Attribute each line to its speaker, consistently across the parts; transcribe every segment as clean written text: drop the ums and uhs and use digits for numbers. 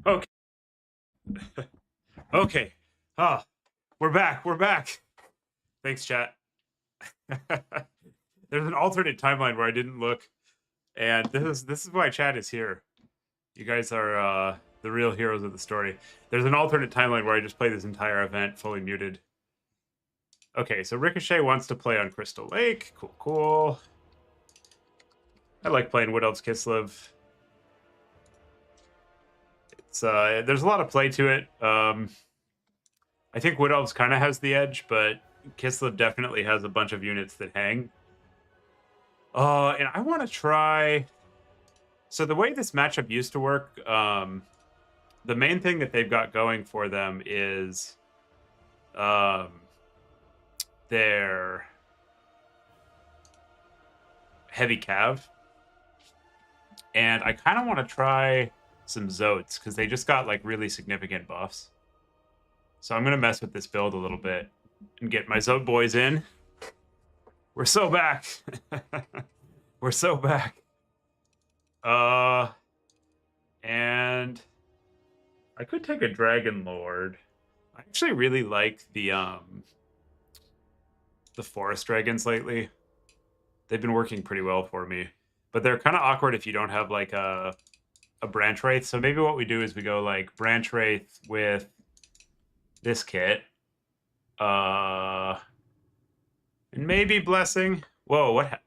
Speaker 1: Okay. Okay. Ah, we're back. We're back. Thanks, chat. There's an alternate timeline where I didn't look, and this is why chat is here. You guys are the real heroes of the story. There's an alternate timeline where I just play this entire event fully muted. Okay, so Ricochet wants to play on Crystal Lake. Cool, cool. I like playing Wood Elves Kislev. It's there's a lot of play to it. I think Wood Elves kind of has the edge, but Kislev definitely has a bunch of units that hang. And I want to try. So the way this matchup used to work, the main thing that they've got going for them is their heavy cav, and I kind of want to try some Zotes because they just got like really significant buffs. So I'm gonna mess with this build a little bit and get my Zote boys in. We're so back. We're so back. And I could take a Dragon Lord. I actually really like the Forest Dragons lately. They've been working pretty well for me. But they're kind of awkward if you don't have like a Branch Wraith. So maybe what we do is we go like Branch Wraith with this kit. And maybe Blessing. Whoa, what?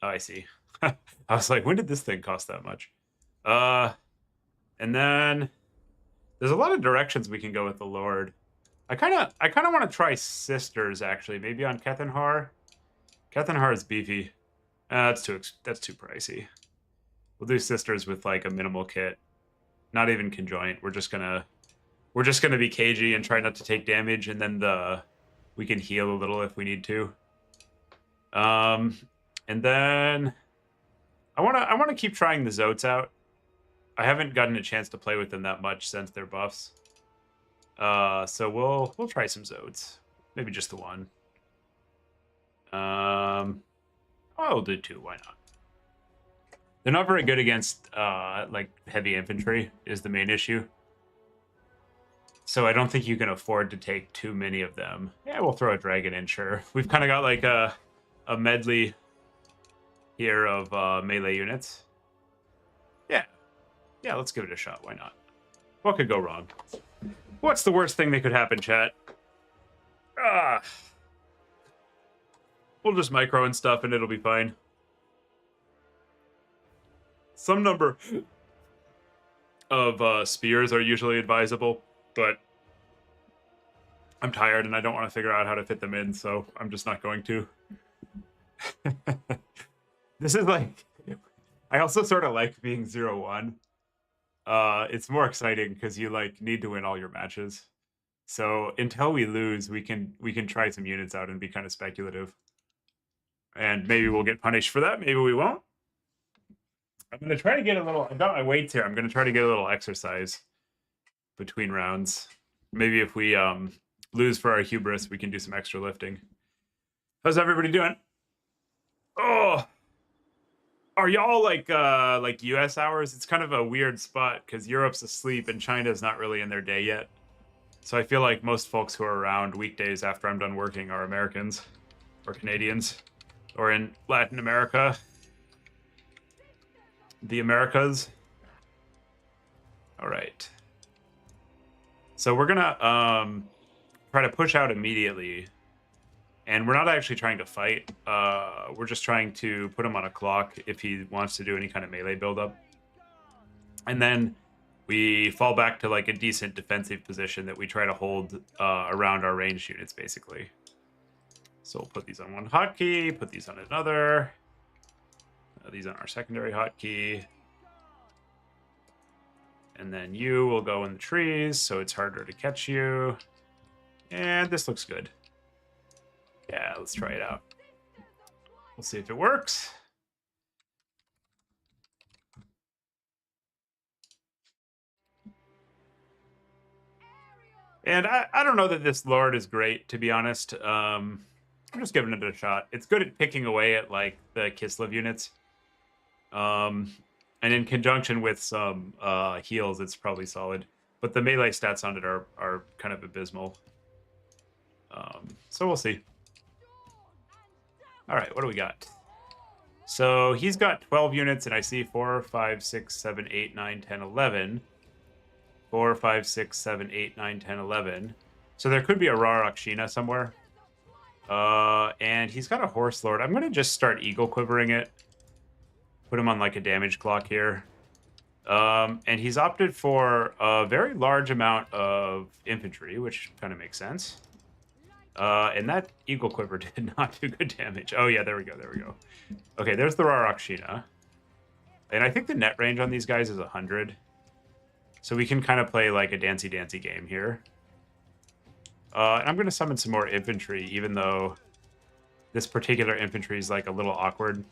Speaker 1: Oh, I see. I was like, when did this thing cost that much? And then there's a lot of directions we can go with the Lord. I kind of want to try Sisters actually, maybe on Kethenhar. Kethenhar is beefy. That's too pricey. We'll do Sisters with like a minimal kit, not even conjoint. We're just gonna be cagey and try not to take damage, and then we can heal a little if we need to. And then I wanna keep trying the Zotes out. I haven't gotten a chance to play with them that much since their buffs. So we'll try some Zotes. Maybe just the one. I'll do two, why not? They're not very good against like heavy infantry is the main issue. So I don't think you can afford to take too many of them. Yeah, we'll throw a dragon in, sure. We've kind of got like a medley here of melee units. Yeah, let's give it a shot. Why not? What could go wrong? What's the worst thing that could happen, chat? We'll just micro and stuff and it'll be fine. Some number of spears are usually advisable, but I'm tired and I don't want to figure out how to fit them in, so I'm just not going to. This is like... I also sort of like being 0-1. It's more exciting because you like need to win all your matches. So until we lose, we can try some units out and be kind of speculative. And maybe we'll get punished for that. Maybe we won't. I'm going to try to get a little... I've got my weights here. I'm going to try to get a little exercise between rounds. Maybe if we lose for our hubris, we can do some extra lifting. How's everybody doing? Oh, are y'all like US hours? It's kind of a weird spot because Europe's asleep and China's not really in their day yet. So I feel like most folks who are around weekdays after I'm done working are Americans or Canadians or in Latin America. The Americas. All right. So we're gonna try to push out immediately. And we're not actually trying to fight. We're just trying to put him on a clock if he wants to do any kind of melee buildup. And then we fall back to like a decent defensive position that we try to hold around our ranged units, basically. So we'll put these on one hotkey, put these on another. These on our secondary hotkey. And then you will go in the trees, so it's harder to catch you. And this looks good. Yeah, let's try it out. We'll see if it works. And I don't know that this Lord is great, to be honest. I'm just giving it a shot. It's good at picking away at, like, the Kislev units. And And in conjunction with some heals, it's probably solid. But the melee stats on it are kind of abysmal. So we'll see. All right, what do we got? So he's got 12 units, and I see 4, 5, 6, 7, 8, 9, 10, 11. 4, 5, 6, 7, 8, 9, 10, 11. So there could be a Rar Akshina somewhere. And he's got a Horse Lord. I'm going to just start Eagle Quivering it. Put him on like a damage clock here. And he's opted for a very large amount of infantry, which kind of makes sense. And that Eagle Quiver did not do good damage. Oh, yeah, there we go, there we go. Okay, there's the Rar Akshina. And I think the net range on these guys is 100. So we can kind of play like a dancey-dancey game here. And I'm going to summon some more infantry, even though this particular infantry is like a little awkward.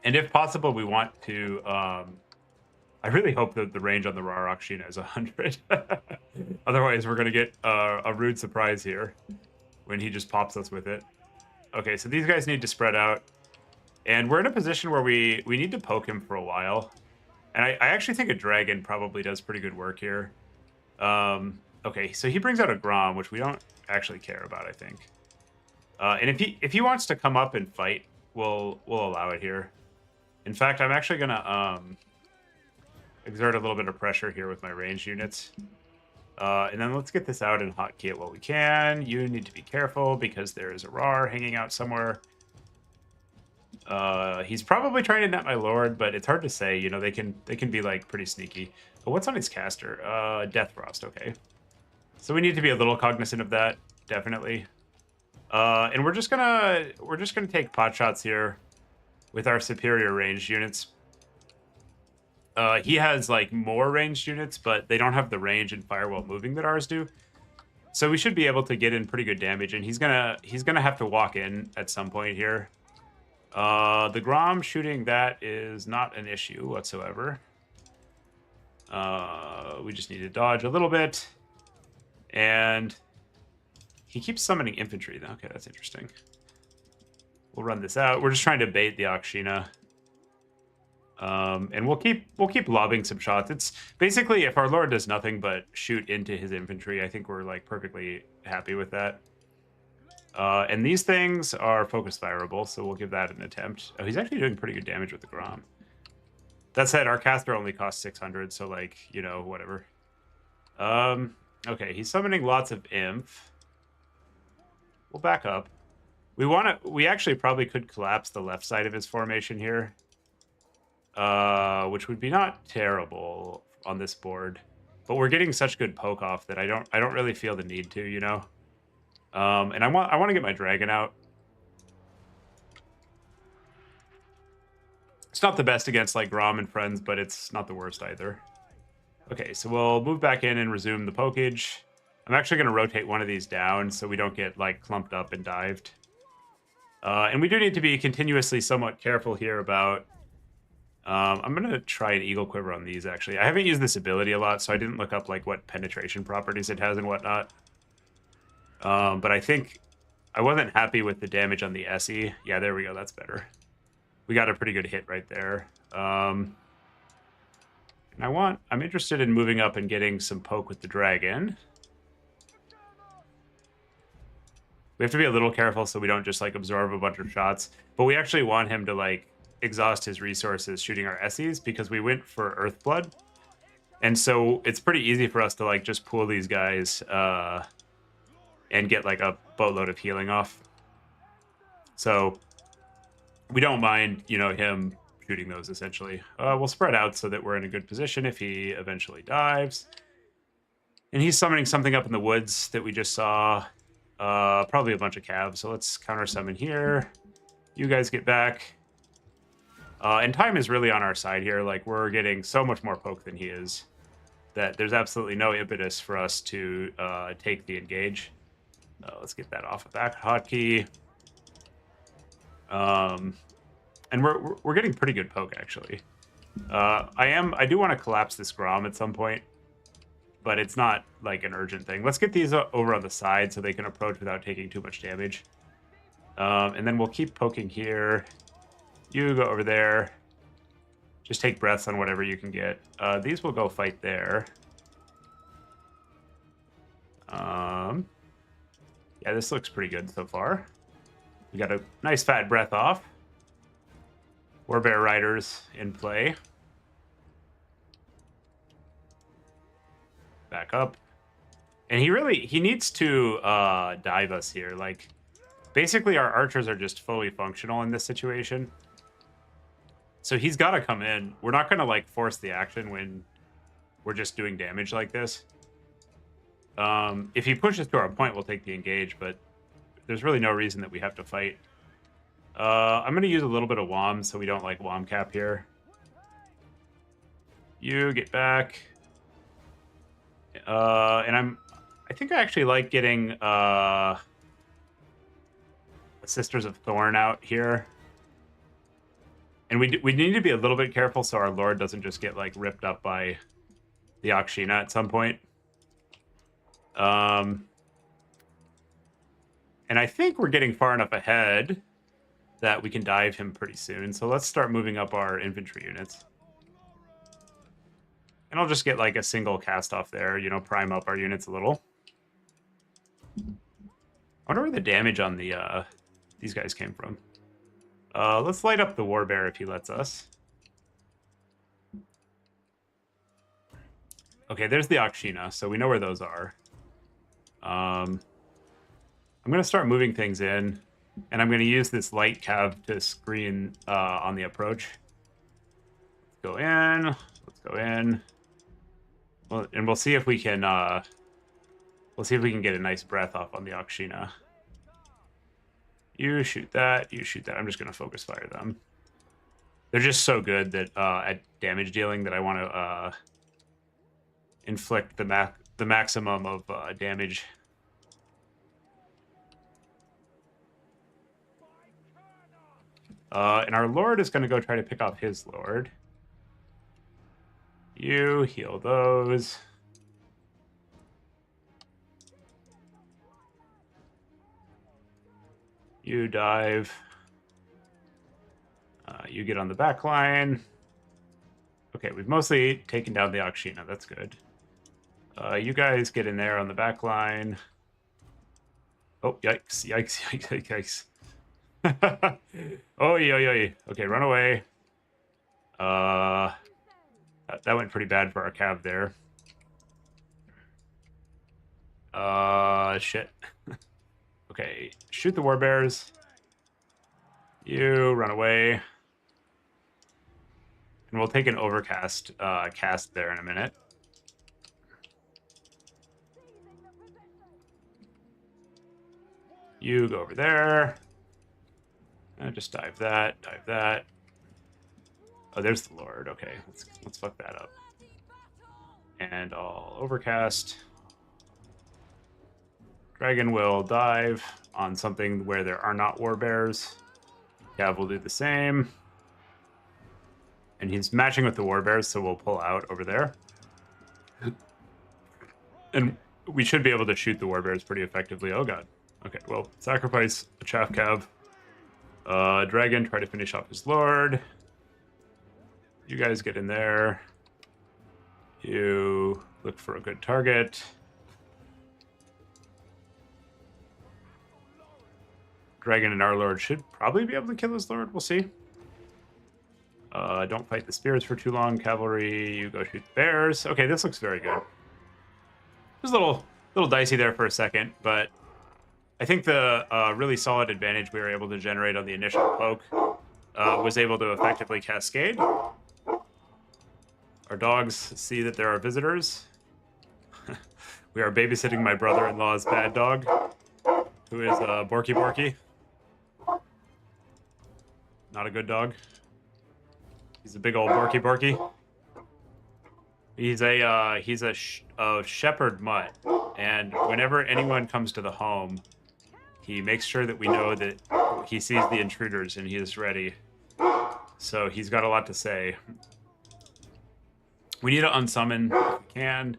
Speaker 1: And if possible, we want to... I really hope that the range on the Rar Akshina is 100. Otherwise, we're going to get a rude surprise here when he just pops us with it. Okay, so these guys need to spread out. And we're in a position where we need to poke him for a while. And I actually think a dragon probably does pretty good work here. Okay, so he brings out a Grom, which we don't actually care about, I think. And if he wants to come up and fight, we'll allow it here. In fact, I'm actually going to exert a little bit of pressure here with my ranged units. And then let's get this out and hotkey it while we can. You need to be careful because there is a Rar hanging out somewhere. He's probably trying to net my Lord, but it's hard to say. You know, they can be like pretty sneaky. But what's on his caster? Death Frost. Okay, so we need to be a little cognizant of that, definitely. And we're just gonna take pot shots here with our superior ranged units. He has like more ranged units, but they don't have the range and firewall moving that ours do. So we should be able to get in pretty good damage, and he's gonna have to walk in at some point here. The Grom shooting that is not an issue whatsoever. We just need to dodge a little bit, and he keeps summoning infantry. Okay, that's interesting. We'll run this out. We're just trying to bait the Akshina. And we'll keep lobbing some shots. It's basically if our Lord does nothing but shoot into his infantry, I think we're like perfectly happy with that. And these things are focus fireable, so we'll give that an attempt. Oh, he's actually doing pretty good damage with the Grom. That said, our caster only costs 600, so like, you know, whatever. Okay, he's summoning lots of Imp. We'll back up. We actually probably could collapse the left side of his formation here. Which would be not terrible on this board, but we're getting such good poke off that I don't really feel the need to, you know. And I want to get my dragon out. It's not the best against like Grom and friends, but it's not the worst either. Okay, so we'll move back in and resume the pokage. I'm actually going to rotate one of these down so we don't get like clumped up and dived. And we do need to be continuously somewhat careful here about. I'm going to try an Eagle Quiver on these, actually. I haven't used this ability a lot, so I didn't look up like what penetration properties it has and whatnot. But I think I wasn't happy with the damage on the SE. Yeah, there we go. That's better. We got a pretty good hit right there. And I'm interested in moving up and getting some poke with the dragon. We have to be a little careful so we don't just like absorb a bunch of shots. But we actually want him to like exhaust his resources shooting our SEs because we went for Earthblood. And so it's pretty easy for us to like just pull these guys and get like a boatload of healing off. So we don't mind, you know, him shooting those essentially. We'll spread out so that we're in a good position if he eventually dives. And he's summoning something up in the woods that we just saw. Probably a bunch of calves. So let's counter summon here. You guys get back. And time is really on our side here. Like, we're getting so much more poke than he is that there's absolutely no impetus for us to take the engage. Let's get that off of that hotkey. And we're getting pretty good poke, actually. I do want to collapse this Grom at some point, but it's not like an urgent thing. Let's get these over on the side so they can approach without taking too much damage. And then we'll keep poking here. You go over there. Just take breaths on whatever you can get. These will go fight there. Yeah, this looks pretty good so far. We got a nice fat breath off. Warbear Riders in play. Back up. And he needs to dive us here. Like, basically our archers are just fully functional in this situation. So he's got to come in. We're not going to, like, force the action when we're just doing damage like this. If he pushes to our point, we'll take the engage, but there's really no reason that we have to fight. I'm going to use a little bit of WOM so we don't, like, WOM cap here. You get back. And I think I actually like getting Sisters of Thorn out here. And we need to be a little bit careful so our Lord doesn't just get, like, ripped up by the Akshina at some point. And I think we're getting far enough ahead that we can dive him pretty soon. So let's start moving up our infantry units. And I'll just get, like, a single cast off there, you know, prime up our units a little. I wonder where the damage on the these guys came from. Let's light up the Warbear if he lets us. Okay, there's the Akshina, so we know where those are. I'm going to start moving things in, and I'm going to use this light cav to screen on the approach. Let's go in. Let's go in. Well, and we'll see if we can. We'll see if we can get a nice breath off on the Akshina. You shoot that. You shoot that. I'm just going to focus fire them. They're just so good that at damage dealing that I want to inflict the maximum of damage. And our Lord is going to go try to pick off his Lord. You heal those. You dive. You get on the back line. Okay, we've mostly taken down the Akshina. That's good. You guys get in there on the back line. Oh, yikes, yikes, yikes, yikes. Oh, yeah. Okay, run away. That went pretty bad for our cav there. Shit. Okay, shoot the Warbears. You run away. And we'll take an overcast cast there in a minute. You go over there. Just dive that, dive that. Oh, there's the Lord. Okay, let's fuck that up. And I'll overcast. Dragon will dive on something where there are not Warbears. Cav will do the same. And he's matching with the Warbears, so we'll pull out over there. And we should be able to shoot the Warbears pretty effectively. Oh god. Okay, well, sacrifice a chaff cav. Dragon, try to finish off his Lord. You guys get in there. You look for a good target. Dragon and our Lord should probably be able to kill his Lord. We'll see. Don't fight the spears for too long. Cavalry, you go shoot the bears. Okay, this looks very good. It was a little dicey there for a second, but I think the really solid advantage we were able to generate on the initial poke was able to effectively cascade. Our dogs see that there are visitors. We are babysitting my brother-in-law's bad dog, who is Borky Borky. Not a good dog. He's a big old Borky Borky. He's a shepherd mutt, and whenever anyone comes to the home, he makes sure that we know that he sees the intruders and he is ready. So he's got a lot to say. We need to unsummon if we can.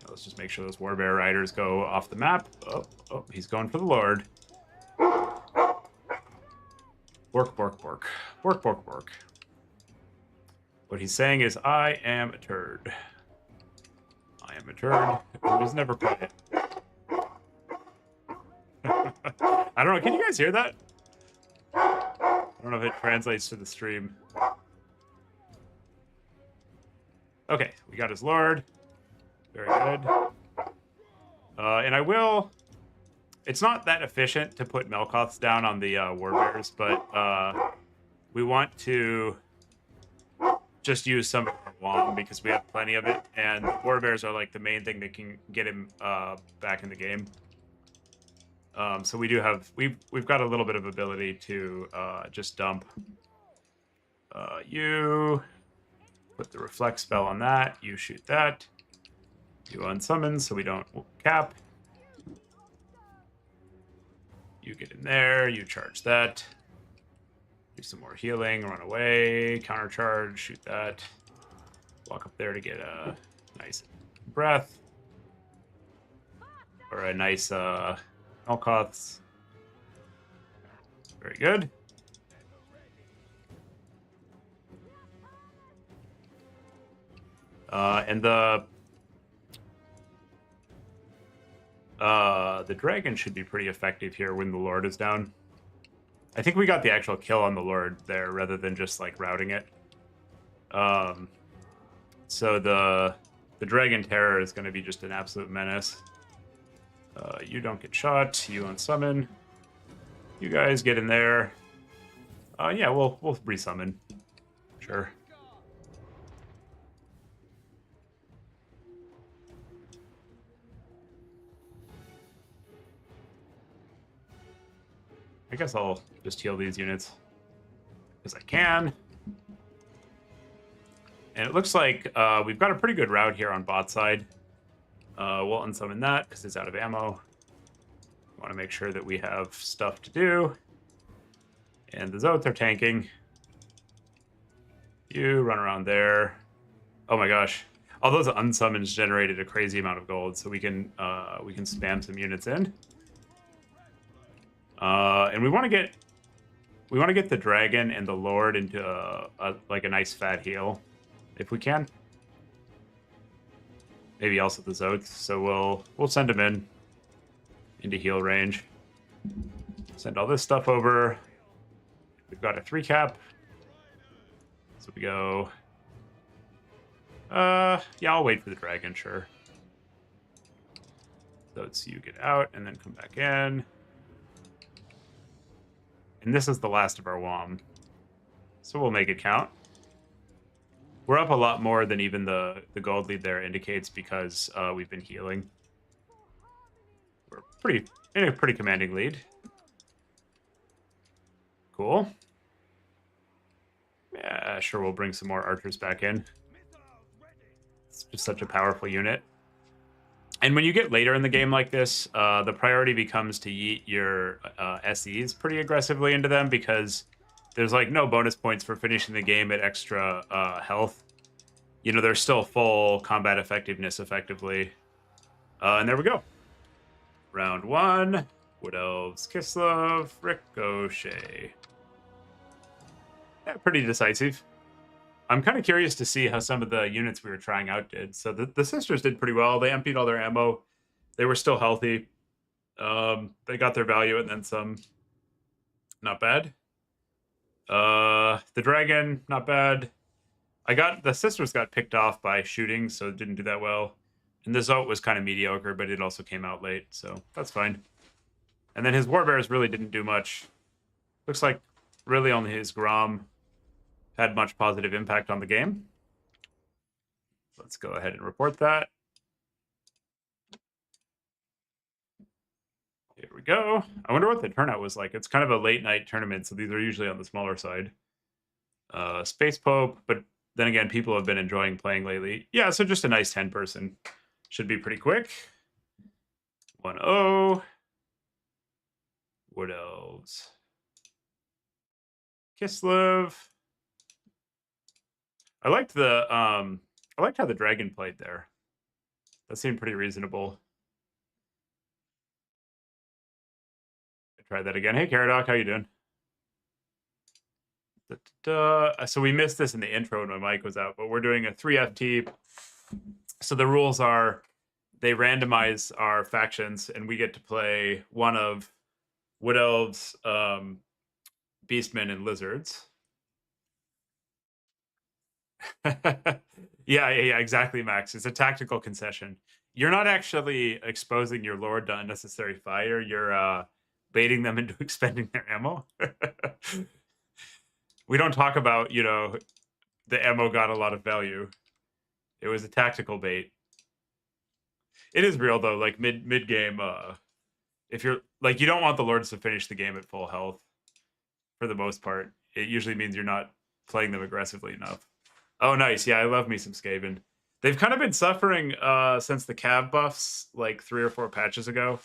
Speaker 1: Let's just make sure those Warbear Riders go off the map. Oh, he's going for the Lord. Bork, bork, bork. Bork, bork, bork. What he's saying is, I am a turd. I am a turd who is never quiet. I don't know. Can you guys hear that? I don't know if it translates to the stream. Okay, we got his lord. Very good. And I will... It's not that efficient to put Melkoths down on the warbears, but we want to just use some of our wand because we have plenty of it, and warbears are like the main thing that can get him back in the game. So we do have we've got a little bit of ability to just dump. You put the reflect spell on that. You shoot that. You unsummon so we don't cap. You get in there. You charge that. Do some more healing. Run away. Counter charge. Shoot that. Walk up there to get a nice breath. Or a nice Melkoths. Very good. And the dragon should be pretty effective here when the Lord is down. I think we got the actual kill on the Lord there rather than just like routing it. So the Dragon Terror is going to be just an absolute menace. You don't get shot. You unsummon. You guys get in there. Yeah, we'll resummon. Sure. I guess I'll just heal these units because I can. And it looks like we've got a pretty good route here on bot side. We'll unsummon that because it's out of ammo. We want to make sure that we have stuff to do. And the Zotes are tanking. You run around there. Oh my gosh. All those unsummons generated a crazy amount of gold, so we can spam some units in. And we want to get the dragon and the Lord into like a nice fat heal, if we can. Maybe also the Zotes. So we'll send them into heal range. Send all this stuff over. We've got a 3 cap. So we go. Yeah, I'll wait for the dragon, sure. Zotes, you get out and then come back in. And this is the last of our WOM. So we'll make it count. We're up a lot more than even the gold lead there indicates because we've been healing. We're in a pretty commanding lead. Cool. Yeah, sure, we'll bring some more archers back in. It's just such a powerful unit. And when you get later in the game like this, the priority becomes to yeet your SEs pretty aggressively into them because there's like no bonus points for finishing the game at extra health. You know, there's still full combat effectiveness effectively. And there we go. Round 1. Wood Elves, Kislev, Ricochet. Yeah, pretty decisive. I'm kind of curious to see how some of the units we were trying out did. So the sisters did pretty well. They emptied all their ammo. They were still healthy. They got their value and then some. Not bad. The dragon, not bad. The sisters got picked off by shooting, so it didn't do that well. And the Zote was kind of mediocre, but it also came out late, so that's fine. And then his warbears really didn't do much. Looks like really only his Grom had much positive impact on the game. Let's go ahead and report that. Here we go. I wonder what the turnout was like. It's kind of a late night tournament, so these are usually on the smaller side. Space Pope, but then again, people have been enjoying playing lately. Yeah, so just a nice 10-person. Should be pretty quick. 1-0. Wood Elves. Kislev. I liked how the dragon played there. That seemed pretty reasonable. Try that again. Hey, Caradoc, how you doing? So we missed this in the intro when my mic was out, but we're doing a 3FT. So the rules are they randomize our factions, and we get to play one of Wood Elves, Beastmen, and Lizards. Yeah, exactly, Max. It's a tactical concession. You're not actually exposing your lord to unnecessary fire. You're baiting them into expending their ammo. We don't talk about, the ammo got a lot of value. It was a tactical bait. It is real though. Like mid game, if you're like you don't want the lords to finish the game at full health. For the most part, it usually means you're not playing them aggressively enough. Oh, nice. Yeah, I love me some Skaven. They've kind of been suffering since the Cav buffs, like 3 or 4 patches ago,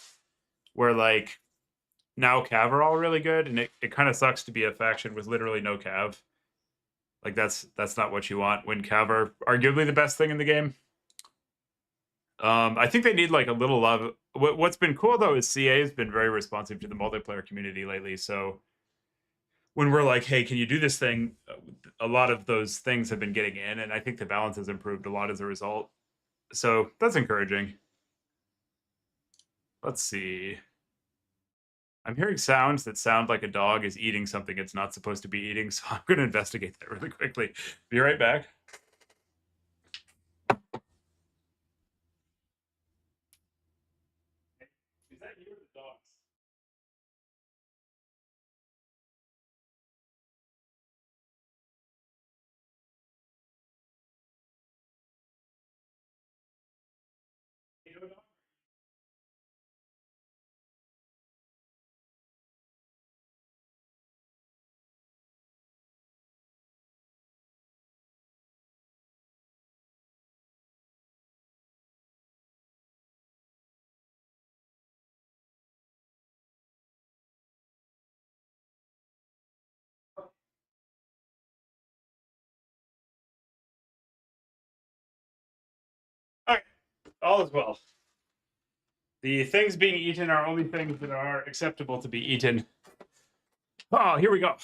Speaker 1: where like now Cav are all really good, and it kind of sucks to be a faction with literally no Cav. Like that's not what you want when Cav are arguably the best thing in the game. I think they need like a little love. What's been cool though is CA has been very responsive to the multiplayer community lately. So when we're like, hey, can you do this thing? A lot of those things have been getting in, and I think the balance has improved a lot as a result. So that's encouraging. Let's see. I'm hearing sounds that sound like a dog is eating something it's not supposed to be eating, so I'm going to investigate that really quickly. Be right back. Is that you or the dogs? Okay, all is well. The things being eaten are only things that are acceptable to be eaten. Oh, here we go.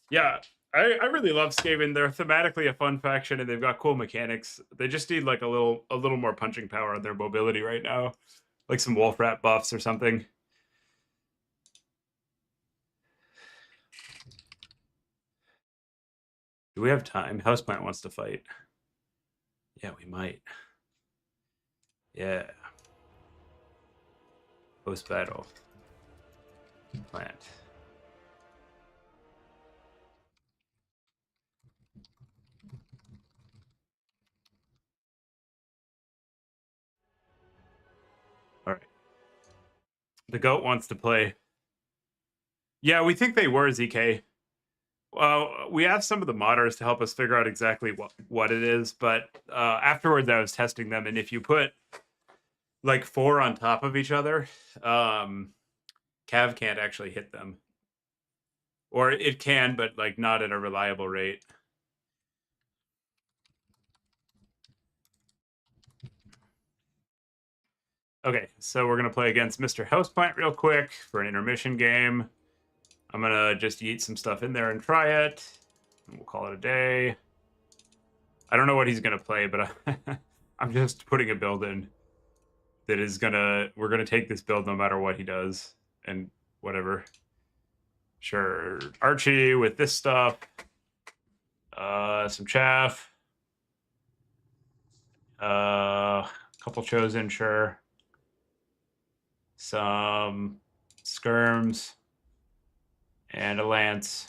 Speaker 1: Yeah, I really love Skaven. They're thematically a fun faction, and they've got cool mechanics. They just need like a little more punching power on their mobility right now, like some wolf rat buffs or something. Do we have time? Houseplant wants to fight. Yeah, we might. Yeah. Post battle. Plant. All right. The goat wants to play. Yeah, we think they were ZK. Well, we asked some of the modders to help us figure out exactly what it is, but afterwards I was testing them, and if you put like 4 on top of each other, Cav can't actually hit them. Or it can, but like not at a reliable rate. Okay, so we're gonna play against Mr. Houseplant real quick for an intermission game. I'm gonna just eat some stuff in there and try it. And we'll call it a day. I don't know what he's gonna play, but I'm just putting a build in that is we're gonna take this build no matter what he does and whatever. Sure, Archie with this stuff. Some chaff. Couple chosen, sure. Some skirms and a lance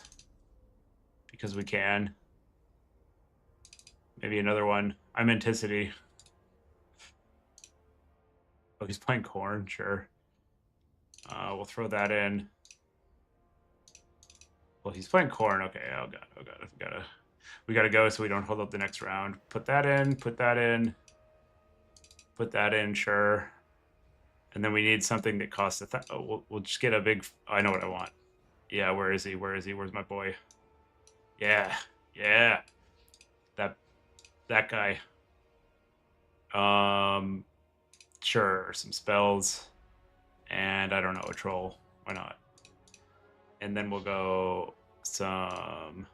Speaker 1: because we can. Maybe another one. I'm Anticity. Oh, he's playing corn, sure. We'll throw that in. Well, he's playing corn. Okay, oh god. We gotta go so we don't hold up the next round. Put that in, put that in. Put that in, sure. And then we need something that costs we'll just get a big. I know what I want. Yeah, where is he? Where is he? Where's my boy? Yeah, yeah. That guy. Sure, some spells, and I don't know, a troll. Why not? And then we'll go some...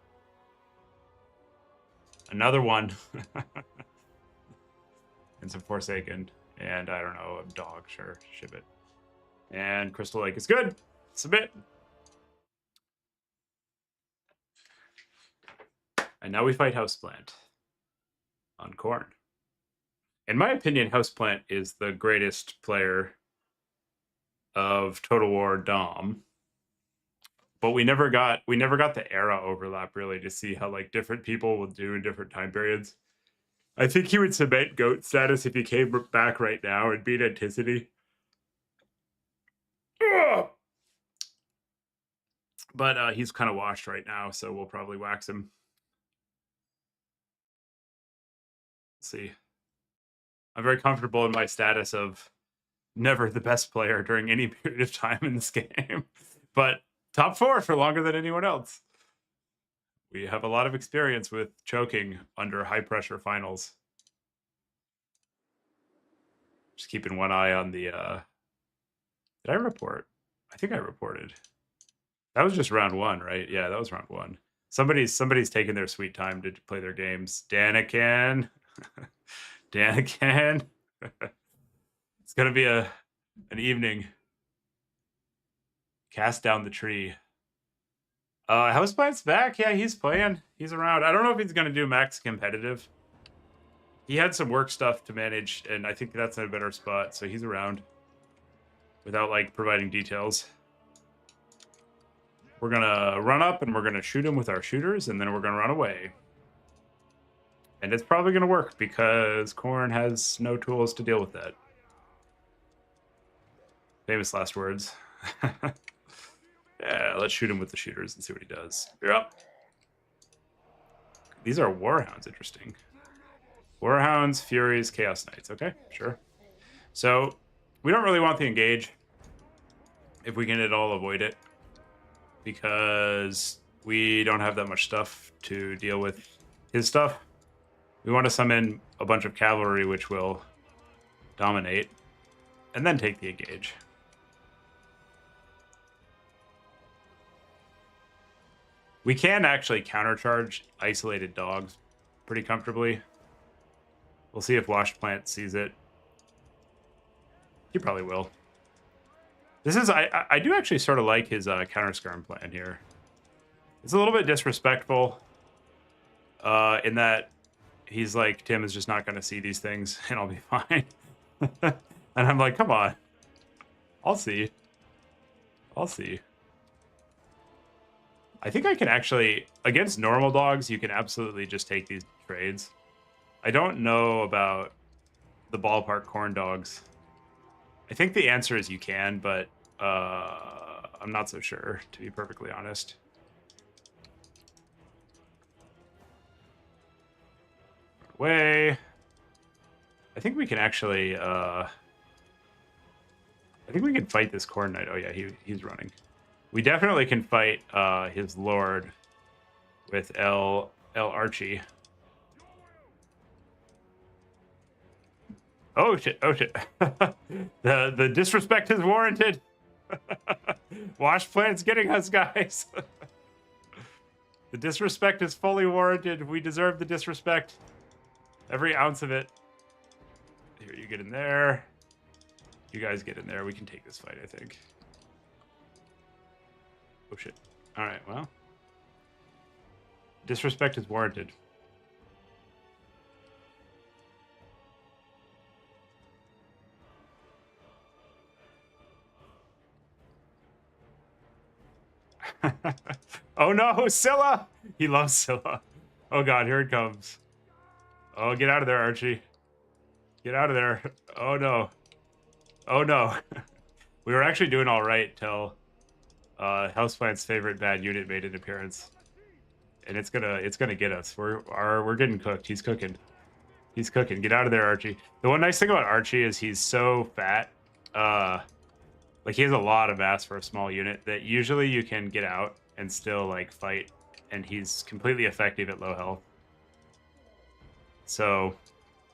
Speaker 1: Another one. And some Forsaken. And I don't know, a dog. Sure, ship it. And Crystal Lake is good. Submit. And now we fight Houseplant on Khorne. In my opinion, Houseplant is the greatest player of Total War Dom. But we never got the era overlap really to see how like different people will do in different time periods. I think he would cement GOAT status if he came back right now and beat Anticity. But he's kind of washed right now, so we'll probably wax him. Let's see. I'm very comfortable in my status of never the best player during any period of time in this game. But top 4 for longer than anyone else. We have a lot of experience with choking under high-pressure finals. Just keeping one eye on the... Did I report? I think I reported. That was just round 1, right? Yeah, that was round 1. Somebody's taking their sweet time to play their games. Daniken. Daniken. It's going to be an evening. Cast down the tree. Houseplant's back. Yeah, he's playing. He's around. I don't know if he's going to do max competitive. He had some work stuff to manage, and I think that's in a better spot, so he's around. Without, like, providing details. We're going to run up, and we're going to shoot him with our shooters, and then we're going to run away. And it's probably going to work, because Khorne has no tools to deal with that. Famous last words. Yeah, let's shoot him with the shooters and see what he does. You're up. These are Warhounds, interesting. Warhounds, Furies, Chaos Knights. Okay, sure. So, we don't really want the engage. If we can at all avoid it. Because we don't have that much stuff to deal with his stuff. We want to summon a bunch of cavalry, which will dominate. And then take the engage. We can actually countercharge isolated dogs pretty comfortably. We'll see if Washed Plant sees it. He probably will. This is... I do actually sort of like his counter-skirm plan here. It's a little bit disrespectful in that he's like, Tim is just not going to see these things and I'll be fine. And I'm like, come on. I'll see. I'll see. I think I can actually... Against normal dogs, you can absolutely just take these trades. I don't know about the ballpark Khorne dogs. I think the answer is you can, but I'm not so sure, to be perfectly honest. Away. I think we can actually... I think we can fight this Khorne Knight. Oh yeah, he's running. We definitely can fight his lord with L Archie. Oh shit! Oh shit! the disrespect is warranted. Wash Plant's getting us, guys. The disrespect is fully warranted. We deserve the disrespect. Every ounce of it. Here, you get in there. You guys get in there. We can take this fight, I think. Oh shit. Alright, well. Disrespect is warranted. Oh no, Scylla! He loves Scylla. Oh god, here it comes. Oh, get out of there, Archie. Get out of there. Oh no. Oh no. We were actually doing alright till Houseplant's favorite bad unit made an appearance. And it's gonna get us. We're getting cooked. He's cooking. He's cooking. Get out of there, Archie. The one nice thing about Archie is he's so fat. Like he has a lot of mass for a small unit that usually you can get out and still like fight, and he's completely effective at low health. So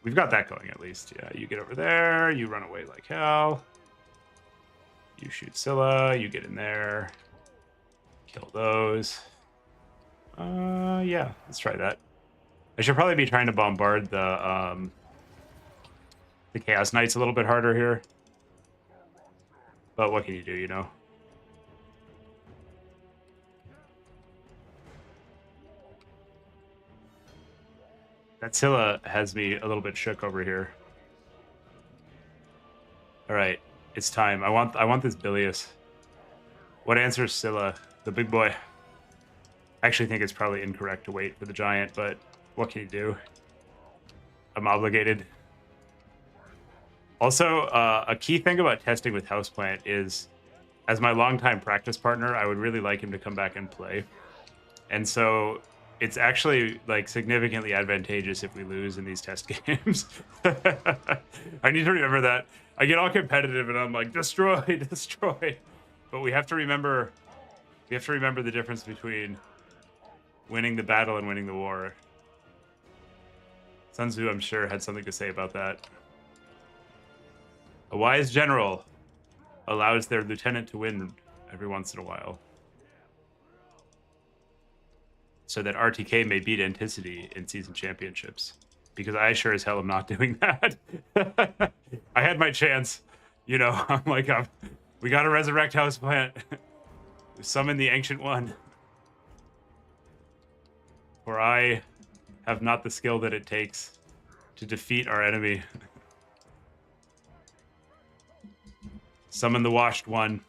Speaker 1: we've got that going at least. Yeah, you get over there, you run away like hell. You shoot Scylla, you get in there, kill those. Yeah, let's try that. I should probably be trying to bombard the Chaos Knights a little bit harder here. But what can you do, you know? That Scylla has me a little bit shook over here. All right, it's time. I want this Bilious. What answers Scylla? The big boy. I actually think it's probably incorrect to wait for the giant, but what can you do? I'm obligated. Also, a key thing about testing with Houseplant is, as my longtime practice partner, I would really like him to come back and play. And so it's actually like significantly advantageous if we lose in these test games. I need to remember that. I get all competitive and I'm like, destroy, destroy. But we have to remember the difference between winning the battle and winning the war. Sun Tzu, I'm sure, had something to say about that. A wise general allows their lieutenant to win every once in a while, so that RTK may beat Anticity in season championships. Because I sure as hell am not doing that. I had my chance. You know, I'm like, we gotta resurrect Houseplant. Summon the Ancient One. For I have not the skill that it takes to defeat our enemy. Summon the Washed One.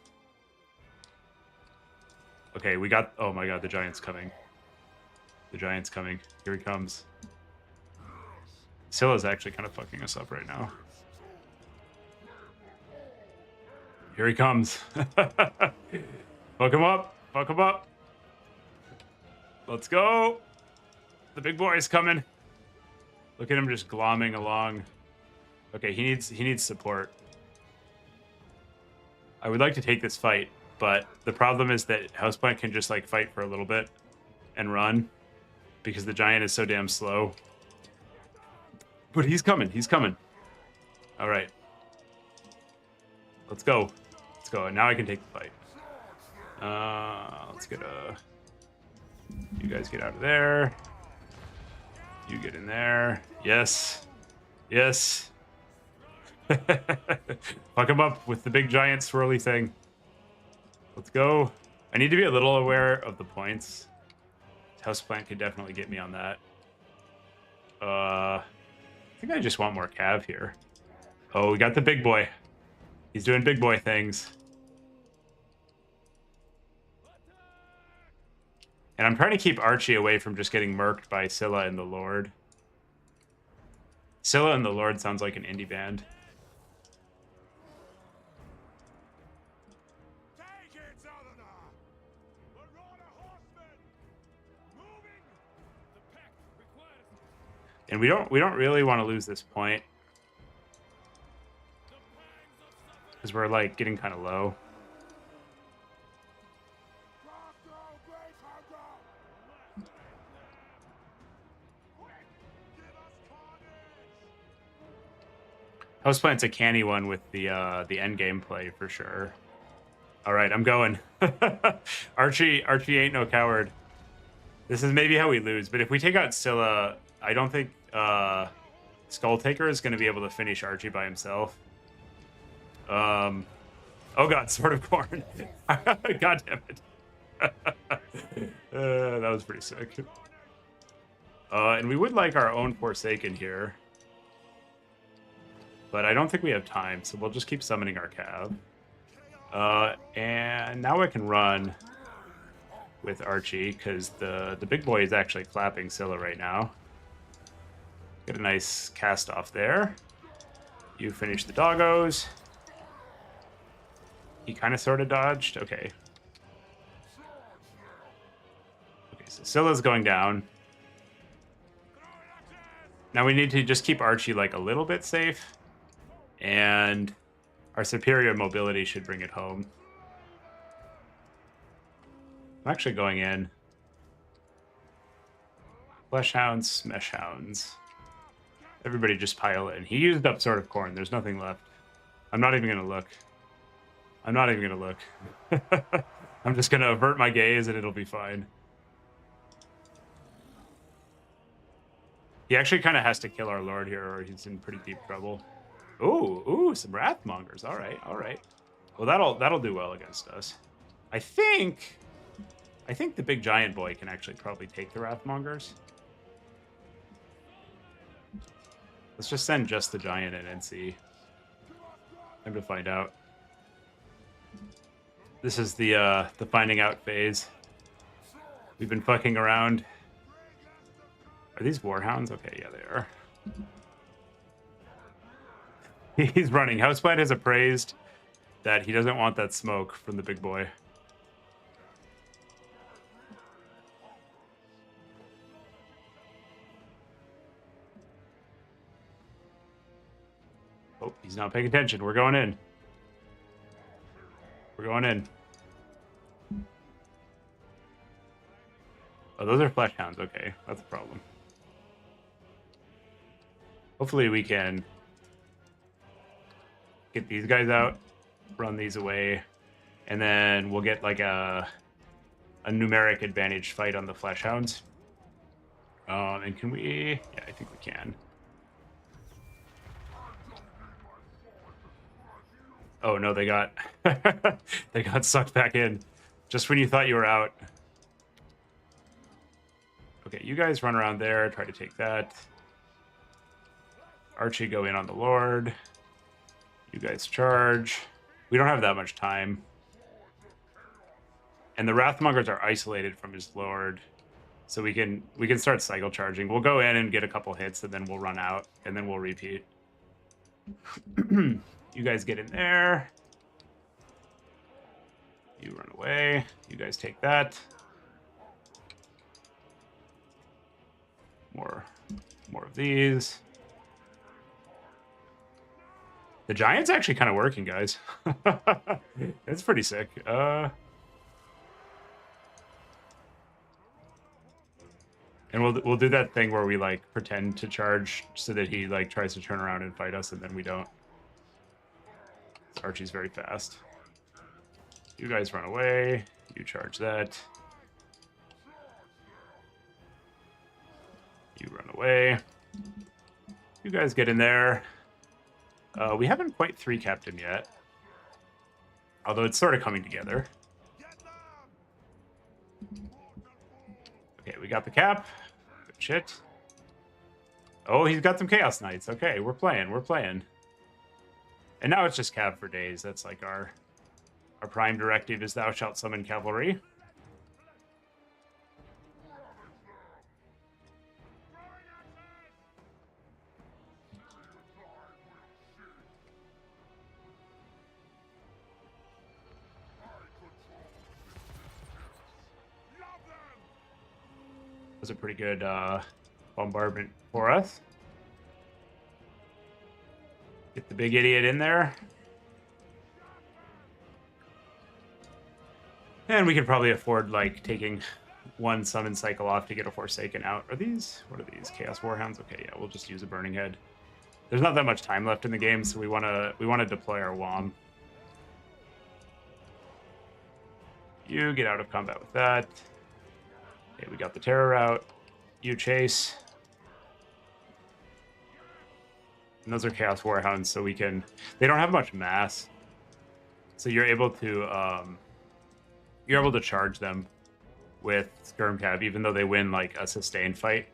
Speaker 1: Okay, we got... Oh my god, the giant's coming. The giant's coming. Here he comes. Scylla's actually kind of fucking us up right now. Here he comes. Fuck him up. Fuck him up. Let's go. The big boy's coming. Look at him just glomming along. Okay, he needs support. I would like to take this fight, but the problem is that Houseplant can just like fight for a little bit and run because the giant is so damn slow. But he's coming. He's coming. All right. Let's go. Let's go. Now I can take the fight. Let's get a... You guys get out of there. You get in there. Yes. Yes. Fuck him up with the big giant swirly thing. Let's go. I need to be a little aware of the points. Houseplant could definitely get me on that. I think I just want more cav here. Oh, we got the big boy. He's doing big boy things. And I'm trying to keep Archie away from just getting murked by Scylla and the Lord. Scylla and the Lord sounds like an indie band. And we don't really want to lose this point, because we're like getting kind of low. Houseplant's a canny one with the end game play for sure. All right, I'm going. Archie ain't no coward. This is maybe how we lose, but if we take out Scylla, I don't think Skull Taker is going to be able to finish Archie by himself. Oh god, Sword of Corn. God damn it. That was pretty sick. And we would like our own Forsaken here. But I don't think we have time, so we'll just keep summoning our cav. And now I can run with Archie, because the big boy is actually clapping Scylla right now. Get a nice cast off there. You finish the doggos. He kind of sort of dodged. Okay. Okay, so Scylla's going down. Now we need to just keep Archie like a little bit safe. And our superior mobility should bring it home. I'm actually going in. Flesh Hounds, Smesh Hounds. Everybody just pile in. He used up Sword of Corn. There's nothing left. I'm not even going to look. I'm not even going to look. I'm just going to avert my gaze and it'll be fine. He actually kind of has to kill our lord here, or he's in pretty deep trouble. Ooh, some Wrathmongers. All right, all right. Well, that'll do well against us. I think the big giant boy can actually probably take the Wrathmongers. Let's just send just the giant in and see. Time to find out. This is the finding out phase. We've been fucking around. Are these warhounds? Okay, yeah, they are. He's running. Houseplant has appraised that he doesn't want that smoke from the big boy. Oh, he's not paying attention. We're going in. We're going in. Oh, those are flesh hounds. Okay, that's a problem. Hopefully we can get these guys out, run these away, and then we'll get like a numeric advantage fight on the flesh hounds. And can we? Yeah, I think we can. Oh no, they got they got sucked back in just when you thought you were out. Okay, you guys run around there, try to take that. Archie, go in on the Lord. You guys charge. We don't have that much time. And the Wrathmongers are isolated from his Lord. So we can start cycle charging. We'll go in and get a couple hits, and then we'll run out, and then we'll repeat. You guys get in there. You run away. You guys take that. More of these. The giant's actually kind of working, guys. It's pretty sick. And we'll do that thing where we like pretend to charge so that he like tries to turn around and fight us, and then we don't. Archie's very fast. You guys run away. You charge that. You run away. You guys get in there. We haven't quite 3-capped him yet. Although it's sort of coming together. Okay, we got the cap. Good shit. Oh, he's got some Chaos Knights. Okay, we're playing. And now it's just cav for days. That's like our prime directive is thou shalt summon cavalry. Was a pretty good bombardment for us. Get the big idiot in there. And we could probably afford like taking one summon cycle off to get a Forsaken out. Are these, what are these? Chaos Warhounds? Okay, yeah, we'll just use a Burning Head. There's not that much time left in the game, so we wanna deploy our WOM. You get out of combat with that. Okay, we got the terror out. You chase. And those are Chaos Warhounds, so we can... They don't have much mass. So you're able to charge them with Skirm Cav, even though they win like a sustained fight.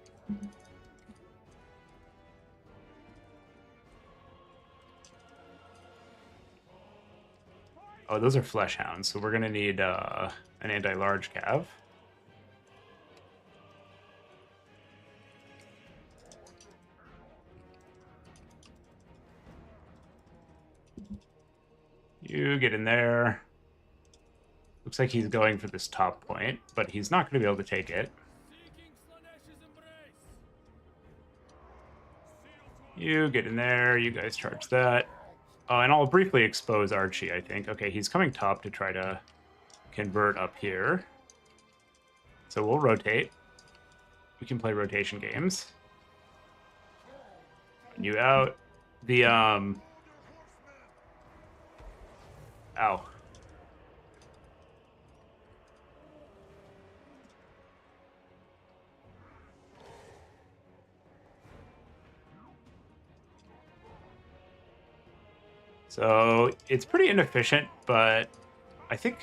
Speaker 1: Oh, those are Flesh Hounds, so we're gonna need an anti-large Cav. You get in there. Looks like he's going for this top point, but he's not going to be able to take it. You get in there. You guys charge that. And I'll briefly expose Archie, I think. Okay, he's coming top to try to convert up here. So we'll rotate. We can play rotation games. You out. The, Ow. So it's pretty inefficient, but I think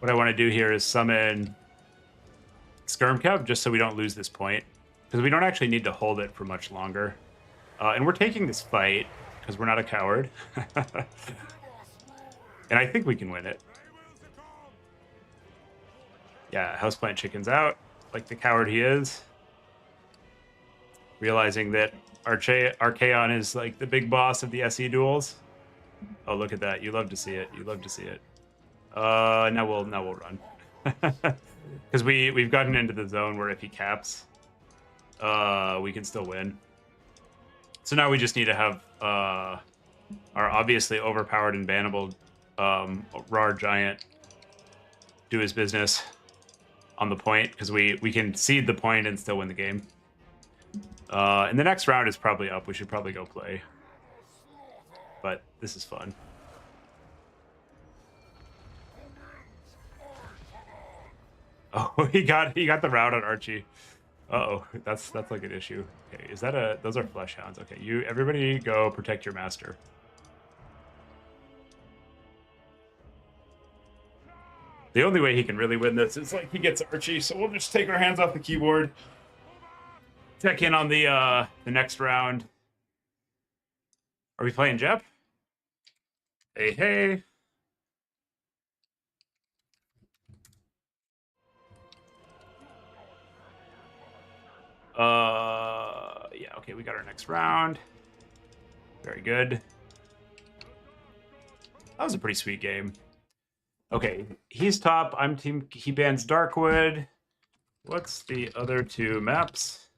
Speaker 1: what I want to do here is summon Skirmkev just so we don't lose this point, because we don't actually need to hold it for much longer. And we're taking this fight because we're not a coward. And I think we can win it. Yeah, Houseplant Chicken's out, like the coward he is. Realizing that Archaon is like the big boss of the SE duels. Oh, look at that. You love to see it. You love to see it. Now we'll run. Because we've gotten into the zone where if he caps, we can still win. So now we just need to have our obviously overpowered and bannable Rar Giant do his business on the point, because we can cede the point and still win the game. And the next round is probably up. We should probably go play. But this is fun. Oh, he got the route on Archie. Uh-oh, that's like an issue. Okay, is that those are flesh hounds. Okay, everybody go protect your master. The only way he can really win this is like he gets Archie, so we'll just take our hands off the keyboard. Check in on the next round. Are we playing Jep? Hey, hey. Yeah, okay, we got our next round. Very good. That was a pretty sweet game. Okay, he's top. I'm team. He bans Darkwood. What's the other two maps?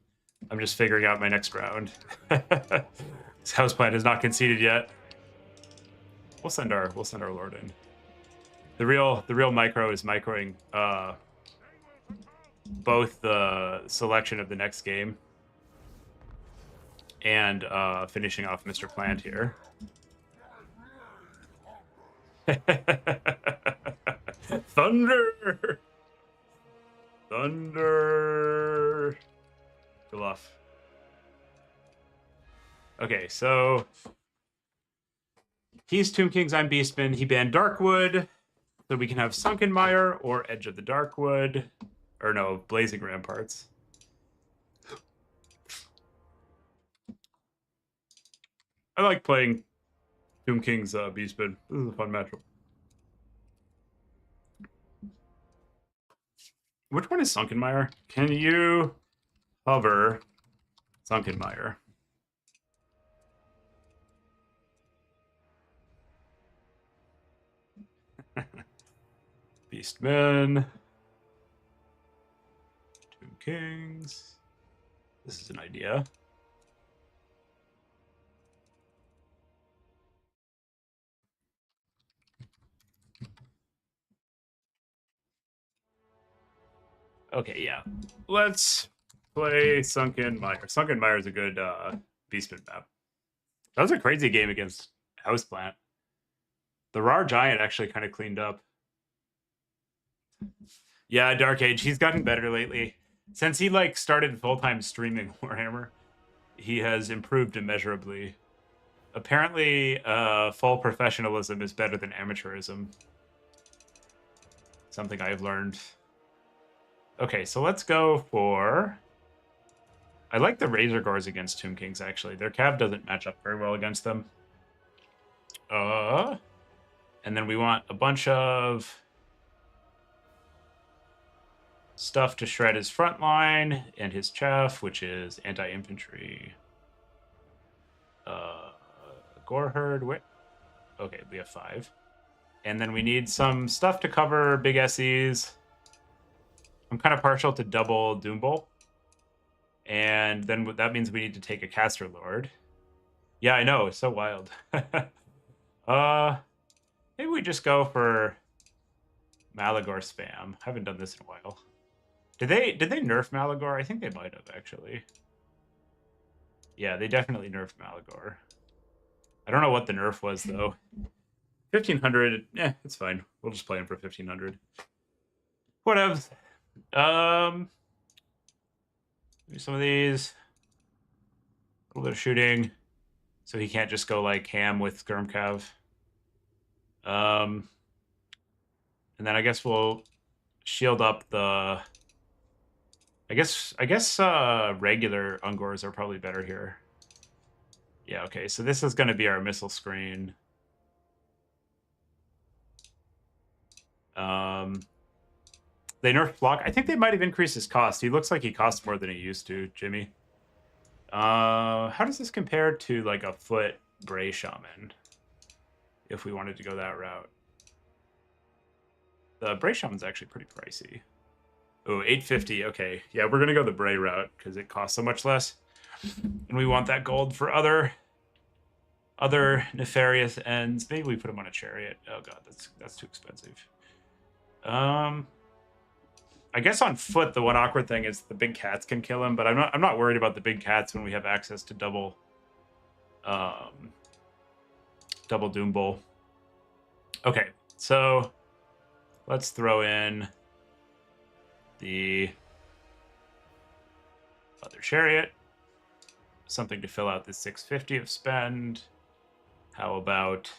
Speaker 1: I'm just figuring out my next round. His houseplant is not conceded yet. We'll send our lord in. The real micro is microing both the selection of the next game and finishing off Mr. Plant here. Thunder! Thunder! Bluff. Okay, so he's Tomb Kings, I'm Beastmen. He banned Darkwood, so we can have Sunken Mire or Edge of the Darkwood. Or no, Blazing Ramparts. I like playing Tomb Kings Beastmen. This is a fun matchup. Which one is Sunken Mire? Can you hover Sunken Mire? Beastmen. Tomb Kings. This is an idea. Okay, yeah. Let's play Sunken Mire. Sunken Mire is a good Beastman map. That was a crazy game against Houseplant. The Rar Giant actually kind of cleaned up. Yeah, Dark Age. He's gotten better lately. Since he like started full-time streaming Warhammer, he has improved immeasurably. Apparently, full professionalism is better than amateurism. Something I've learned. Okay, so let's go for... I like the Razor Gores against Tomb Kings, actually. Their cav doesn't match up very well against them. And then we want a bunch of stuff to shred his front line and his chaff, which is anti-infantry. Gore Herd. Wait. Okay, we have 5. And then we need some stuff to cover big SEs. I'm kind of partial to double Doombolt. And then that means we need to take a Caster Lord. Yeah, I know. It's so wild. Maybe we just go for Malagor spam. Haven't done this in a while. Did they nerf Malagor? I think they might have, actually. Yeah, they definitely nerfed Malagor. I don't know what the nerf was, though. 1500, it's fine. We'll just play him for 1500. Whatevs. Do some of these. little bit of shooting, so he can't just go like ham with Skirmcav. And then I guess we'll shield up the. I guess regular Ungors are probably better here. Yeah, okay, so this is going to be our missile screen. They nerfed block. I think they might have increased his cost. He looks like he costs more than he used to, Jimmy. How does this compare to like a foot Bray Shaman? If we wanted to go that route. The Bray Shaman's actually pretty pricey. Oh, 850. Okay. Yeah, we're going to go the Bray route because it costs so much less. And we want that gold for other nefarious ends. Maybe we put him on a chariot. Oh god, that's too expensive. I guess on foot the one awkward thing is the big cats can kill him, but I'm not worried about the big cats when we have access to double Doom Bowl. Okay, so let's throw in the other chariot. Something to fill out this 650 of spend. How about...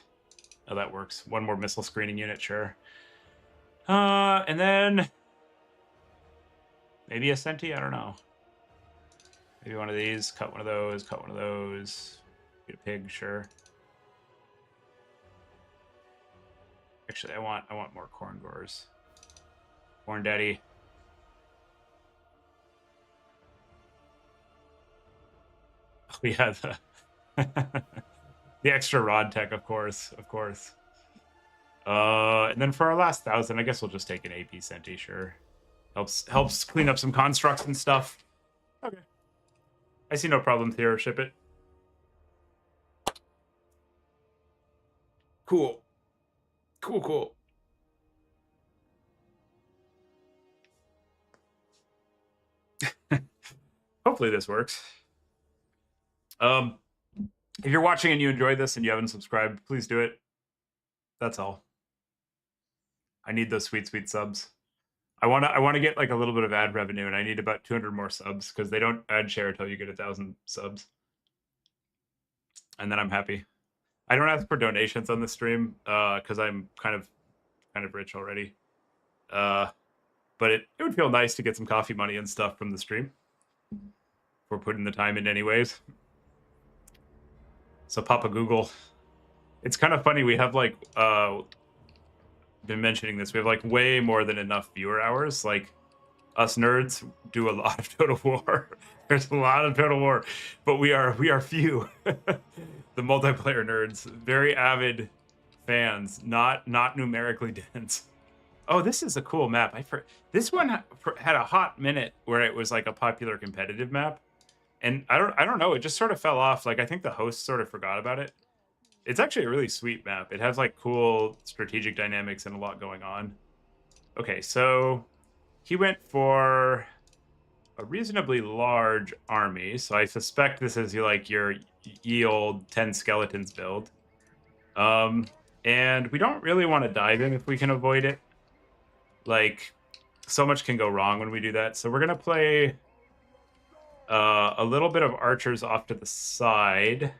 Speaker 1: Oh, that works. One more missile screening unit, sure. And then... Maybe a Senti? I don't know. Maybe one of these. Cut one of those. Cut one of those. Get a pig, sure. Actually, I want more corn gores. Corn daddy. Oh yeah, the extra rod tech, of course. And then for our last 1,000, I guess we'll just take an AP Senti, sure. Helps clean up some constructs and stuff. Okay. I see no problems here. Ship it. Cool. Hopefully this works. If you're watching and you enjoyed this and you haven't subscribed, please do it. That's all. I need those sweet subs. I want to get like a little bit of ad revenue, and I need about 200 more subs because they don't ad share until you get 1,000 subs, and then I'm happy. I don't ask for donations on the stream because I'm kind of rich already. But it would feel nice to get some coffee money and stuff from the stream. We're putting the time in anyways. So Papa Google. It's kind of funny. We have like been mentioning this. We have like way more than enough viewer hours. Like us nerds do a lot of Total War. There's a lot of Total War, but we are few. The multiplayer nerds, very avid fans, not numerically dense. Oh, this is a cool map. This one had a hot minute where it was like a popular competitive map, and I don't know. It just sort of fell off. Like I think the host sort of forgot about it. It's actually a really sweet map. It has like cool strategic dynamics and a lot going on. Okay, so he went for a reasonably large army. So I suspect this is like your ye old 10 skeletons build. And we don't really want to dive in if we can avoid it. Like, so much can go wrong when we do that. So we're going to play a little bit of archers off to the side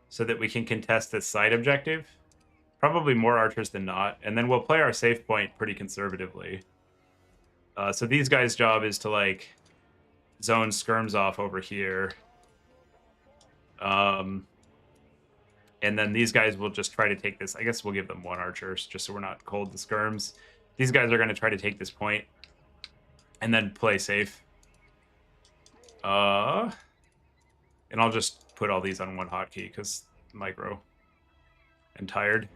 Speaker 1: so that we can contest this side objective. Probably more archers than not. And then we'll play our safe point pretty conservatively. So these guys' job is to, like, zone skirms off over here. And then these guys will just try to take this. I guess we'll give them one archer just so we're not cold to skirms. These guys are going to try to take this point and then play safe. And I'll just put all these on one hotkey because micro and tired.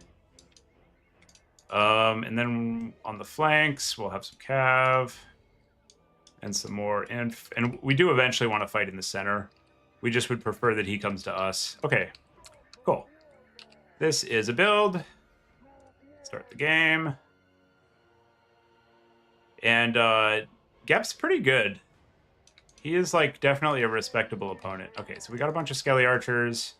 Speaker 1: And then on the flanks, we'll have some cav and some more inf. And we do eventually want to fight in the center. We just would prefer that he comes to us. Okay, cool. This is a build. Start the game. And Gep's pretty good. He is, like, definitely a respectable opponent. Okay, so we got a bunch of Skelly Archers.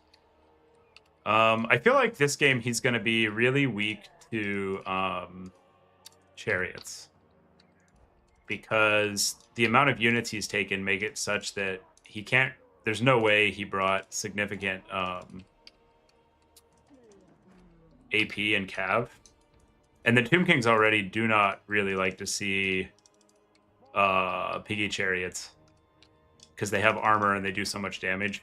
Speaker 1: I feel like this game he's going to be really weak to Chariots. Because the amount of units he's taken make it such that he can't there's no way he brought significant AP and Cav. And the Tomb Kings already do not really like to see Piggy Chariots because they have armor and they do so much damage.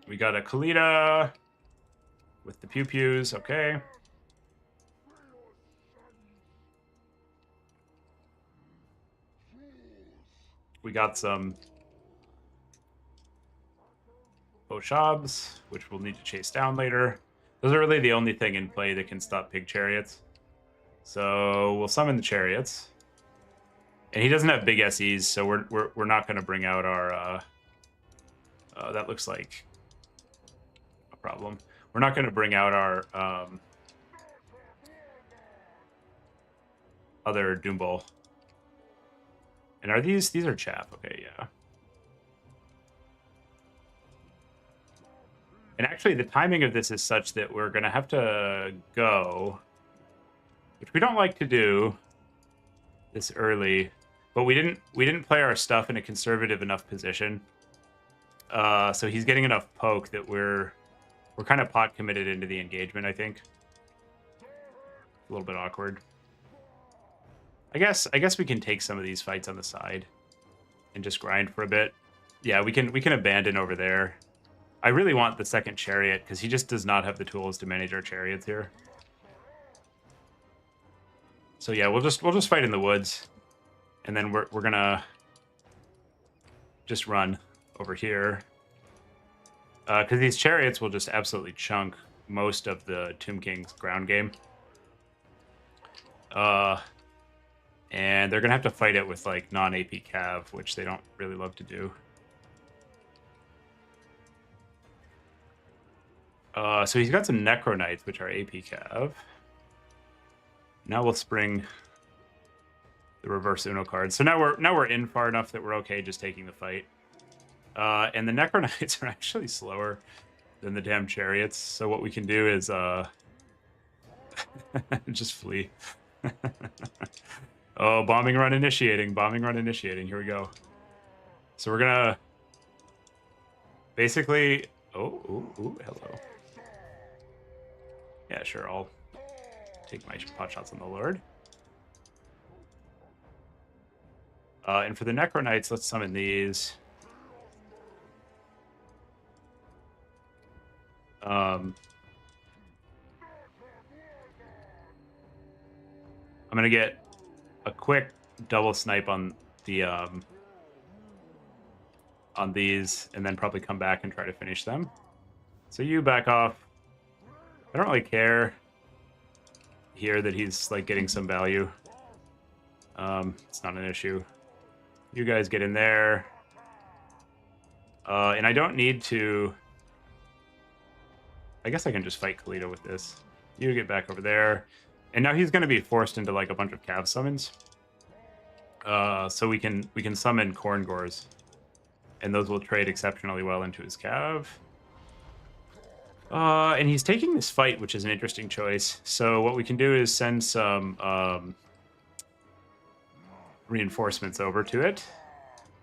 Speaker 1: We got a Kalita with the Pew Pews, okay. We got some Boshabs, which we'll need to chase down later. Those are really the only thing in play that can stop Pig Chariots. So we'll summon the Chariots. And he doesn't have big SEs, so we're not going to bring out our... that looks like a problem. We're not going to bring out our other Doom Bowl. And are these are chaff? Okay, yeah. And actually, the timing of this is such that we're going to have to go, which we don't like to do this early, but we didn't play our stuff in a conservative enough position. So he's getting enough poke that we're kind of pot committed into the engagement, I think. A little bit awkward. I guess we can take some of these fights on the side and just grind for a bit. Yeah, we can abandon over there. I really want the second chariot because he just does not have the tools to manage our chariots here. So yeah, we'll just fight in the woods, and then we're gonna just run over here because these chariots will just absolutely chunk most of the Tomb King's ground game. And they're gonna have to fight it with like non-AP Cav, which they don't really love to do. So he's got some Necro Knights, which are AP Cav. Now we'll spring the reverse Uno card. So now we're in far enough that we're okay just taking the fight. And the Necro Knights are actually slower than the damn chariots. So what we can do is just flee. Oh, bombing run initiating. Bombing run initiating. Here we go. So we're gonna basically. Oh, hello. Yeah, sure. I'll take my pot shots on the Lord. And for the Necro Knights, let's summon these. I'm gonna get a quick double snipe on the on these, and then probably come back and try to finish them. So you back off. I don't really care here that he's like getting some value. It's not an issue. You guys get in there. And I don't need to... I guess I can just fight Kalita with this. You get back over there. And now he's going to be forced into like a bunch of Cav summons. So we can summon Corn Gores. And those will trade exceptionally well into his Cav. And he's taking this fight, which is an interesting choice. So what we can do is send some reinforcements over to it.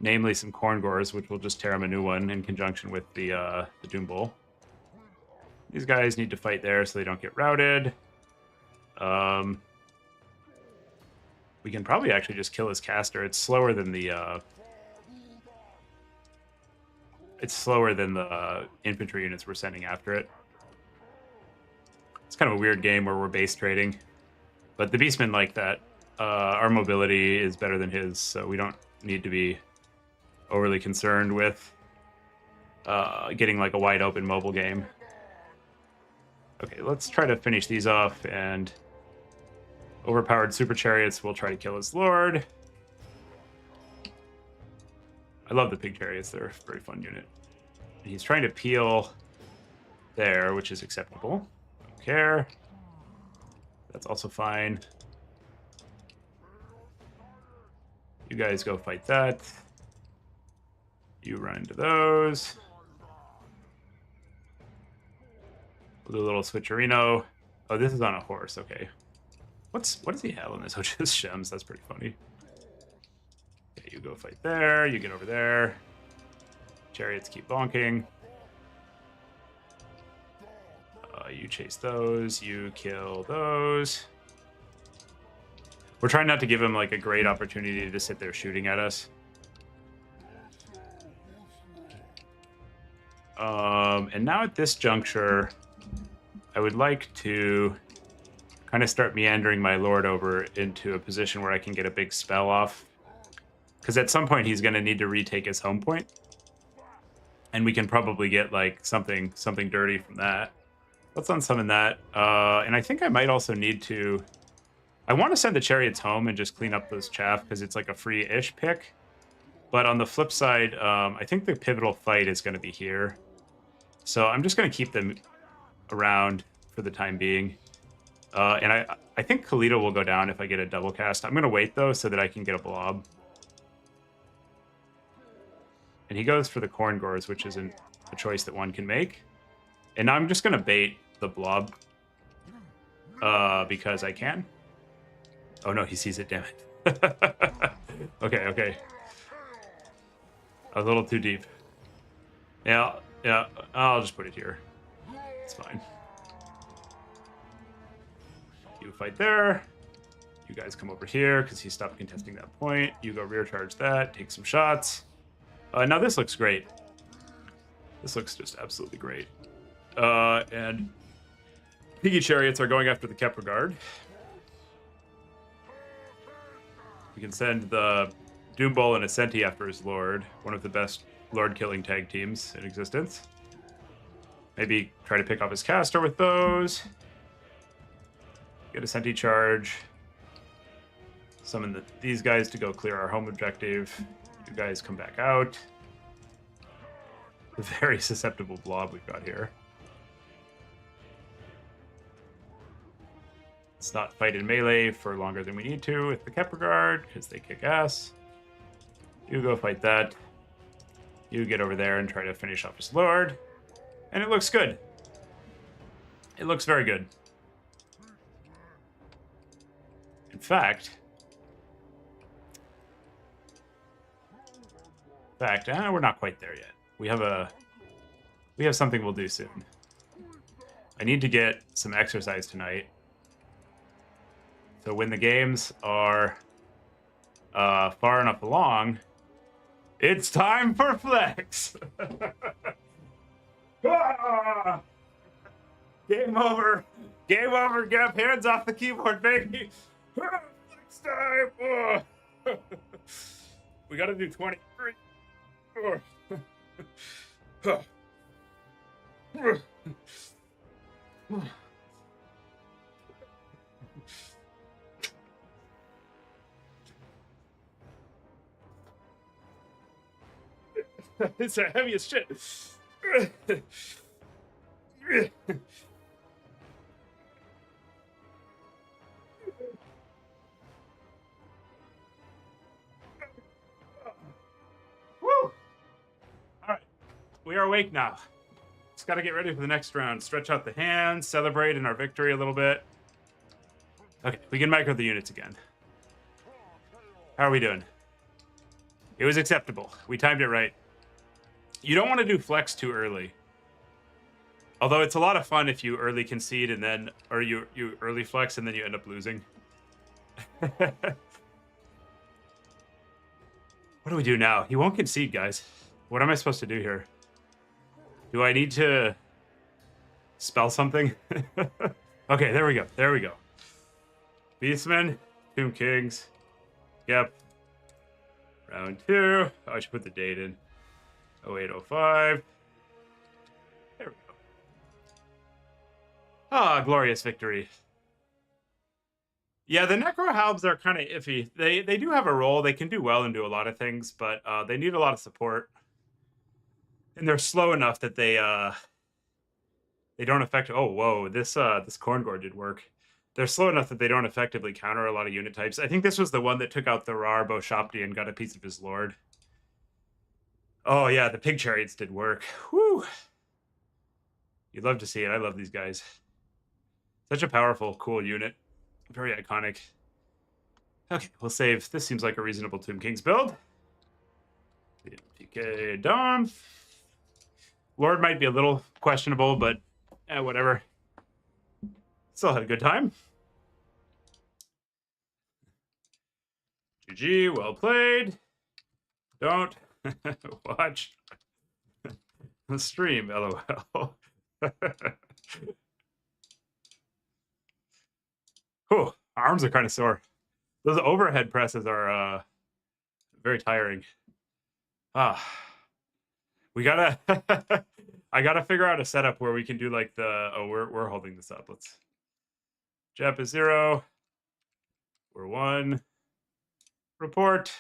Speaker 1: Namely some Corn Gores, which will just tear him a new one in conjunction with the Doom Bowl. These guys need to fight there so they don't get routed. We can probably actually just kill his caster. It's slower than the infantry units we're sending after it. It's kind of a weird game where we're base trading, but the Beastmen like that. Our mobility is better than his, so we don't need to be overly concerned with getting like a wide open mobile game. Okay, let's try to finish these off, and overpowered super chariots will try to kill his lord. I love the pig chariots, they're a very fun unit. And he's trying to peel there, which is acceptable. Don't care. That's also fine. You guys go fight that. You run into those. We'll do a little switcherino. Oh, this is on a horse. Okay. What does he have on this? Oh, just Shems. That's pretty funny. Okay, you go fight there. You get over there. Chariots keep bonking. You chase those. You kill those. We're trying not to give him like a great opportunity to sit there shooting at us. And now at this juncture, I would like to kind of start meandering my lord over into a position where I can get a big spell off. Because at some point he's going to need to retake his home point. And we can probably get like something dirty from that. Let's unsummon that. And I think I might also need to... I want to send the chariots home and just clean up those chaff because it's like a free-ish pick. But on the flip side, I think the pivotal fight is going to be here. So I'm just going to keep them around for the time being. And I think Kalito will go down if I get a double cast. I'm going to wait, though, so that I can get a blob. And he goes for the Corn Gores, which isn't a choice that one can make. And now I'm just going to bait the blob because I can. Oh, no, he sees it, damn it. Okay. A little too deep. Yeah, I'll just put it here. It's fine. You fight there. You guys come over here because he stopped contesting that point. You go rear charge that, take some shots. Now this looks great. This looks just absolutely great. And Piggy Chariots are going after the Kepler Guard. We can send the Doombull and Ascenti after his Lord, one of the best Lord-killing tag teams in existence. Maybe try to pick off his caster with those. Get a Ascenti charge. Summon these guys to go clear our home objective. You guys come back out. A very susceptible blob we've got here. Let's not fight in melee for longer than we need to with the Kepler Guard, because they kick ass. You go fight that. You get over there and try to finish off his lord. And it looks good. It looks very good. In fact, we're not quite there yet. We have something we'll do soon. I need to get some exercise tonight. So when the games are far enough along, it's time for flex. Ah! Game over. Game over. Get up, hands off the keyboard, baby. Flex time. Oh. We got to do 23. It's the heaviest shit. Woo! Alright. We are awake now. Just gotta get ready for the next round. Stretch out the hands, celebrate in our victory a little bit. Okay, we can micro the units again. How are we doing? It was acceptable. We timed it right. You don't want to do flex too early. Although it's a lot of fun if you early concede and then, or you early flex and then you end up losing. What do we do now? He won't concede, guys. What am I supposed to do here? Do I need to spell something? Okay, there we go. There we go. Beastmen, Tomb Kings. Yep. Round 2. Oh, I should put the date in. 0805. There we go. Ah, glorious victory. Yeah, the Necrohalbs are kind of iffy. They do have a role. They can do well and do a lot of things, but they need a lot of support. And they're slow enough that they don't affect... Oh, whoa. This Corn Gore did work. They're slow enough that they don't effectively counter a lot of unit types. I think this was the one that took out the Rar Boshopti and got a piece of his lord. Oh, yeah, the Pig Chariots did work. Whew. You'd love to see it. I love these guys. Such a powerful, cool unit. Very iconic. Okay, we'll save. This seems like a reasonable Tomb Kings build. TK Dawn. Lord might be a little questionable, but whatever. Still had a good time. GG, well played. Don't watch the stream, LOL. Whew, arms are kind of sore. Those overhead presses are very tiring. We gotta I gotta figure out a setup where we can do like the we're holding this up. Let's Jep is 0. We're 1. Report.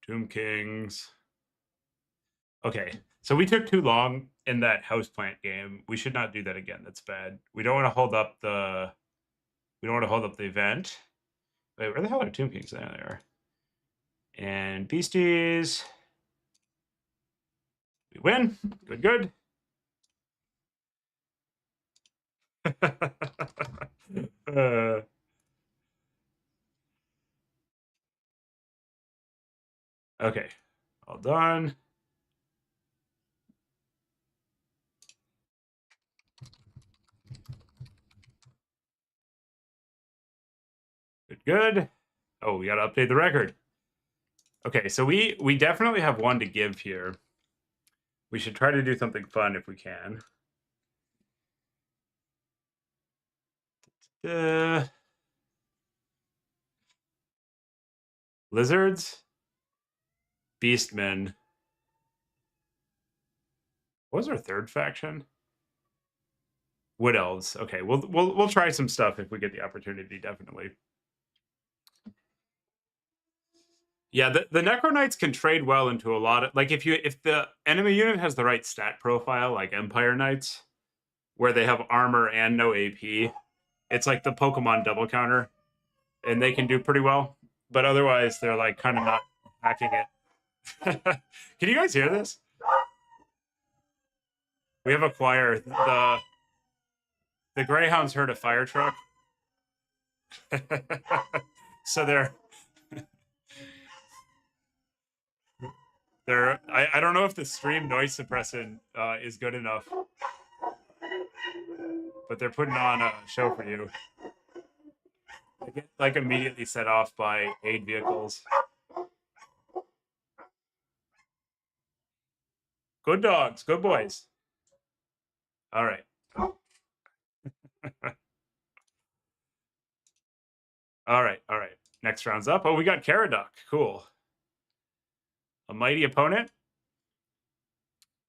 Speaker 1: Tomb Kings. Okay, so we took too long in that houseplant game. We should not do that again. That's bad. We don't want to hold up the event. Wait, where the hell are Tomb Kings? There they are. And Beasties. We win. Good, good. Okay, all done. Good, good. Oh, we got to update the record. Okay, so we definitely have one to give here. We should try to do something fun if we can. Lizards, Beastmen. What was our third faction? Wood Elves. Okay, we'll try some stuff if we get the opportunity. Definitely. Yeah, the Necro Knights can trade well into a lot of like if the enemy unit has the right stat profile, like Empire Knights, where they have armor and no AP. It's like the Pokemon double counter, and they can do pretty well. But otherwise, they're like kind of not hacking it. Can you guys hear this? We have a choir. The Greyhounds heard a fire truck, so they're. I don't know if the stream noise suppression is good enough, but they're putting on a show for you. They get like immediately set off by aid vehicles. Good dogs, good boys. All right. All right. Next round's up. Oh, we got Caradoc. Cool. A mighty opponent.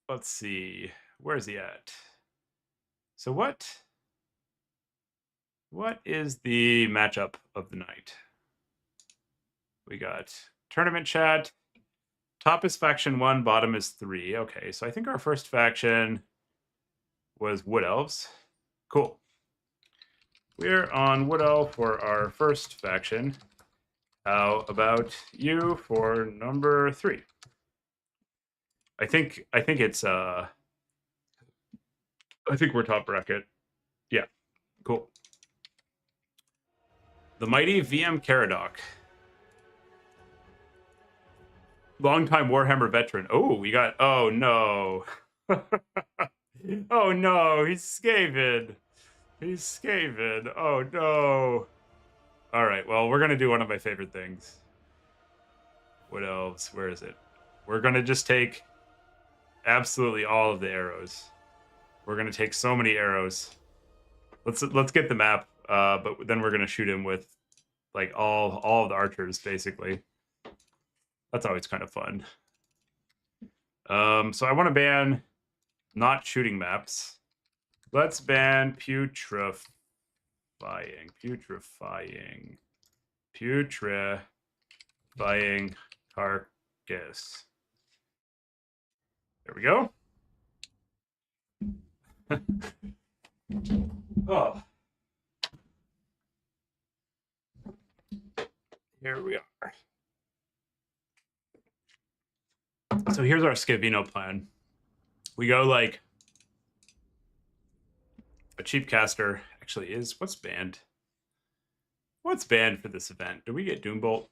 Speaker 1: Let's see. Where's he at? So what is the matchup of the night? We got tournament chat. Top is faction 1, bottom is 3. Okay, so I think our first faction was Wood Elves. Cool. We're on Wood Elf for our first faction. How about you for number 3? I think it's I think we're top bracket. Yeah, cool. The mighty VM Caradoc. Longtime Warhammer veteran. Oh, we got. Oh no. Oh no, he's Skaven. He's Skaven. Oh no. All right, well, we're gonna do one of my favorite things. What else? Where is it? We're gonna just take absolutely all of the arrows. We're gonna take so many arrows. Let's get the map, but then we're gonna shoot him with like all of the archers basically. That's always kind of fun. So I want to ban not shooting maps. Let's ban putrefying carcass. There we go. Oh. Here we are. So here's our Scavino plan. We go like a cheap caster actually is. What's banned? What's banned for this event? Do we get Doombolt?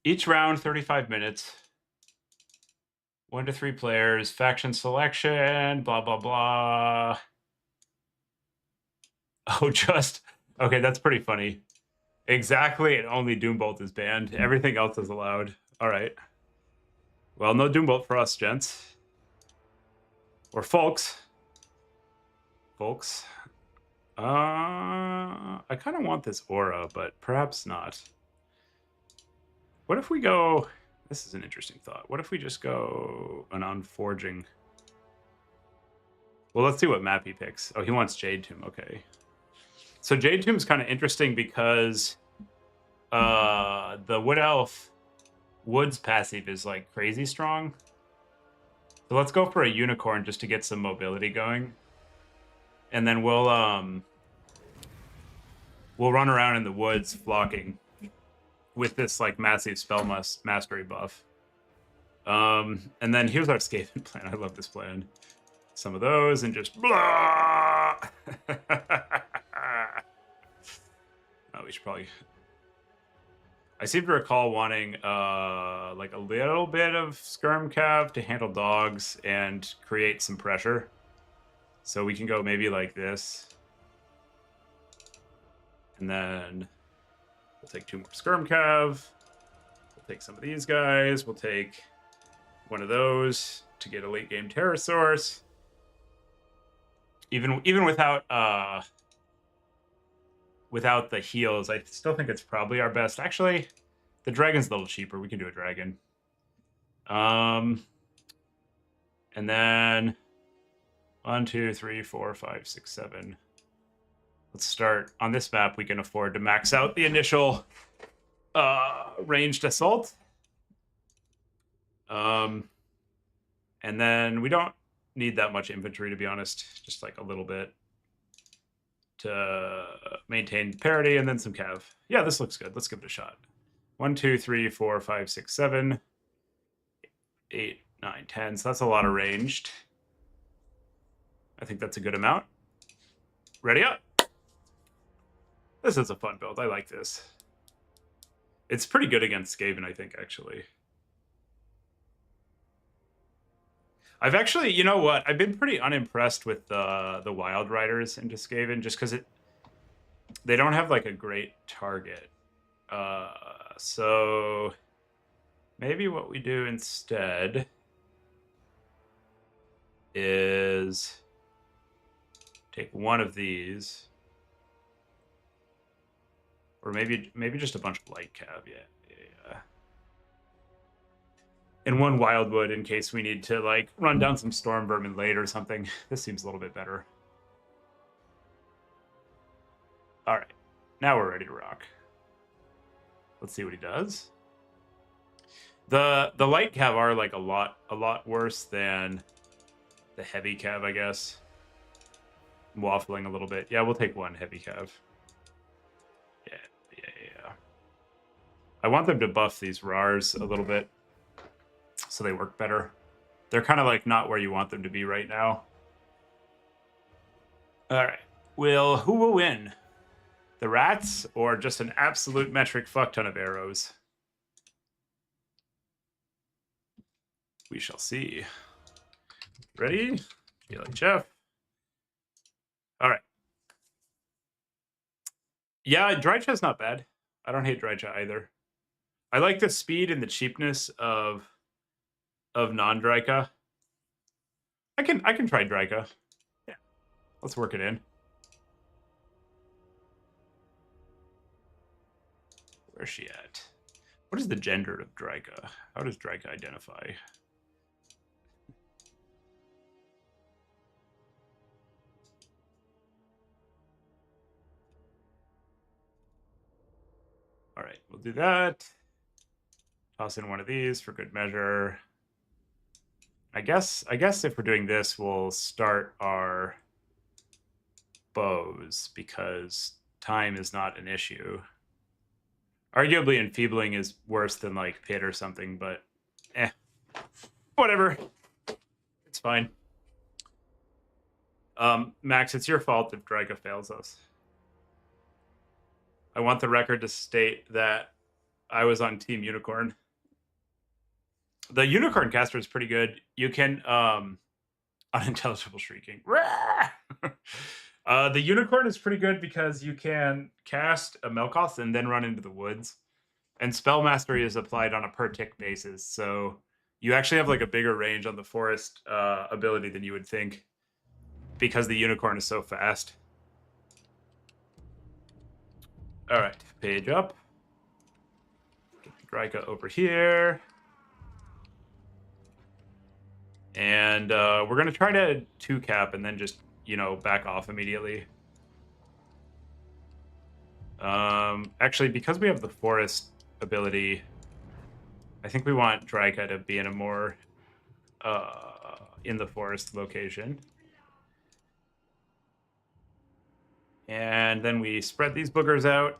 Speaker 1: Each round, 35 minutes. 1 to 3 players. Faction selection. Blah, blah, blah. Oh, just... Okay, that's pretty funny. Exactly, and only Doombolt is banned. Everything else is allowed. All right. Well, no Doombolt for us, gents. Or folks. Folks. I kind of want this aura, but perhaps not. What if we go... This is an interesting thought. What if we just go an unforging? Well, let's see what map he picks. Oh, he wants Jade Tomb. Okay. So Jade Tomb is kind of interesting because the Wood Elf Woods passive is like crazy strong. So let's go for a unicorn just to get some mobility going. And then we'll run around in the woods flocking with this like massive spell mastery buff. And then here's our Skaven plan. I love this plan. Some of those and just blah. Oh, we should probably... I seem to recall wanting like a little bit of skirm cav to handle dogs and create some pressure. So we can go maybe like this. And then we'll take 2 more skirm cav. We'll take some of these guys. We'll take one of those to get a late game terror source. Even without without the heals, I still think it's probably our best. Actually, the dragon's a little cheaper. We can do a dragon. And then 1, 2, 3, 4, 5, 6, 7. Let's start on this map. We can afford to max out the initial ranged assault. And then we don't need that much infantry, to be honest. Just like a little bit to maintain parity, and then some cav. Yeah, this looks good. Let's give it a shot. 1, 2, 3, 4, 5, 6, 7, 8, 9, 10. So that's a lot of ranged. I think that's a good amount. Ready up. This is a fun build. I like this. It's pretty good against Skaven, I think, actually. I've actually, you know what? I've been pretty unimpressed with the Wild Riders into Skaven just because they don't have like a great target. So maybe what we do instead is take one of these, or maybe just a bunch of light cav. Yeah. And 1 wildwood in case we need to like run down some storm vermin late or something. This seems a little bit better. All right, now we're ready to rock. Let's see what he does. The light cav are like a lot worse than the heavy cav, I guess. I'm waffling a little bit. Yeah, we'll take 1 heavy cav. Yeah. I want them to buff these RARs a little bit so they work better. They're kind of like not where you want them to be right now. All right. Who will win? The rats or just an absolute metric fuck ton of arrows? We shall see. Ready? Feel like Jeff. All right. Yeah, Drycha's not bad. I don't hate Drycha either. I like the speed and the cheapness of non-Drycha. I can try Drycha. Yeah. Let's work it in. Where's she at? What is the gender of Drycha? How does Drycha identify? All right, we'll do that. Toss in one of these for good measure. I guess if we're doing this, we'll start our bows because time is not an issue. Arguably, enfeebling is worse than like pit or something, but whatever. It's fine. Max, it's your fault if Drycha fails us. I want the record to state that I was on Team Unicorn. The Unicorn caster is pretty good. You can unintelligible shrieking. The Unicorn is pretty good because you can cast a Melkoth and then run into the woods. And Spell Mastery is applied on a per tick basis, so you actually have like a bigger range on the forest ability than you would think because the Unicorn is so fast. All right, page up. Get the Grika over here. And we're going to try to 2-cap and then just, back off immediately. Actually, because we have the forest ability, I think we want Drika to be in a more in the forest location. And then we spread these boogers out.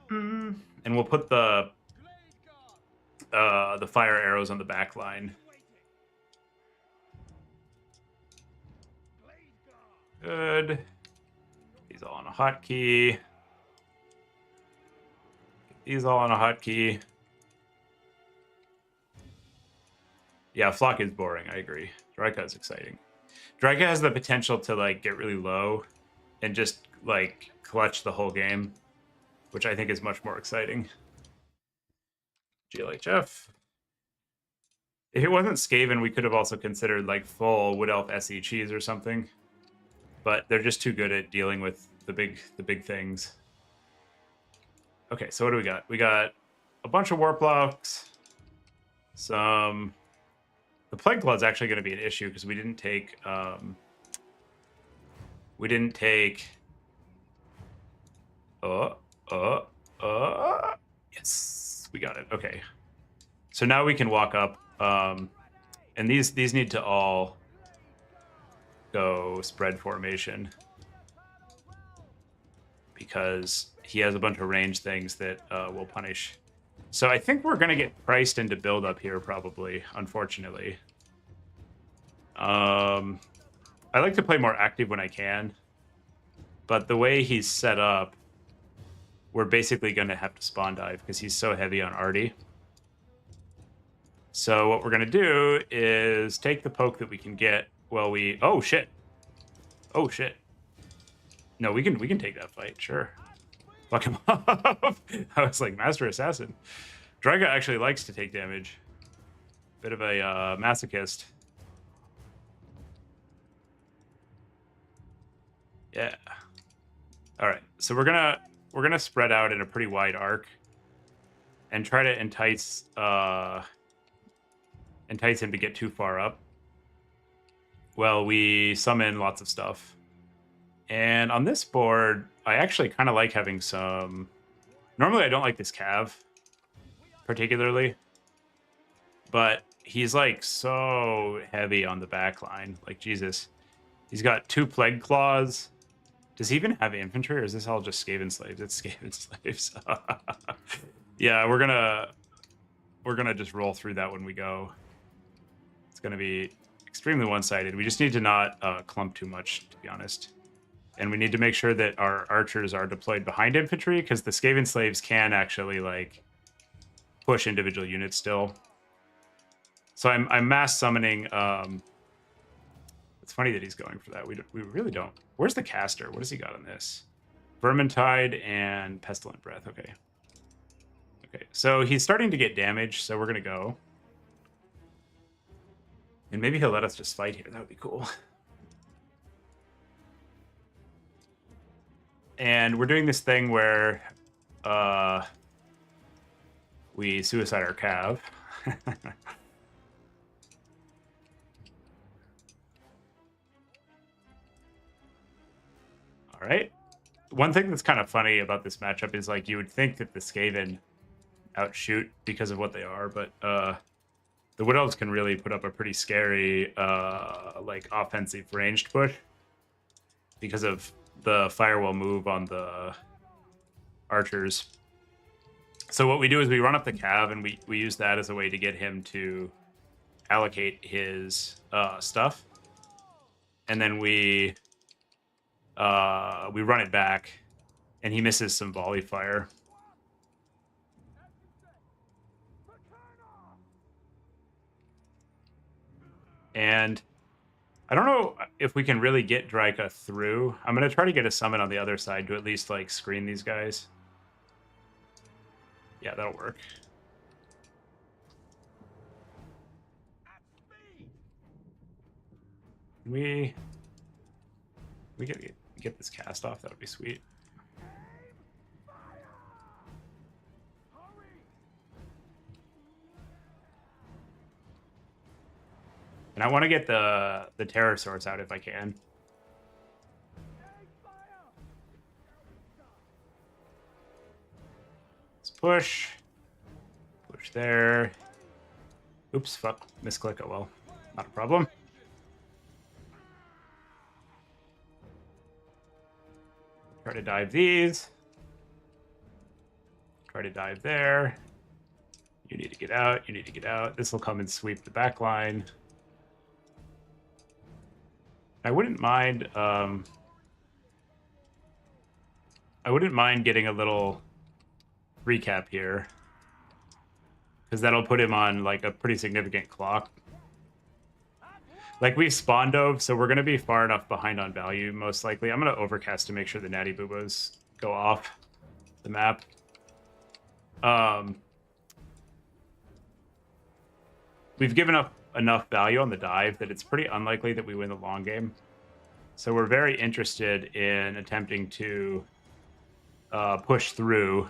Speaker 1: And we'll put the fire arrows on the back line. Good. These all on a hotkey. These all on a hotkey. Yeah, Flock is boring. I agree. Drika is exciting. Drika has the potential to like get really low and just like clutch the whole game, which I think is much more exciting. GLHF. If it wasn't Skaven, we could have also considered like full Wood Elf SE cheese or something, but they're just too good at dealing with the big things. Okay, so what do we got? We got a bunch of warp blocks. The Plague Claw is actually going to be an issue because we didn't take yes, we got it. Okay, so now we can walk up, and these need to all go spread formation because he has a bunch of range things that will punish. So I think we're going to get priced into build up here probably, unfortunately. I like to play more active when I can, but the way he's set up, we're basically going to have to spawn dive because he's so heavy on Artie. So what we're going to do is take the poke that we can get while we... Oh, shit. Oh, shit. No, we can take that fight, sure. Fuck him up. I was like, Master Assassin. Drika actually likes to take damage. Bit of a masochist. Yeah. All right. So we're gonna spread out in a pretty wide arc and try to entice him to get too far up. Well, we summon lots of stuff. And on this board, I actually kind of like having some... Normally, I don't like this Cav, particularly. But he's, like, so heavy on the back line. Like, Jesus. He's got 2 Plague Claws. Does he even have infantry, or is this all just Skaven slaves? It's Skaven slaves. Yeah, we're gonna just roll through that when we go. It's gonna be extremely one-sided. We just need to not clump too much, to be honest. And we need to make sure that our archers are deployed behind infantry, because the Skaven slaves can actually, like, push individual units still. So I'm mass summoning... It's funny that he's going for that. We really don't. Where's the caster? What has he got on this? Vermintide and Pestilent Breath. Okay. Okay, so he's starting to get damage, so we're going to go. And maybe he'll let us just fight here. That would be cool. And we're doing this thing where we suicide our Cav. All right. One thing that's kind of funny about this matchup is, like, you would think that the Skaven outshoot because of what they are, but the Wood Elves can really put up a pretty scary, like, offensive ranged push because of the firewall move on the archers. So what we do is we run up the Cav, and we use that as a way to get him to allocate his stuff. And then we run it back, and he misses some volley fire. And I don't know if we can really get Dryka through. I'm going to try to get a summon on the other side to at least, like, screen these guys. Yeah, that'll work. We get this cast off. That would be sweet. And I want to get the terror source out if I can. Let's push. Push there. Oops, fuck. Misclick. Oh well. Not a problem. Try to dive these. Try to dive there. You need to get out. You need to get out. This will come and sweep the back line. I wouldn't mind getting a little recap here, because that'll put him on like a pretty significant clock. Like, we've spawn dove, so we're going to be far enough behind on value, most likely. I'm going to overcast to make sure the natty boobos go off the map. We've given up enough value on the dive that it's pretty unlikely that we win the long game. So we're very interested in attempting to push through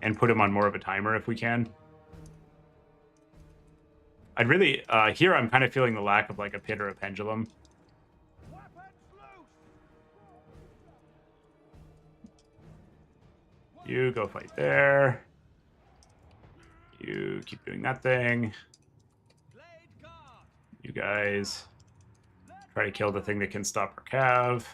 Speaker 1: and put him on more of a timer if we can. I'd really, here I'm kind of feeling the lack of like a pit or a pendulum. You go fight there. You keep doing that thing. You guys try to kill the thing that can stop our cav.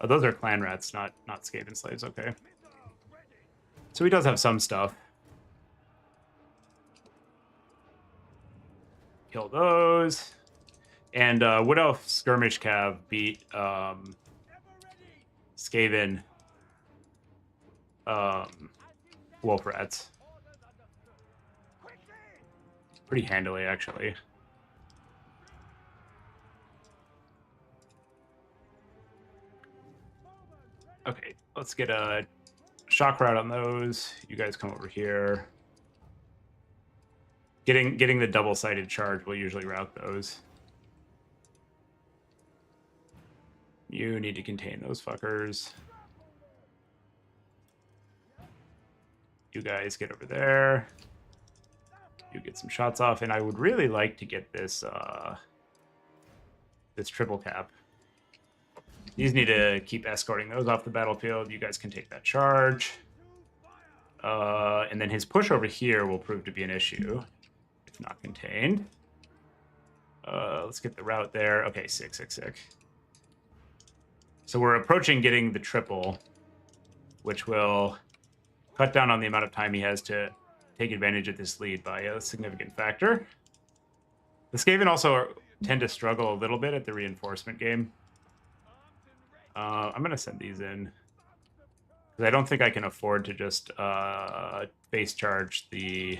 Speaker 1: Oh, those are clan rats, not Skaven slaves. Okay. So he does have some stuff. Kill those. And Wood Elf Skirmish Cav beat Skaven Wolf Rats. Pretty handily, actually. Okay, let's get a shock route on those. You guys come over here. Getting the double-sided charge will usually route those. You need to contain those fuckers. You guys get over there. You get some shots off, and I would really like to get this this triple cap. These need to keep escorting those off the battlefield. You guys can take that charge. And then his push over here will prove to be an issue, if not contained. Let's get the route there. Okay, sick. So we're approaching getting the triple, which will cut down on the amount of time he has to take advantage of this lead by a significant factor. The Skaven also tend to struggle a little bit at the reinforcement game. I'm going to send these in, because I don't think I can afford to just face charge the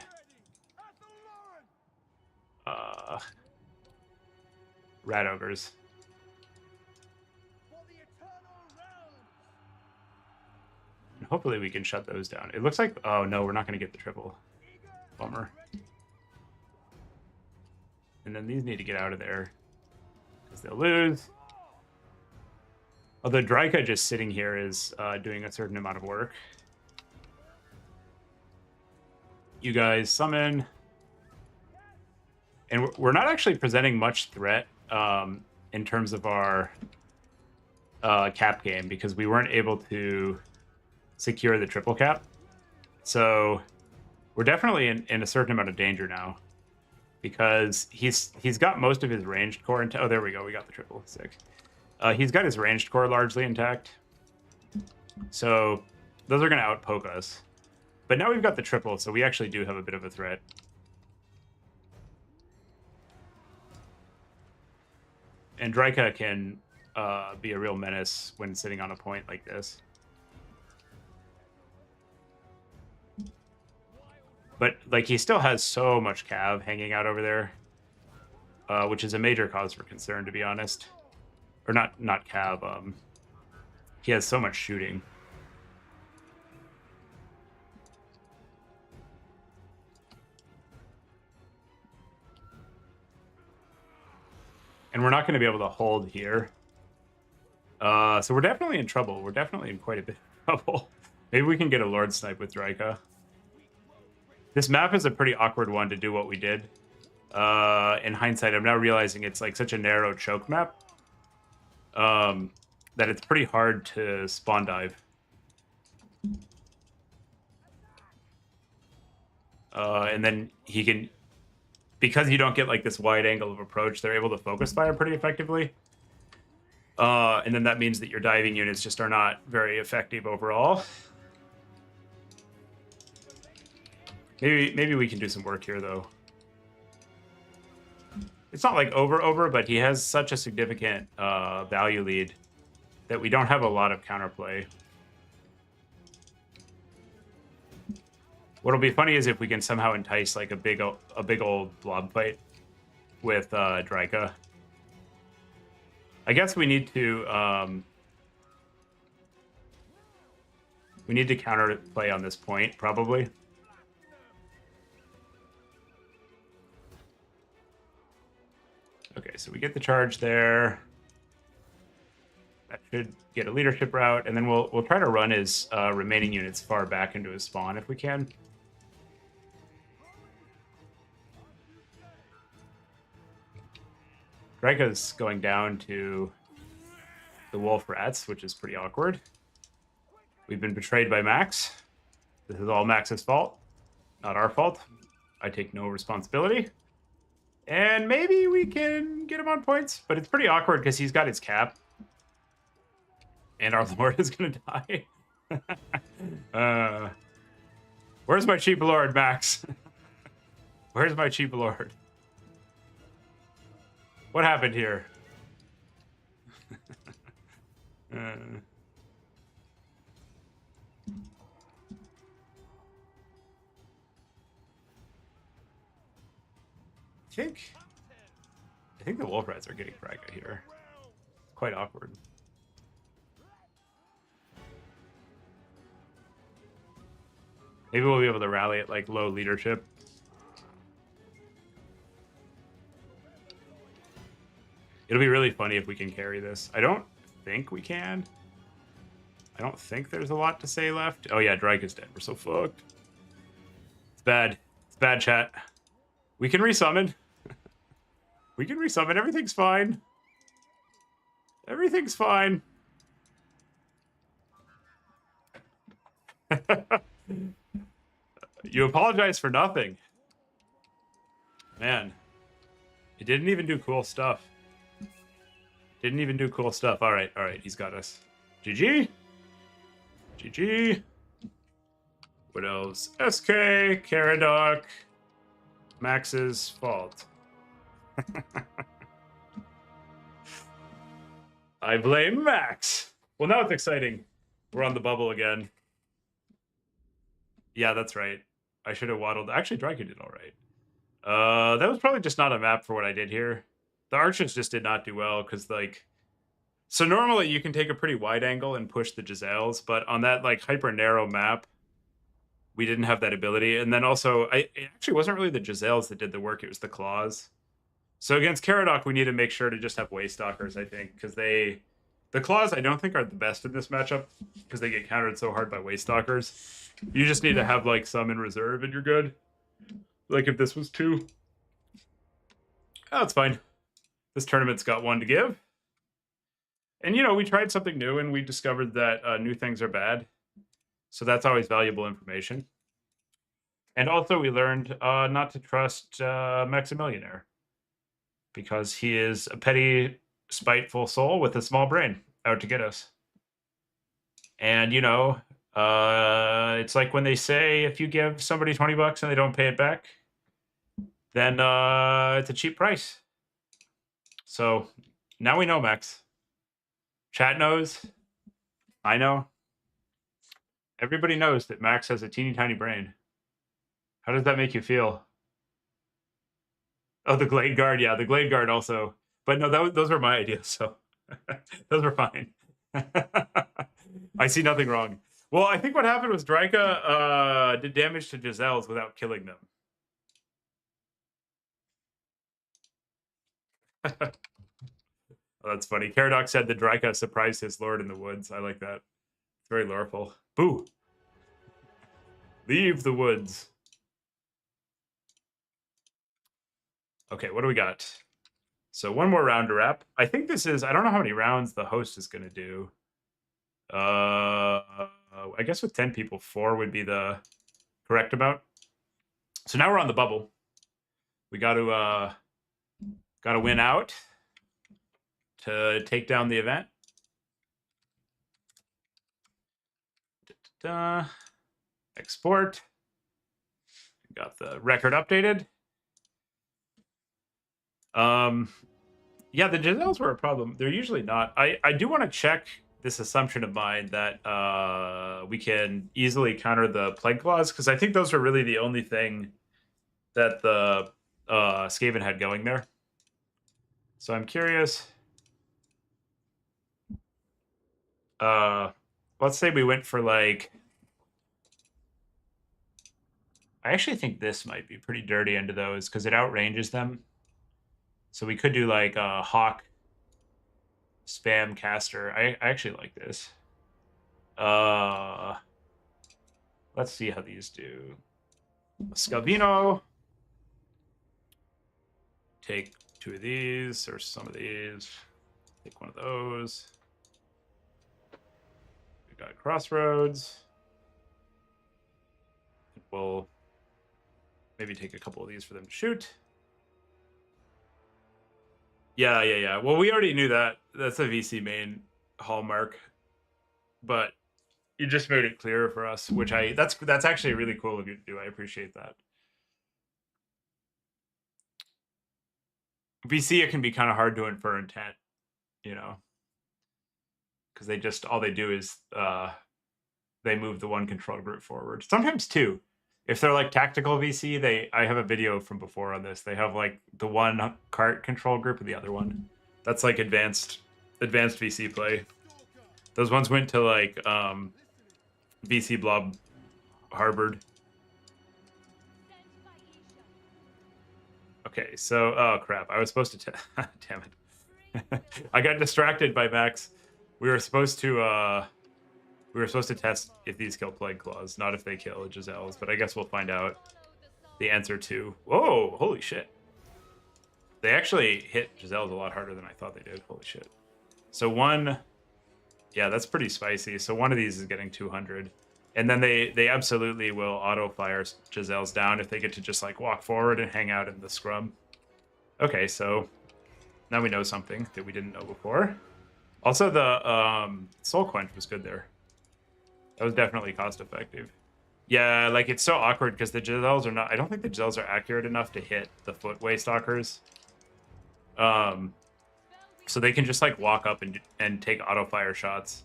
Speaker 1: rat ogres. And hopefully we can shut those down. It looks like, oh no, we're not going to get the triple. Bummer. And then these need to get out of there, because they'll lose. Although Dryka just sitting here is doing a certain amount of work. You guys summon. And we're not actually presenting much threat in terms of our cap game, because we weren't able to secure the triple cap. So we're definitely in a certain amount of danger now, because he's got most of his ranged core into. Oh, there we go. We got the triple. Sick. He's got his ranged core largely intact. So those are going to outpoke us. But now we've got the triple, so we actually do have a bit of a threat. And Dryka can be a real menace when sitting on a point like this. But like he still has so much cav hanging out over there, which is a major cause for concern, to be honest. Or not cav. He has so much shooting. And we're not going to be able to hold here. So we're definitely in trouble. We're definitely in quite a bit of trouble. Maybe we can get a Lord Snipe with Draika. This map is a pretty awkward one to do what we did. In hindsight, I'm now realizing it's like such a narrow choke map that it's pretty hard to spawn dive. And then he can, because you don't get like this wide angle of approach, they're able to focus fire pretty effectively. And then that means that your diving units just are not very effective overall. Maybe we can do some work here, though. It's not like over, but he has such a significant value lead that we don't have a lot of counterplay. What'll be funny is if we can somehow entice like a big old blob fight with Draika. I guess we need to counter play on this point, probably. Okay, so we get the charge there. That should get a leadership route, and then we'll try to run his remaining units far back into his spawn if we can. Draika's going down to the wolf rats, which is pretty awkward. We've been betrayed by Max. This is all Max's fault, not our fault. I take no responsibility. And maybe we can get him on points, but it's pretty awkward because he's got his cap. And our lord is going to die. Where's my cheap lord, Max? Where's my cheap lord? What happened here? I think the wolf rats are getting Draika here. It's quite awkward. Maybe we'll be able to rally at like low leadership. It'll be really funny if we can carry this. I don't think we can. I don't think there's a lot to say left. Oh yeah, Draika's dead. We're so fucked. It's bad. It's bad, chat. We can resummon. We can resummon. Everything's fine. Everything's fine. You apologize for nothing. Man. It didn't even do cool stuff. Didn't even do cool stuff. All right, he's got us. GG. GG. What else? SK, Caradoc, Max's fault. I blame Max. Well, now it's exciting. We're on the bubble again. Yeah, that's right. I should have waddled. Actually, Draika did all right. That was probably just not a map for what I did here. The archers just did not do well because, like... So normally you can take a pretty wide angle and push the Giselles, but on that, like, hyper-narrow map, we didn't have that ability. And then also, it actually wasn't really the Giselles that did the work. It was the claws. So against Caradoc, we need to make sure to just have Waystalkers, I think, because the claws, I don't think, are the best in this matchup because they get countered so hard by Waystalkers. You just need to have, like, some in reserve and you're good. Like if this was 2. Oh, it's fine. This tournament's got one to give. And, you know, we tried something new and we discovered that new things are bad. So that's always valuable information. And also we learned not to trust Maximillionaire. Because he is a petty, spiteful soul with a small brain out to get us. And, you know, it's like when they say if you give somebody $20 and they don't pay it back, then it's a cheap price. So now we know, Max. Chat knows. I know. Everybody knows that Max has a teeny tiny brain. How does that make you feel? Oh, the Glade Guard. Yeah, the Glade Guard also. But no, those were my ideas, so those were fine. I see nothing wrong. Well, I think what happened was Dryka did damage to Giselle's without killing them. Oh, that's funny. Caradoc said that Dryka surprised his lord in the woods. I like that. It's very loreful. Boo! Leave the woods. Okay, what do we got? So one more round to wrap. I think this is, I don't know how many rounds the host is going to do. I guess with 10 people, 4 would be the correct amount. So now we're on the bubble. We got to win out to take down the event. Export. Got the record updated. Yeah, the Giselles were a problem. They're usually not. I do want to check this assumption of mine that we can easily counter the Plague Claws, because I think those were really the only thing that the Skaven had going there. So I'm curious. Let's say we went for like... I actually think this might be pretty dirty into those, because it outranges them. So we could do like a Hawk spam caster. I actually like this. Let's see how these do. Scavino. Take 2 of these or some of these. Take 1 of those. We got Crossroads. We'll maybe take a couple of these for them to shoot. Yeah. Well, we already knew that. That's a VC main hallmark. But you just made it clearer for us, which that's actually really cool of you to do. I appreciate that. VC, it can be kind of hard to infer intent, you know, because they just, all they do is they move the one control group forward. Sometimes 2. If they're like tactical VC, I have a video from before on this. They have like the one cart control group and the other one. That's like advanced VC play. Those ones went to like VC Blob Harvard. Okay, so oh crap! I was supposed to. Damn it! I got distracted by Max. We were supposed to test if these kill Plague Claws, not if they kill Giselle's. But I guess we'll find out the answer to. Whoa! Holy shit! They actually hit Giselle's a lot harder than I thought they did. Holy shit! So one, yeah, that's pretty spicy. So one of these is getting 200. And then they absolutely will auto-fire Giselle's down if they get to just like walk forward and hang out in the scrum. Okay, so now we know something that we didn't know before. Also, the Soul Quench was good there. That was definitely cost-effective. Yeah, like it's so awkward because the Giselles are not... I don't think the Giselles are accurate enough to hit the footway stalkers. So they can just like walk up and take auto-fire shots.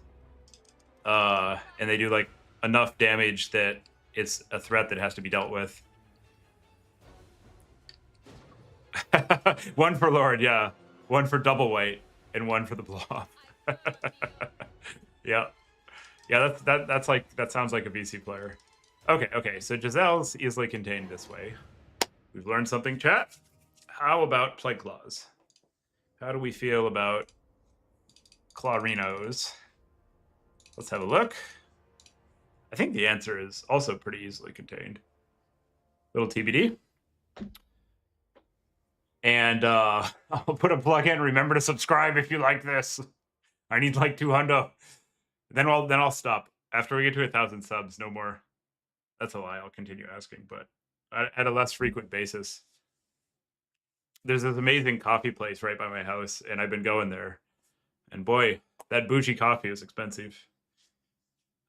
Speaker 1: And they do like enough damage that it's a threat that has to be dealt with. 1 for Lord, yeah. 1 for double weight, and 1 for the blow-off. Yeah. Yeah, that's like, that sounds like a VC player. Okay, so Giselle's easily contained this way. We've learned something, chat. How about Plague Claws? How do we feel about Clarinos? Let's have a look. I think the answer is also pretty easily contained. Little TBD. And I'll put a plug in. Remember to subscribe if you like this. I need like 200. Then I'll stop. After we get to 1,000 subs, no more. That's a lie. I'll continue asking, but at a less frequent basis. There's this amazing coffee place right by my house, and I've been going there. And boy, that bougie coffee is expensive.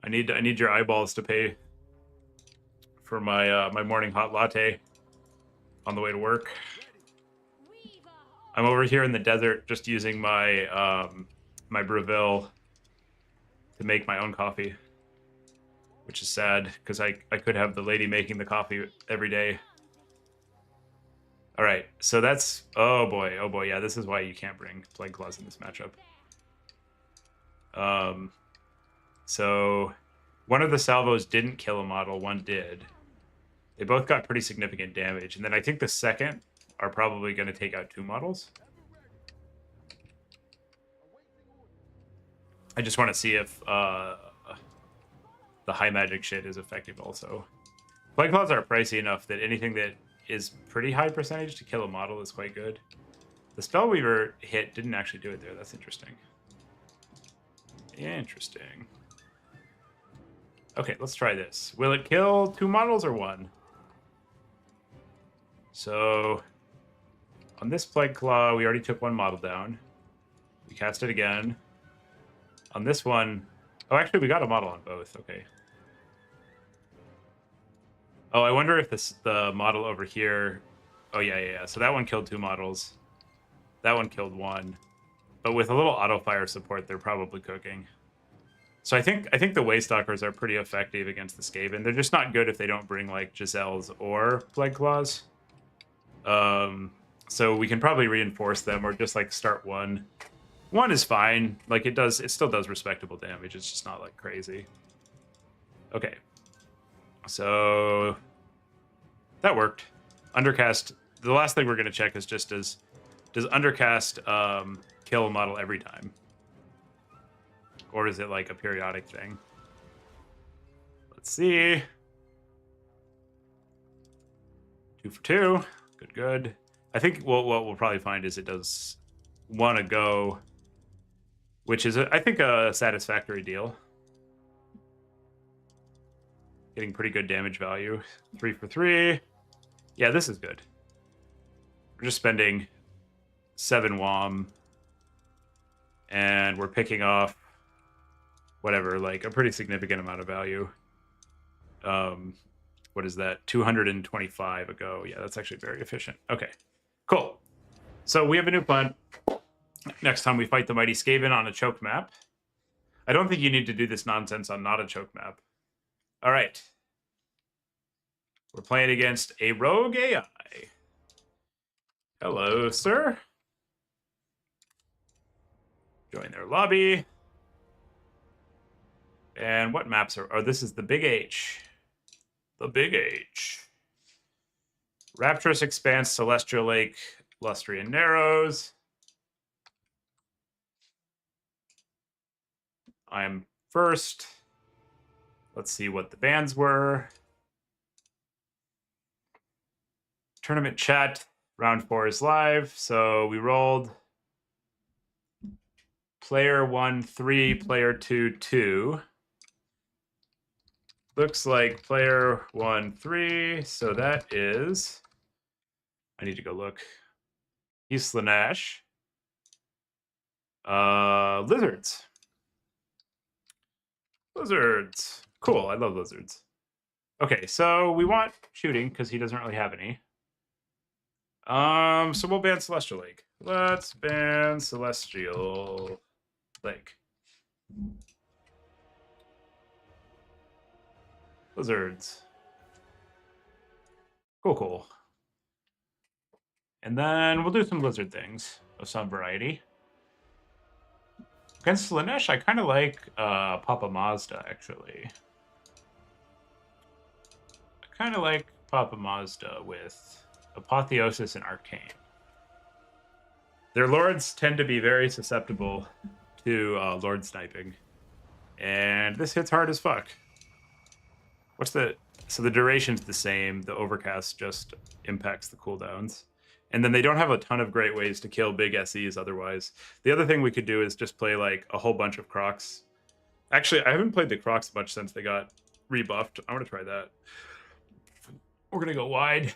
Speaker 1: I need your eyeballs to pay for my my morning hot latte on the way to work. I'm over here in the desert just using my my Breville to make my own coffee, which is sad because I could have the lady making the coffee every day. All right, so that's oh boy, yeah. This is why you can't bring Plague Claws in this matchup. So one of the salvos didn't kill a model, one did. They both got pretty significant damage, and then I think the second are probably going to take out 2 models. I just want to see if the high magic shit is effective also. Plague Claws are pricey enough that anything that is pretty high percentage to kill a model is quite good. The Spellweaver hit didn't actually do it there. That's interesting. Interesting. Okay, let's try this. Will it kill 2 models or 1? So on this Plague Claw, we already took 1 model down. We cast it again. On this one, oh, actually, we got a model on both. Okay. Oh, I wonder if the model over here. Oh yeah. So that one killed 2 models. That one killed 1. But with a little auto fire support, they're probably cooking. So I think the Waystalkers are pretty effective against the Skaven. They're just not good if they don't bring like Giselles or Plague Claws. So we can probably reinforce them or just like start 1. 1 is fine. Like it still does respectable damage. It's just not like crazy. Okay. So that worked. Undercast. The last thing we're going to check is just does Undercast kill a model every time? Or is it like a periodic thing? Let's see. 2 for 2. Good. I think what we'll probably find is it does 1 a go, which is, I think, a satisfactory deal. Getting pretty good damage value. 3 for 3. Yeah, this is good. We're just spending 7 WOM. And we're picking off whatever, like a pretty significant amount of value. What is that? 225 a go. Yeah, that's actually very efficient. Okay, cool. So we have a new plan. Next time we fight the Mighty Skaven on a choke map. I don't think you need to do this nonsense on not a choke map. All right. We're playing against a rogue AI. Hello, sir. Join their lobby. And what maps are... Oh, this is the Big H. The Big H. Rapturous Expanse, Celestial Lake, Lustrian Narrows. I'm first. Let's see what the bans were. Tournament chat. Round 4 is live. So we rolled player 1, 3, player 2, 2. Looks like player 1, 3. So that is... I need to go look. He's Slanesh. Lizards. Lizards. Cool. I love lizards. Okay, so we want shooting because he doesn't really have any. So we'll ban Celestial Lake. Let's ban Celestial Lake. Lizards. Cool. And then we'll do some lizard things of some variety. Against Slanesh, I kind of like Papa Mazda, actually. I kind of like Papa Mazda with Apotheosis and Arcane. Their lords tend to be very susceptible to lord sniping. And this hits hard as fuck. So the duration's the same. The overcast just impacts the cooldowns. And then they don't have a ton of great ways to kill big SEs otherwise. The other thing we could do is just play like a whole bunch of Crocs. Actually, I haven't played the Crocs much since they got rebuffed. I want to try that. We're going to go wide.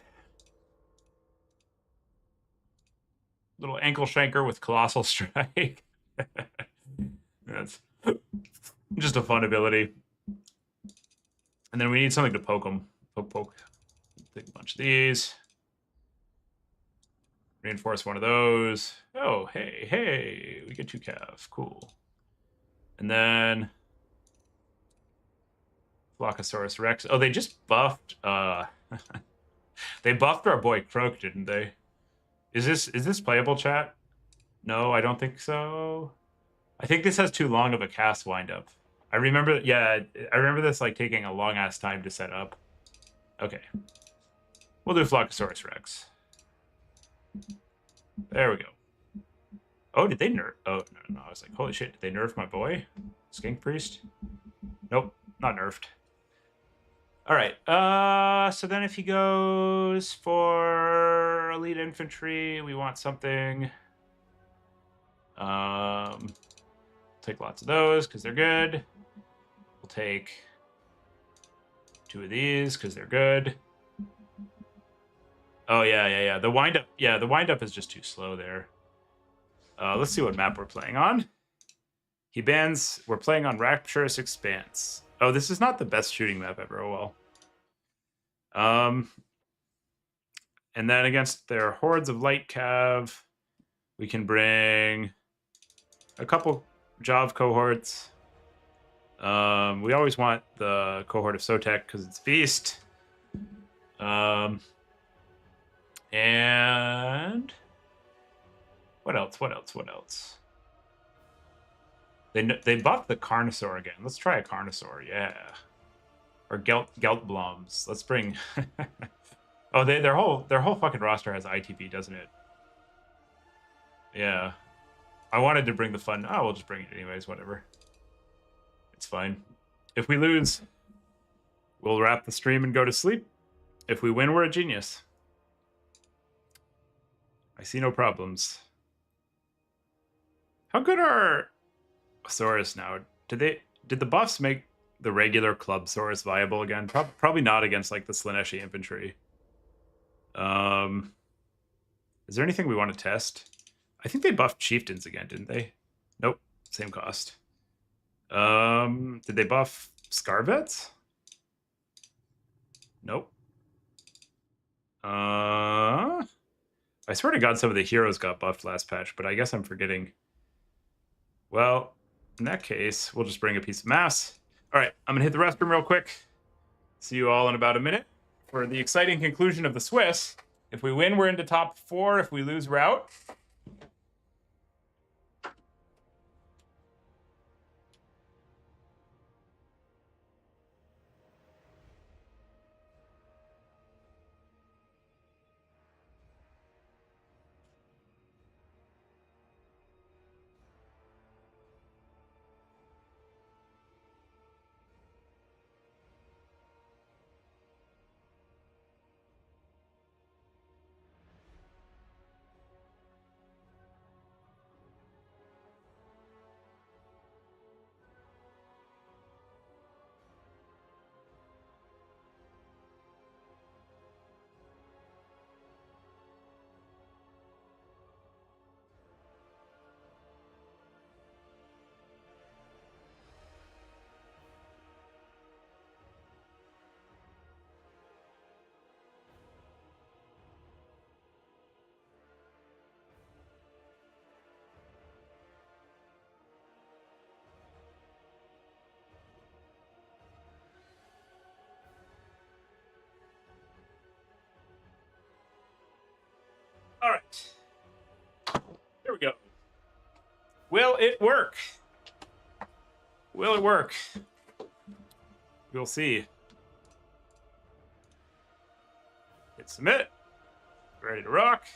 Speaker 1: Little ankle shanker with Colossal Strike. That's just a fun ability. And then we need something to poke them. Poke. Take a bunch of these. Reinforce one of those. Oh, hey, we get 2 cav. Cool. And then Flockosaurus Rex. Oh, they just buffed they buffed our boy Croak, didn't they? Is this playable, chat? No, I don't think so. I think this has too long of a cast windup. I remember, yeah, I remember this like taking a long ass time to set up. Okay. We'll do Flockosaurus Rex. There we go. Oh, did they nerf? Oh, no. I was like, holy shit, did they nerf my boy? Skink Priest? Nope, not nerfed. All right. So then if he goes for elite infantry, we want something. Take lots of those because they're good. We'll take 2 of these because they're good. Oh yeah. The windup is just too slow there. Let's see what map we're playing on. He bans. We're playing on Rapturous Expanse. Oh, this is not the best shooting map ever. Oh well. And then against their hordes of light cav, we can bring a couple Jav cohorts. We always want the cohort of Sotek because it's Beast. And what else? They buffed the Carnosaur again. Let's try a Carnosaur, yeah. Or Geltblums. Let's bring. Oh, their whole fucking roster has ITP, doesn't it? Yeah. I wanted to bring the fun. Oh, we'll just bring it anyways. Whatever. It's fine. If we lose, we'll wrap the stream and go to sleep. If we win, we're a genius. I see no problems. How good are Saurus now? Did the buffs make the regular Club Saurus viable again? Probably not against like the Slaneshi infantry. Is there anything we want to test? I think they buffed chieftains again, didn't they? Nope, same cost. Did they buff Scarvets? Nope. I swear to God, some of the heroes got buffed last patch, but I guess I'm forgetting. Well, in that case, we'll just bring a piece of mass. All right, I'm gonna hit the restroom real quick. See you all in about a minute for the exciting conclusion of the Swiss. If we win, we're into top 4. If we lose, we're out. All right. Here we go. Will it work? Will it work? We'll see. Hit submit. Ready to rock.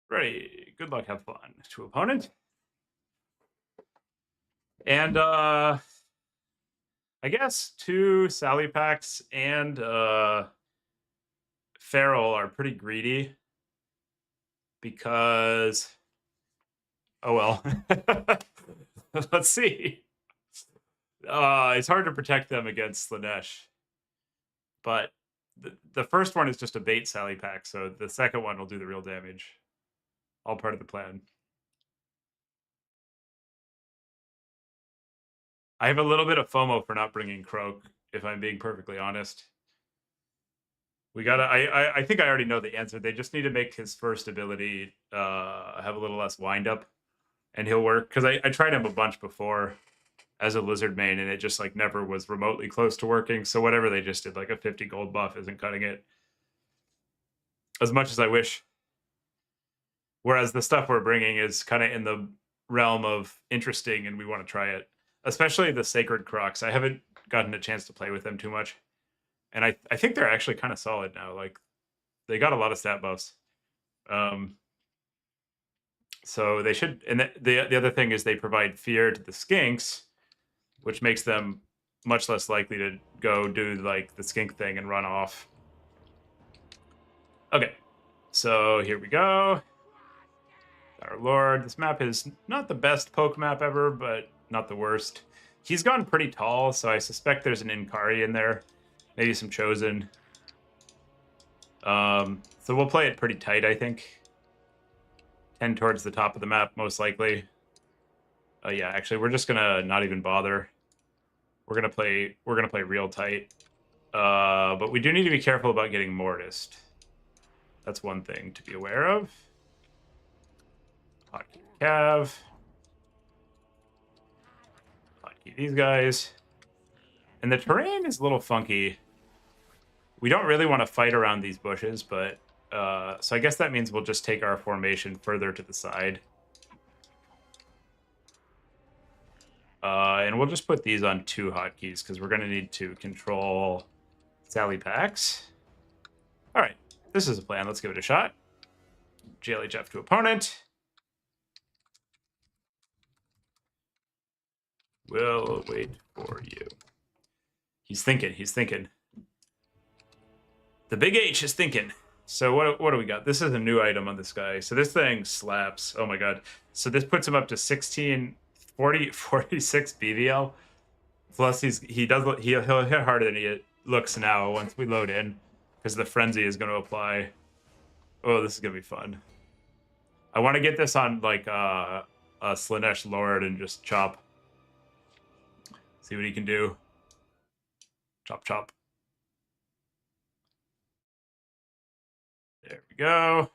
Speaker 1: Ready. Good luck. Have fun. To opponent. And I guess 2 Sally packs and Feral are pretty greedy because oh well. Let's see. It's hard to protect them against Slanesh. But the first one is just a bait Sally pack, so the second one will do the real damage. All part of the plan. I have a little bit of FOMO for not bringing Croak, if I'm being perfectly honest. We gotta. I think I already know the answer. They just need to make his first ability have a little less wind up, and he'll work. Because I tried him a bunch before as a lizard main, and it just like never was remotely close to working. So whatever they just did, like a 50 gold buff, isn't cutting it as much as I wish. Whereas the stuff we're bringing is kind of in the realm of interesting, and we want to try it. Especially the Sacred Crocs. I haven't gotten a chance to play with them too much, and I think they're actually kind of solid now. Like they got a lot of stat buffs. So they should. And the other thing is they provide fear to the skinks, which makes them much less likely to go do like the skink thing and run off. Okay, so here we go. Our Lord. This map is not the best poke map ever, but not the worst. He's gone pretty tall, so I suspect there's an Inkari in there. Maybe some Chosen. So we'll play it pretty tight, I think. 10 towards the top of the map, most likely. Yeah, actually, we're just gonna not even bother. We're gonna play real tight. But we do need to be careful about getting mortised. That's one thing to be aware of. Hotkey Cav. Hotkey these guys. And the terrain is a little funky. We don't really want to fight around these bushes, but so I guess that means we'll just take our formation further to the side. And we'll just put these on 2 hotkeys because we're going to need to control Sally Packs. All right, this is a plan. Let's give it a shot. JLHF to opponent. We'll wait for you. He's thinking. He's thinking. The big H is thinking. So what do we got? This is a new item on this guy. So this thing slaps. Oh my god. So this puts him up to 46 BVL. Plus he'll hit harder than he looks now once we load in, because the frenzy is going to apply. Oh, this is going to be fun. I want to get this on like a Slanesh Lord and just chop. See what he can do. Chop, chop. There we go.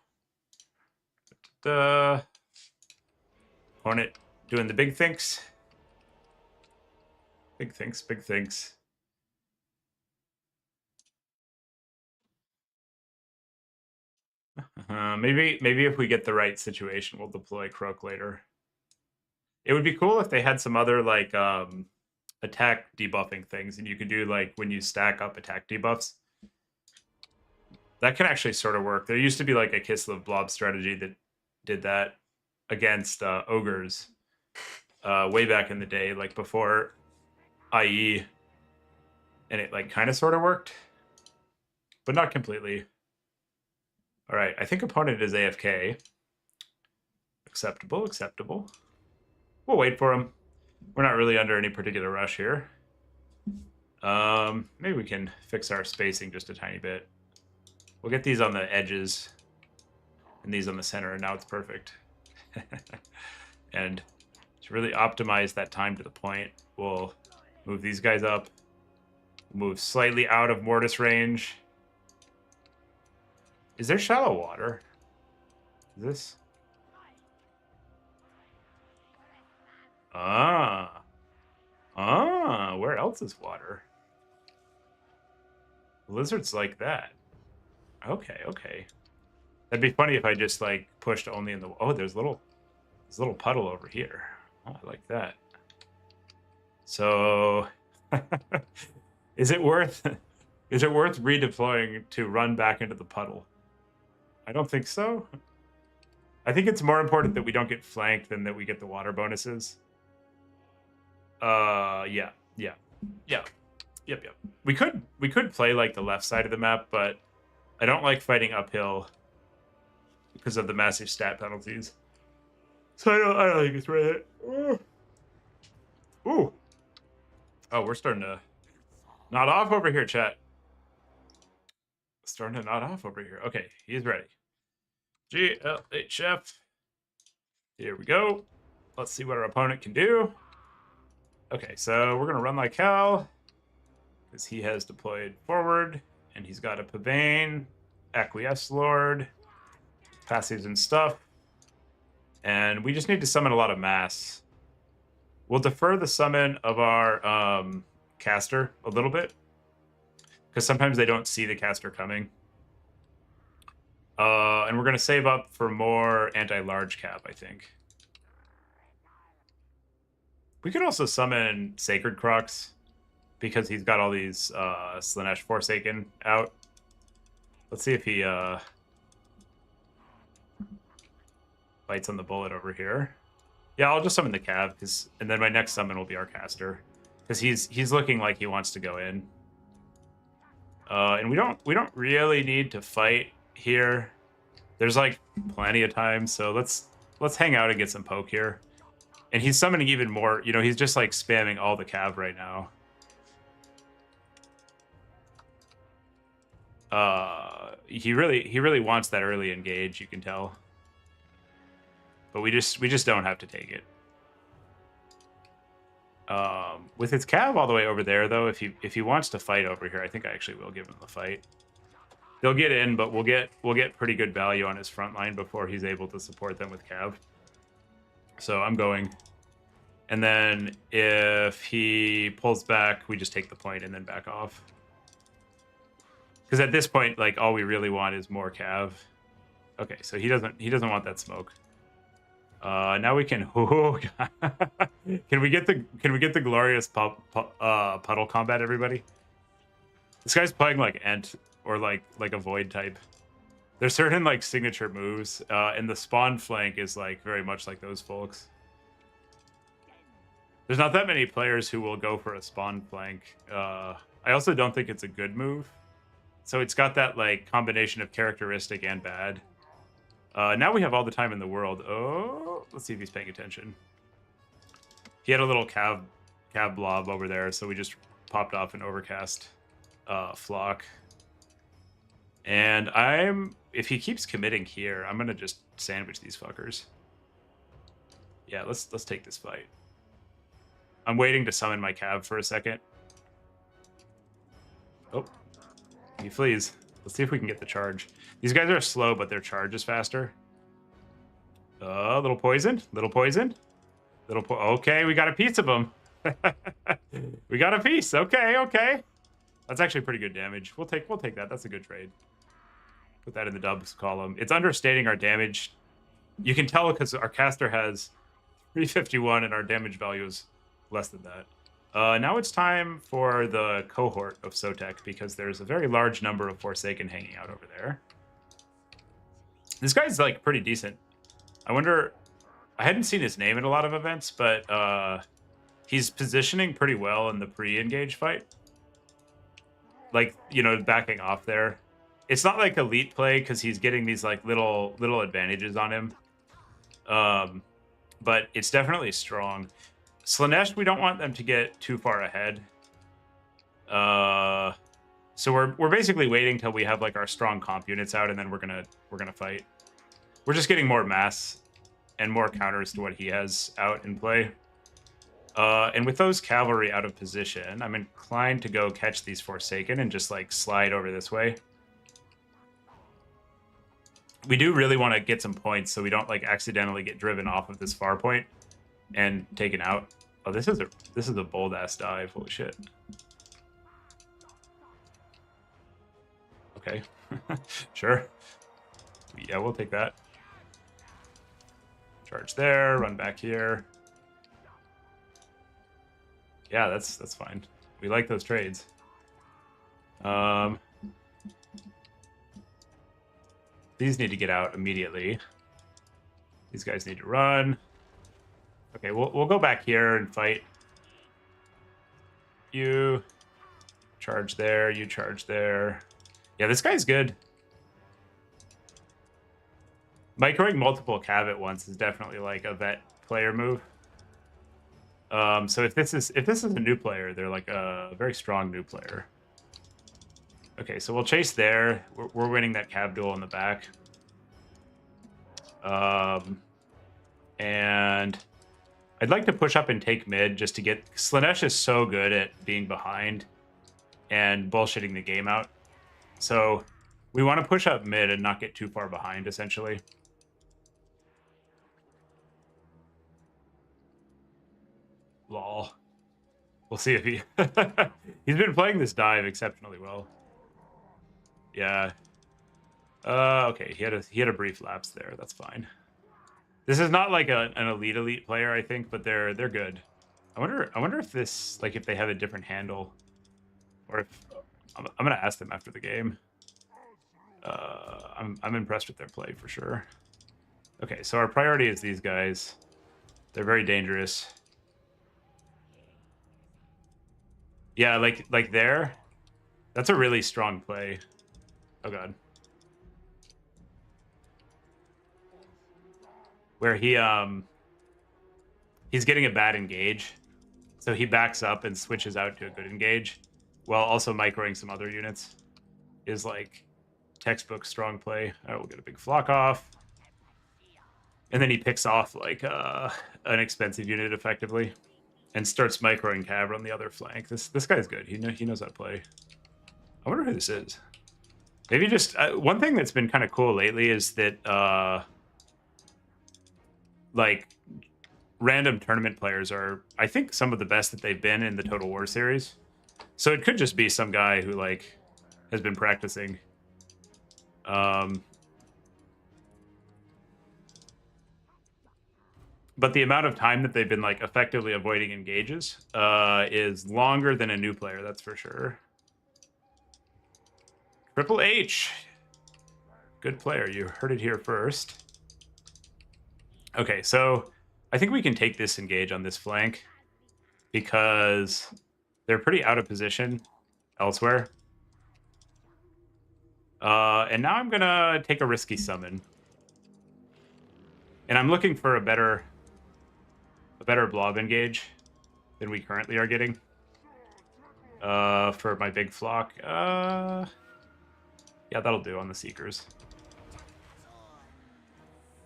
Speaker 1: Hornet doing the big thinks. Big thinks, big thinks. Maybe if we get the right situation, we'll deploy Croak later. It would be cool if they had some other like attack debuffing things, and you could do like when you stack up attack debuffs. That can actually sort of work. There used to be like a Kislev blob strategy that did that against ogres way back in the day, like before IE, and it like kind of sort of worked, but not completely. All right, I think opponent is AFK. Acceptable, acceptable. We'll wait for him. We're not really under any particular rush here. Maybe we can fix our spacing just a tiny bit. We'll get these on the edges and these on the center, and now it's perfect. And to really optimize that time to the point, we'll move these guys up, move slightly out of mortis range. Is there shallow water? Is this? Where else is water? Lizards like that. Okay, okay. That'd be funny if I just like pushed only in the. Oh, there's a little puddle over here. Oh, I like that. So, is it worth redeploying to run back into the puddle? I don't think so. I think it's more important that we don't get flanked than that we get the water bonuses. Yeah. Yep. We could play like the left side of the map, but I don't like fighting uphill because of the massive stat penalties. So I don't think it's worth it. Ooh. Oh, we're starting to nod off over here, chat. Starting to nod off over here. Okay, he's ready. GLHF. Here we go. Let's see what our opponent can do. Okay, so we're going to run like hell because he has deployed forward And he's got a Pavane, Acquiesce Lord, passives and stuff. And we just need to summon a lot of mass. We'll defer the summon of our caster a little bit, because sometimes they don't see the caster coming. And we're going to save up for more anti-large cap, I think. We could also summon Sacred Crux, because he's got all these Slaanesh Forsaken out. Let's see if he bites on the bullet over here. Yeah, I'll just summon the Cav, and then my next summon will be our caster, because he's looking like he wants to go in. And we don't really need to fight here. There's like plenty of time, so let's hang out and get some poke here. And he's summoning even more. You know, he's just like spamming all the Cav right now. He really wants that early engage, you can tell. But we just don't have to take it. With his Cav all the way over there, though, if he wants to fight over here, I think I actually will give him the fight. They'll get in, but we'll get pretty good value on his front line before he's able to support them with Cav. So I'm going. And then if he pulls back, we just take the point and then back off. Because at this point, like, all we really want is more Cav. Okay, so he doesn't want that smoke. Now we can. Oh, can we get the glorious puddle combat, everybody? This guy's playing like Ent or like a void type. There's certain like signature moves, and the spawn flank is like very much like those folks. There's not that many players who will go for a spawn flank. I also don't think it's a good move. So it's got that like combination of characteristic and bad. Now we have all the time in the world. Oh, let's see if he's paying attention. He had a little cav blob over there, so we just popped off an overcast flock. And if he keeps committing here, I'm gonna just sandwich these fuckers. Yeah, let's take this fight. I'm waiting to summon my cav for a second. Oh, he flees. Let's see if we can get the charge. These guys are slow, but their charge is faster. Little poison. Okay, we got a piece of them. We got a piece. Okay. That's actually pretty good damage. We'll take that. That's a good trade. Put that in the dubs column. It's understating our damage. You can tell because our caster has 351 and our damage value is less than that. Now it's time for the cohort of Sotek, because there's a very large number of Forsaken hanging out over there. This guy's like pretty decent. I wonder, I hadn't seen his name in a lot of events, but he's positioning pretty well in the pre-engage fight. Like, you know, backing off there. It's not like elite play because he's getting these like little advantages on him. But it's definitely strong. Slaanesh, we don't want them to get too far ahead. So we're basically waiting till we have like our strong comp units out, and then we're gonna fight. We're just getting more mass and more counters to what he has out in play. And with those cavalry out of position, I'm inclined to go catch these Forsaken and just like slide over this way. We do really want to get some points so we don't like accidentally get driven off of this far point and taken out. Oh, this is a bold ass dive. Holy shit. Okay. Sure. Yeah, we'll take that. Charge there, run back here. Yeah, that's fine. We like those trades. These need to get out immediately. These guys need to run. Okay, we'll go back here and fight. You charge there, you charge there. Yeah, this guy's good. Microing multiple cav at once is definitely like a vet player move. So if this is a new player, they're like a very strong new player. Okay, so we'll chase there. We're winning that cav duel in the back. And I'd like to push up and take mid just to get... Slaanesh is so good at being behind and bullshitting the game out. So we want to push up mid and not get too far behind, essentially. Lol. We'll see if he... He's been playing this dive exceptionally well. Yeah. Okay, he had a brief lapse there. That's fine. This is not like an elite player, I think, but they're good. I wonder if this, like, if they have a different handle, or if I'm gonna ask them after the game. I'm impressed with their play for sure. Okay, so our priority is these guys. They're very dangerous. Yeah, like there. That's a really strong play. Oh god. Where he's getting a bad engage. So he backs up and switches out to a good engage while also microing some other units. Is like textbook strong play. We'll get a big flock off. And then he picks off like an expensive unit effectively and starts microing cav on the other flank. This guy's good. He knows how to play. I wonder who this is. Maybe just one thing that's been kind of cool lately is that like random tournament players are, I think, some of the best that they've been in the Total War series. So it could just be some guy who like has been practicing. But the amount of time that they've been like effectively avoiding engages is longer than a new player, that's for sure. Triple H. Good player. You heard it here first. Okay, so I think we can take this engage on this flank because they're pretty out of position elsewhere. And now I'm gonna take a risky summon. And I'm looking for a better blob engage than we currently are getting. For my big flock. Yeah, that'll do on the Seekers.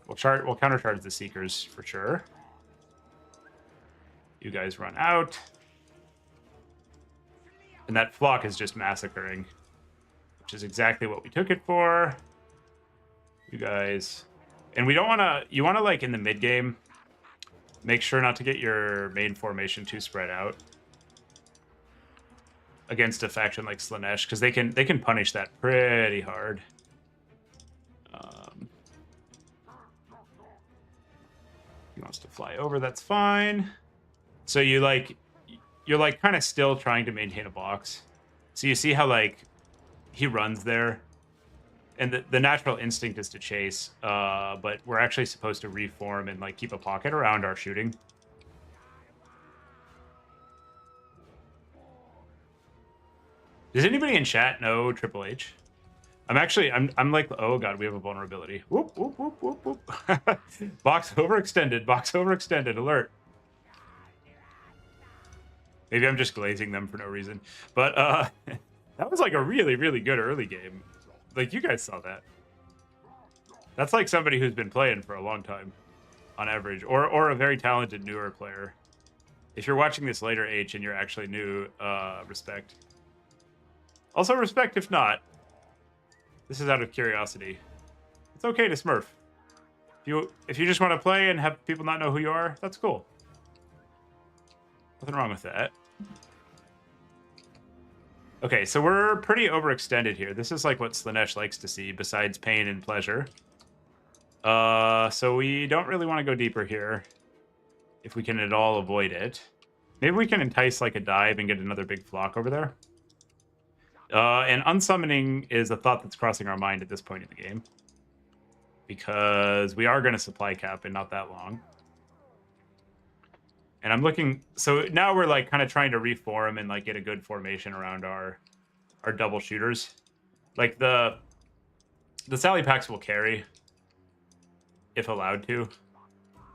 Speaker 1: We'll countercharge the Seekers for sure. You guys run out. And that flock is just massacring, which is exactly what we took it for. You guys... And we don't want to... You want to, like, in the mid-game, make sure not to get your main formation too spread out against a faction like Slaanesh, because they can punish that pretty hard. He wants to fly over, that's fine. So you're like kind of still trying to maintain a box. So you see how like he runs there, and the natural instinct is to chase, but we're actually supposed to reform and like keep a pocket around our shooting. Does anybody in chat know Triple H? I'm like, oh god, we have a vulnerability. Whoop, whoop, whoop, whoop, whoop. Box overextended, alert. Maybe I'm just glazing them for no reason. But that was like a really, really good early game. Like, you guys saw that. That's like somebody who's been playing for a long time, on average. Or a very talented newer player. If you're watching this later, H, and you're actually new, respect. Also respect if not. This is out of curiosity. It's okay to smurf. If you just want to play and have people not know who you are, that's cool. Nothing wrong with that. Okay, so we're pretty overextended here. This is like what Slaanesh likes to see, besides pain and pleasure. So we don't really want to go deeper here, if we can at all avoid it. Maybe we can entice like a dive and get another big flock over there. And unsummoning is a thought that's crossing our mind at this point in the game, because we are going to supply cap in not that long. And I'm looking, so now we're like kind of trying to reform and like get a good formation around our double shooters. Like the Sally Packs will carry, if allowed to,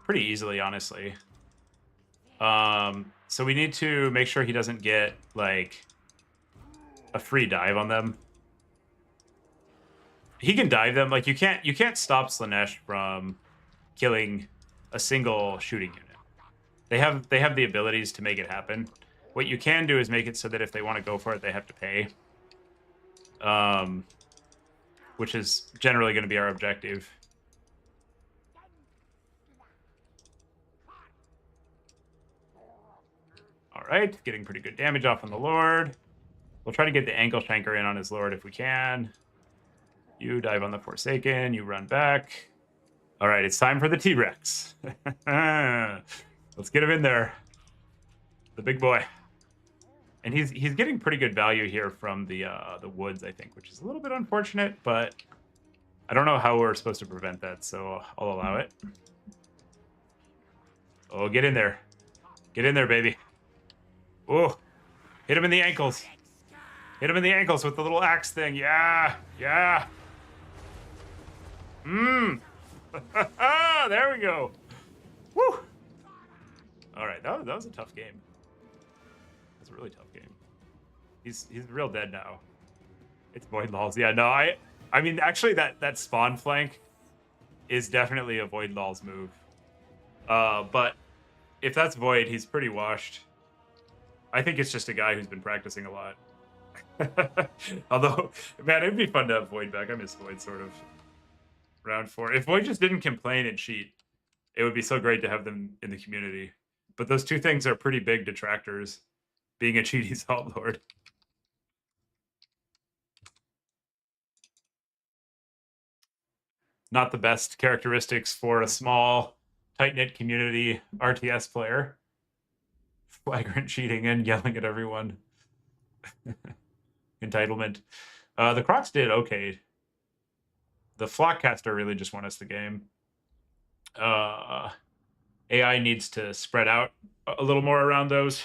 Speaker 1: pretty easily, honestly. So we need to make sure he doesn't get like a free dive on them. He can dive them. Like you can't stop Slaanesh from killing a single shooting unit. They have the abilities to make it happen. What you can do is make it so that if they want to go for it, they have to pay. which is generally going to be our objective. All right, getting pretty good damage off on the Lord. We'll try to get the ankle shanker in on his Lord if we can. You dive on the Forsaken. You run back. All right, it's time for the T-Rex. Let's get him in there. The big boy. And he's getting pretty good value here from the woods, I think, which is a little bit unfortunate, but I don't know how we're supposed to prevent that, so I'll allow it. Oh, get in there. Get in there, baby. Oh, hit him in the ankles. Hit him in the ankles with the little axe thing. Yeah, yeah. There we go. Woo. All right, that was a tough game. That's a really tough game. He's real dead now. It's Void Lulls. Yeah, no, I mean, actually, that spawn flank is definitely a Void Lulls move. But if that's Void, he's pretty washed. I think it's just a guy who's been practicing a lot. Although, man, it'd be fun to have Void back. I miss Void, sort of. Round 4. If Void just didn't complain and cheat, it would be so great to have them in the community. But those two things are pretty big detractors, being a cheaty Salt Lord. Not the best characteristics for a small, tight-knit community RTS player. Flagrant cheating and yelling at everyone. Entitlement. The Crocs did okay. The Flockcaster really just won us the game. AI needs to spread out a little more around those.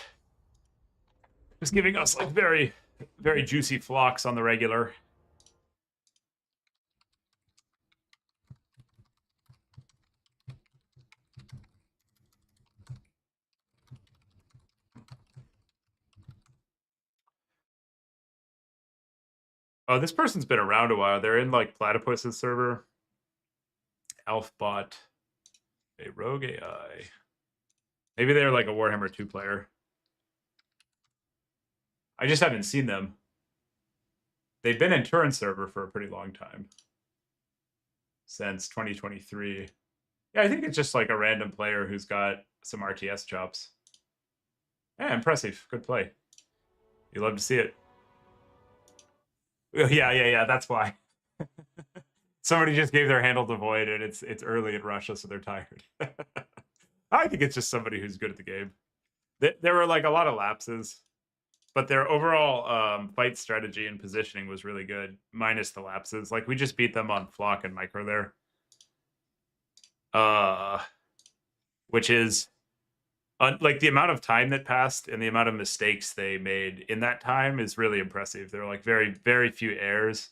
Speaker 1: Just giving us like very, very juicy flocks on the regular. Oh, this person's been around a while. They're in like Platypus's server. Elfbot. A rogue AI. Maybe they're like a Warhammer 2 player. I just haven't seen them. They've been in Turin server for a pretty long time. Since 2023. Yeah, I think it's just like a random player who's got some RTS chops. Yeah, impressive. Good play. You love to see it. Yeah. That's why. Somebody just gave their handle to Void, and it's early in Russia, so they're tired. I think it's just somebody who's good at the game. There were like a lot of lapses, but their overall fight strategy and positioning was really good, minus the lapses. Like we just beat them on Flock and Micro there, which is like the amount of time that passed and the amount of mistakes they made in that time is really impressive. There are like very, very few errors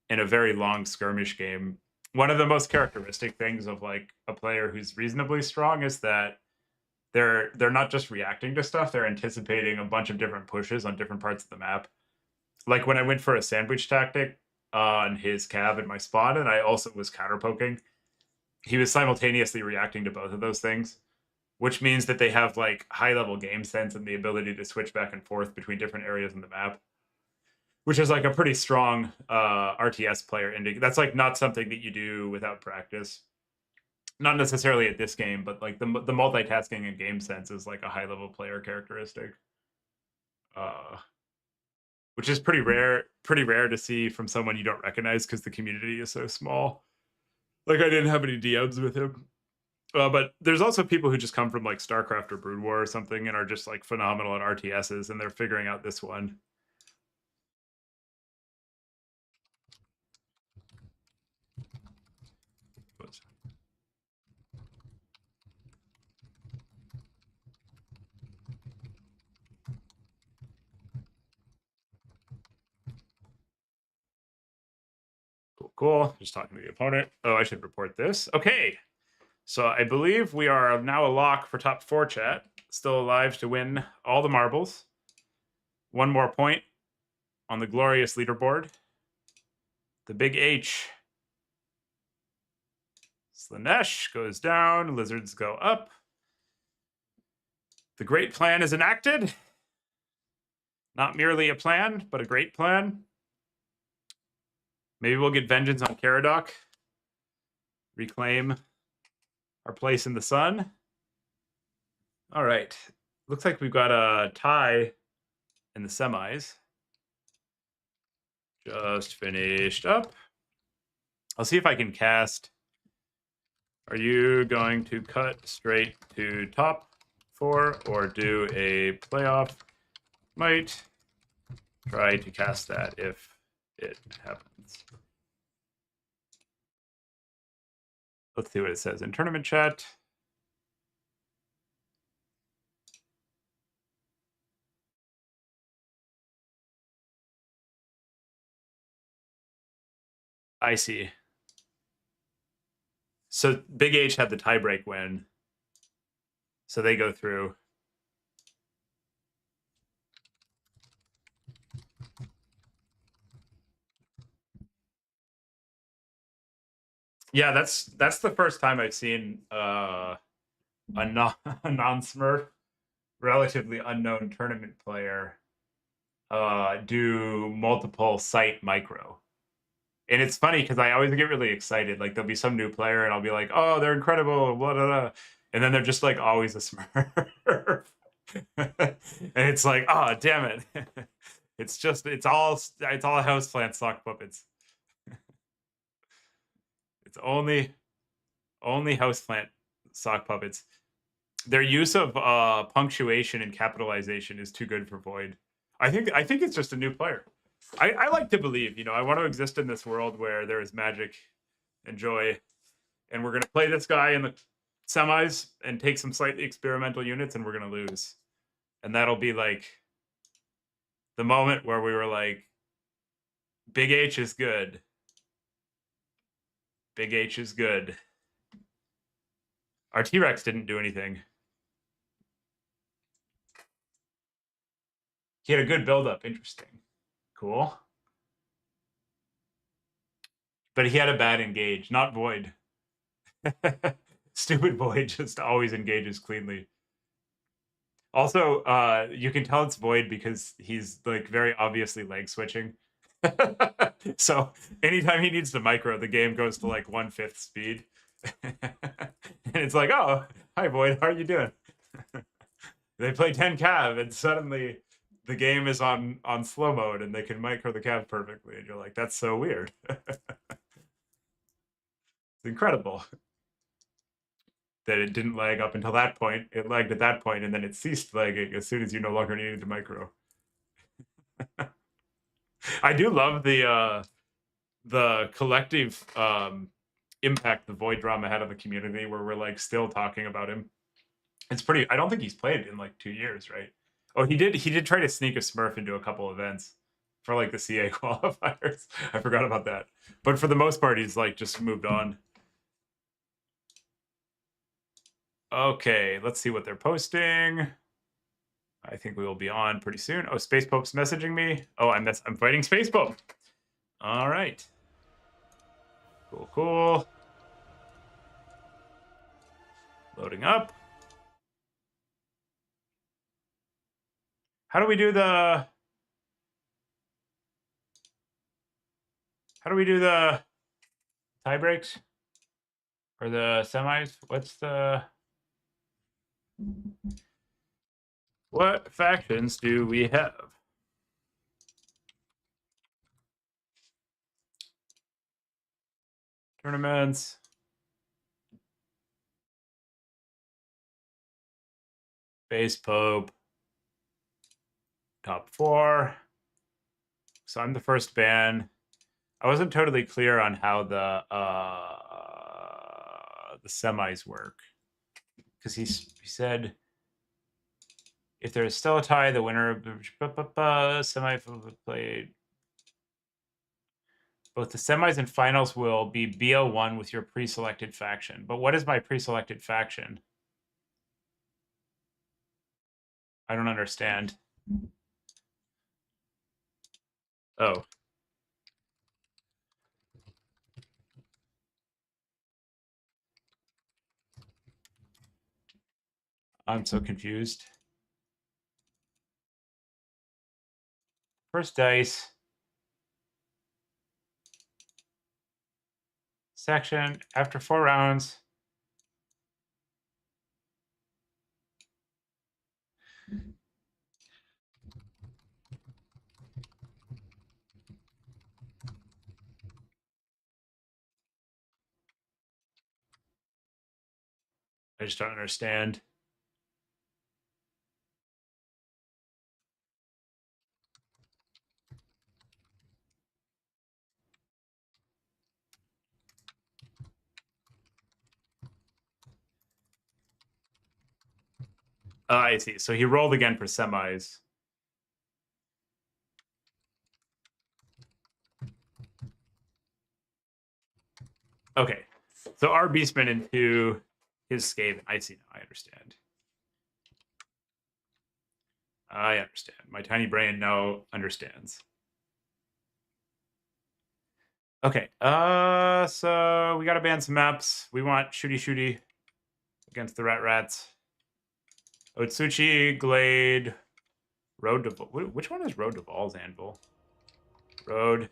Speaker 1: in a very long skirmish game. One of the most characteristic things of like a player who's reasonably strong is that they're not just reacting to stuff, they're anticipating a bunch of different pushes on different parts of the map. Like when I went for a sandwich tactic on his cab in my spawn, and I also was counter poking, he was simultaneously reacting to both of those things, which means that they have like high level game sense and the ability to switch back and forth between different areas in the map, which is like a pretty strong RTS player. That's like not something that you do without practice. Not necessarily at this game, but like the multitasking and game sense is like a high level player characteristic, which is pretty rare to see from someone you don't recognize because the community is so small. Like I didn't have any DMs with him. But there's also people who just come from like StarCraft or Brood War or something and are just like phenomenal at RTSs, and they're figuring out this one. Cool. Just talking to the opponent. Oh, I should report this. Okay. So I believe we are now a lock for top 4 chat. Still alive to win all the marbles. One more point on the glorious leaderboard. The big H. Slanesh goes down. Lizards go up. The great plan is enacted. Not merely a plan, but a great plan. Maybe we'll get vengeance on Caradoc. Reclaim our place in the sun. All right. Looks like we've got a tie in the semis. Just finished up. I'll see if I can cast. Are you going to cut straight to top 4 or do a playoff? Might try to cast that if it happens. Let's see what it says in tournament chat. I see. So Big H had the tiebreak win. So they go through. Yeah, that's the first time I've seen a non-Smurf, relatively unknown tournament player do multiple site micro. And it's funny because I always get really excited. Like there'll be some new player and I'll be like, oh, they're incredible, blah, blah, blah. And then they're just like always a Smurf. And it's like, oh, damn it. It's all houseplant sock puppets. It's only houseplant sock puppets. Their use of punctuation and capitalization is too good for Void. I think it's just a new player. I like to believe, I want to exist in this world where there is magic and joy, and we're gonna play this guy in the semis and take some slightly experimental units, and we're gonna lose, and that'll be like the moment where we were like, Big H is good. Big H is good. Our T-Rex didn't do anything. He had a good build-up. Interesting. Cool. But he had a bad engage, not Void. Stupid Void just always engages cleanly. Also, you can tell it's Void because he's like very obviously leg switching. So anytime he needs to micro, the game goes to like 1/5 speed. And it's like, oh, hi Void, how are you doing? They play 10 cav and suddenly the game is on slow mode and they can micro the cav perfectly. And you're like, that's so weird. It's incredible that it didn't lag up until that point. It lagged at that point and then it ceased lagging as soon as you no longer needed to micro. I do love the collective impact the Void drama had on the community, where we're like still talking about him. It's pretty. I don't think he's played in like 2 years, right? Oh, he did try to sneak a Smurf into a couple events for like the CA qualifiers. I forgot about that. But for the most part, he's like just moved on. Okay, let's see what they're posting. I think we will be on pretty soon. Oh, Space Pope's messaging me. Oh, I'm fighting Space Pope. All right. Cool. Loading up. How do we do the tie breaks or the semis? What factions do we have? Tournaments. Base Pope. Top 4. So I'm the first ban. I wasn't totally clear on how the semis work, because he said if there is still a tie, the winner of the semi played. Both the semis and finals will be BO1 with your pre-selected faction. But what is my pre-selected faction? I don't understand. Oh. I'm so confused. First dice. section after 4 rounds. I just don't understand. I see. So he rolled again for semis. Okay. So our Beastmen into his Skaven. I see now. I understand. I understand. My tiny brain now understands. Okay. So we gotta ban some maps. We want shooty against the rats. Otsuchi, Glade, Road to... Which one is Road to Val's Anvil? Road.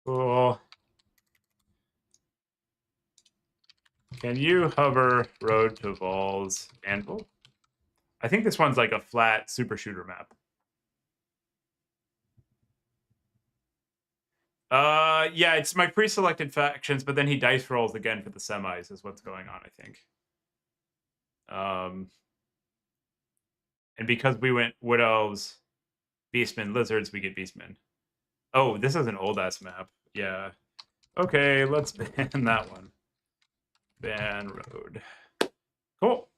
Speaker 1: Cool. Can you hover Road to Val's Anvil? I think this one's like a flat super shooter map. Yeah, it's my pre-selected factions, but then he dice rolls again for the semis is what's going on, I think. And because we went Wood Elves, Beastmen, Lizards, we get Beastmen. Oh, this is an old-ass map. Yeah. Okay, let's ban that one. Ban Road. Cool.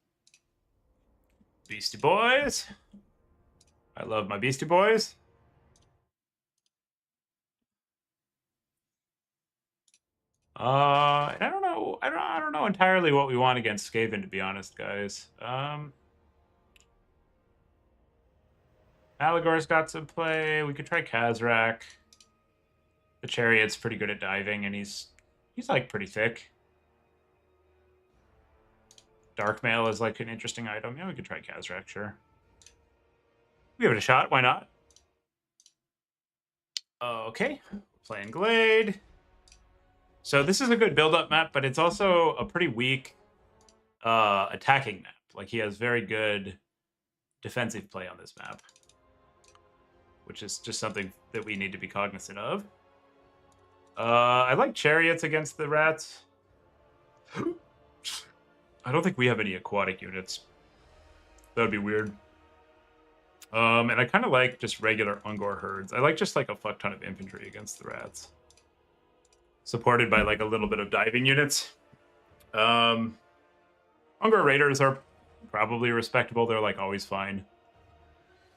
Speaker 1: Beastie Boys. I love my Beastie Boys. And I don't know. I don't know entirely what we want against Skaven, to be honest, guys. Malagor's got some play. We could try Kazrak. The Chariot's pretty good at diving, and he's like pretty thick. Dark Mail is like an interesting item. Yeah, we could try Kazrak, sure. Give it a shot. Why not? Okay, playing Glade. So this is a good build-up map, but it's also a pretty weak attacking map. Like, he has very good defensive play on this map, which is just something that we need to be cognizant of. I like Chariots against the rats. I don't think we have any aquatic units. That would be weird. And I kind of like just regular Ungor herds. I like just like a fuck ton of infantry against the rats, supported by like a little bit of diving units. Ungor raiders are probably respectable. They're like always fine.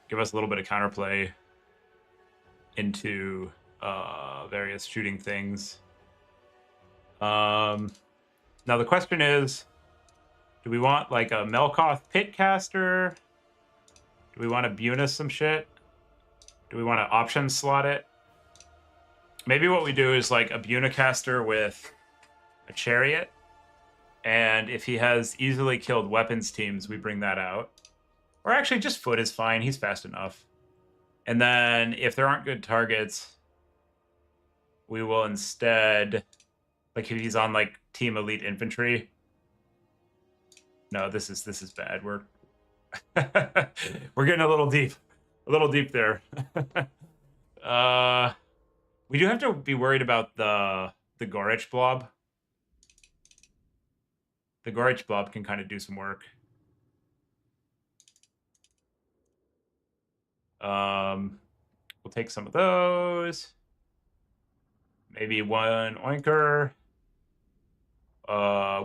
Speaker 1: Give us a little bit of counterplay into various shooting things. Now the question is, do we want like a Melkoth Pitcaster? Do we want to Bunus some shit? Do we want to option slot it? Maybe what we do is like a Bunicaster with a Chariot, and if he has easily killed weapons teams, we bring that out. Or actually, just Foot is fine. He's fast enough. And then if there aren't good targets, we will instead, like if he's on like Team Elite Infantry. No, this is bad. We're we're getting a little deep there. We do have to be worried about the Gorich blob. The Gorich blob can kind of do some work. We'll take some of those. Maybe one Oinker.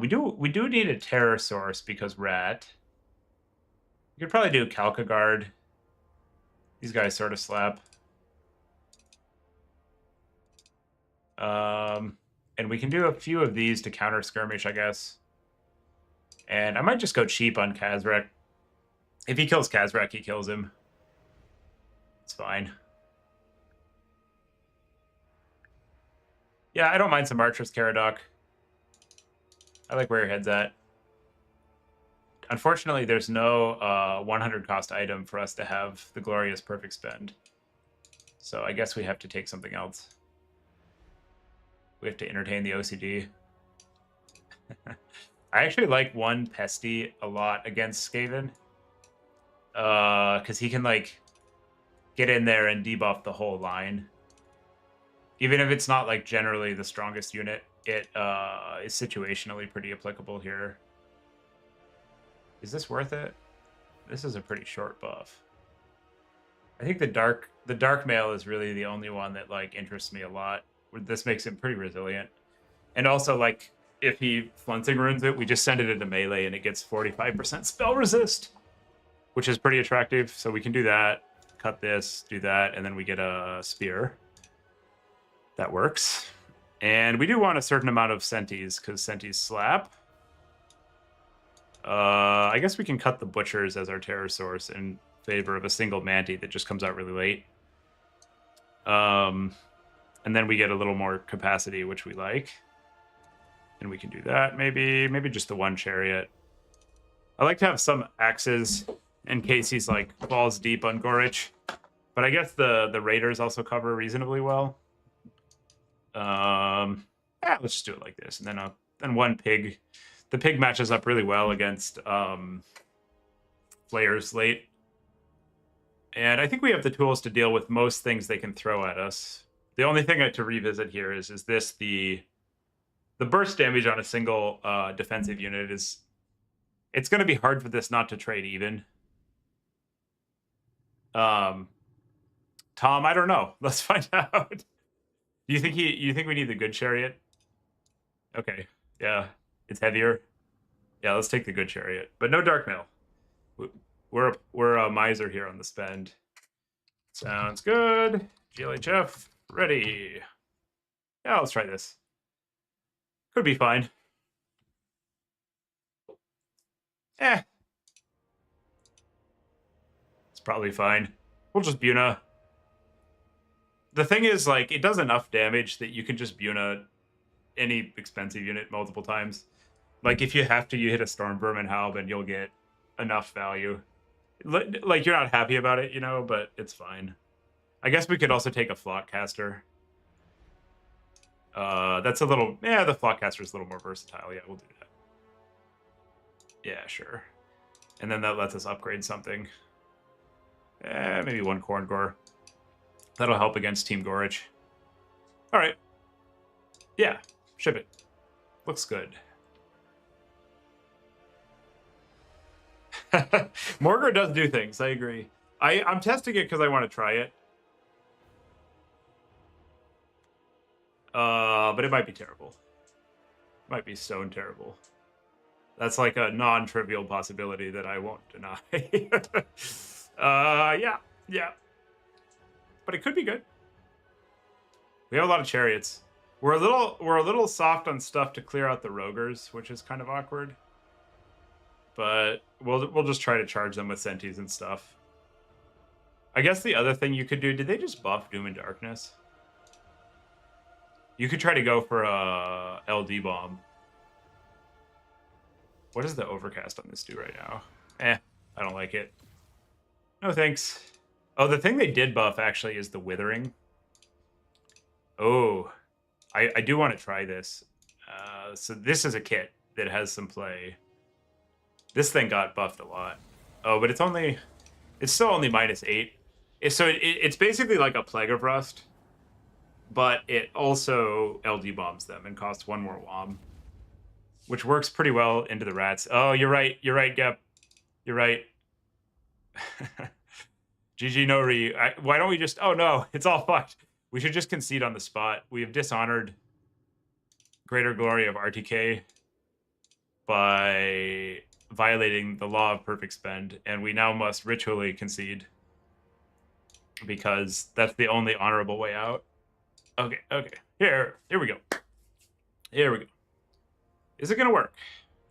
Speaker 1: We do need a terror source because rat. You could probably do Kalkagard. These guys sort of slap. And we can do a few of these to counter skirmish, I guess. And I might just go cheap on Kazrak. If he kills Kazrak, he kills him. It's fine. Yeah, I don't mind some Archers, Caradoc. I like where your head's at. Unfortunately, there's no 100 cost item for us to have the glorious perfect spend. So I guess we have to take something else. We have to entertain the OCD. I actually like one Pesty a lot against Skaven. Because he can, like, get in there and debuff the whole line. Even if it's not, like, generally the strongest unit, it is situationally pretty applicable here. Is this worth it? This is a pretty short buff. I think the dark mail is really the only one that, like, interests me a lot. This makes him pretty resilient. And also, like, if he Fluncing runes it, we just send it into melee and it gets 45% spell resist, which is pretty attractive. So we can do that, cut this, do that, and then we get a spear. That works. And we do want a certain amount of Senties, because Senties slap. I guess we can cut the Butchers as our terror source in favor of a single Manti that just comes out really late. And then we get a little more capacity, which we like. And we can do that, maybe just the one Chariot. I like to have some axes in case he's, like, balls deep on Gorich. But I guess the Raiders also cover reasonably well. Yeah, let's just do it like this. And then one Pig. The Pig matches up really well against Flayers late. And I think we have the tools to deal with most things they can throw at us. The only thing I have to revisit here is this the burst damage on a single defensive unit is... It's going to be hard for this not to trade even. Tom, I don't know. Let's find out. Do you think we need the good Chariot? Okay, yeah. It's heavier. Yeah, let's take the good Chariot. But no dark mail. We're a miser here on the spend. Sounds good. GLHF, ready. Yeah, let's try this. Could be fine. It's probably fine. We'll just Buna. The thing is, like, it does enough damage that you can just Buna any expensive unit multiple times. Like, if you have to, you hit a Storm Vermin Halb and you'll get enough value. Like, you're not happy about it, you know, but it's fine. I guess we could also take a Flockcaster. That's a little... Yeah, the Flockcaster is a little more versatile. Yeah, we'll do that. Yeah, sure. And then that lets us upgrade something. Maybe one Corn Gore. That'll help against Team Gorich. All right. Yeah, ship it. Looks good. Morgor does do things, I agree. I'm testing it because I want to try it. But it might be terrible. It might be stone terrible. That's like a non-trivial possibility that I won't deny. Yeah. But it could be good. We have a lot of Chariots. We're a little soft on stuff to clear out the Rogers, which is kind of awkward. But we'll just try to charge them with Senties and stuff. I guess the other thing you could do, did they just buff Doom and Darkness? You could try to go for a LD bomb. What does the overcast on this do right now? I don't like it. No thanks. Oh, the thing they did buff actually is the Withering. Oh, I do want to try this. So this is a kit that has some play. This thing got buffed a lot. Oh, but it's still only -8. So it's basically like a Plague of Rust, but it also LD bombs them and costs 1 more WOM, which works pretty well into the rats. Oh, you're right, Gep. You're right. GG no re. Why don't we just... Oh no, it's all fucked. We should just concede on the spot. We have dishonored Greater Glory of RTK by violating the law of perfect spend, and we now must ritually concede because that's the only honorable way out. Okay. Here we go. Here we go. Is it going to work?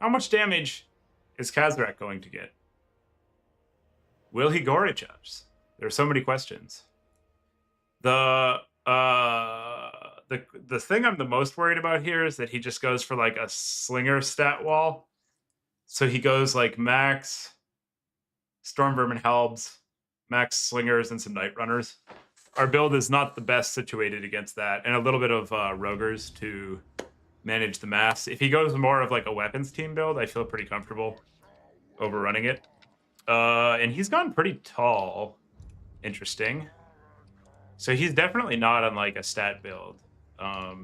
Speaker 1: How much damage is Kazrak going to get? Will he Gorich us? There are so many questions. The thing I'm the most worried about here is that he just goes for like a slinger stat wall. So he goes like max Storm Vermin Halbs, max slingers, and some Night Runners. our build is not the best situated against that, and a little bit of roguers to manage the mass. If he goes more of like a weapons team build, I feel pretty comfortable overrunning it. And he's gone pretty tall. Interesting. So he's definitely not on like a stat build. I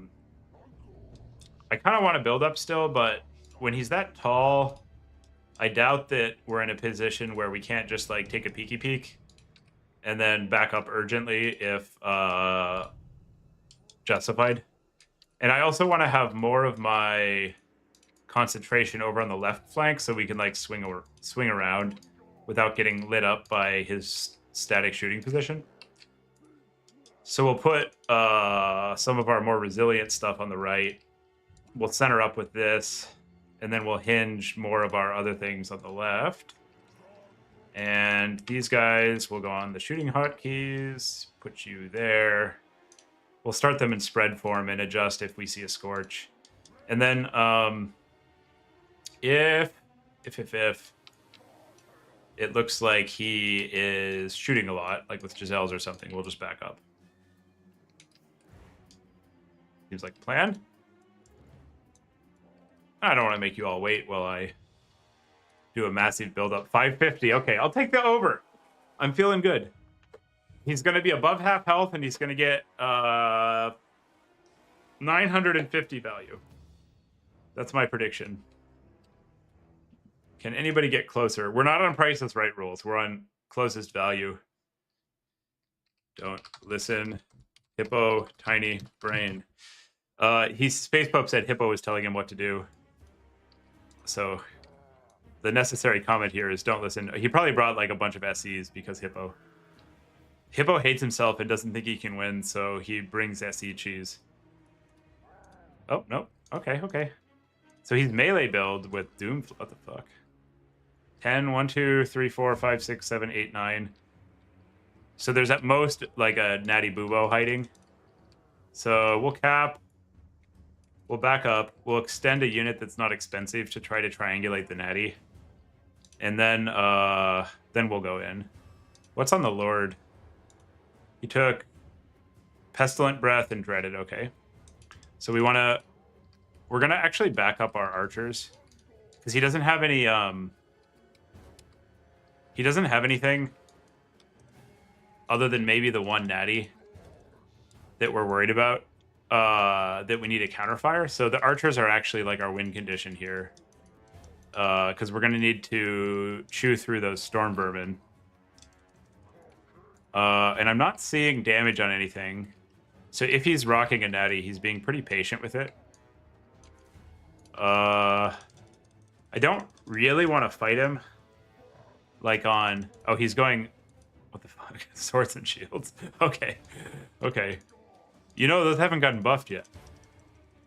Speaker 1: kind of want to build up still, but when he's that tall, I doubt that we're in a position where we can't just like take a peeky peek and then back up urgently if justified. And I also want to have more of my concentration over on the left flank so we can like swing around without getting lit up by his static shooting position. So we'll put some of our more resilient stuff on the right. We'll center up with this, and then we'll hinge more of our other things on the left. And these guys will go on the shooting hotkeys, put you there. We'll start them in spread form and adjust if we see a scorch. And then if it looks like he is shooting a lot, like with Giselle's or something, we'll just back up. Seems like a plan. I don't want to make you all wait while I do a massive build-up. 550. Okay, I'll take the over. I'm feeling good. He's going to be above half health, and he's going to get 950 value. That's my prediction. Can anybody get closer? We're not on Price is Right rules. We're on closest value. Don't listen. Hippo, tiny brain. Space Pope said Hippo was telling him what to do. So the necessary comment here is don't listen. He probably brought like a bunch of SEs because Hippo hates himself and doesn't think he can win, so he brings SE cheese. Oh, no. Okay. So he's melee build with Doom. What the fuck? 10, 1, 2, 3, 4, 5, 6, 7, 8, 9. So there's at most like a Natty Bubo hiding. So we'll cap. We'll back up. We'll extend a unit that's not expensive to try to triangulate the Natty. And then we'll go in. What's on the Lord? He took Pestilent Breath and Dreaded. Okay. So we're gonna actually back up our archers because he doesn't have any he doesn't have anything other than maybe the one Natty that we're worried about that we need a counterfire. So the archers are actually like our win condition here because we're gonna need to chew through those storm vermin. And I'm not seeing damage on anything. So if he's rocking a Natty, he's being pretty patient with it. I don't really want to fight him. Like on... Oh, he's going... What the fuck? Swords and shields. Okay. You know, those haven't gotten buffed yet.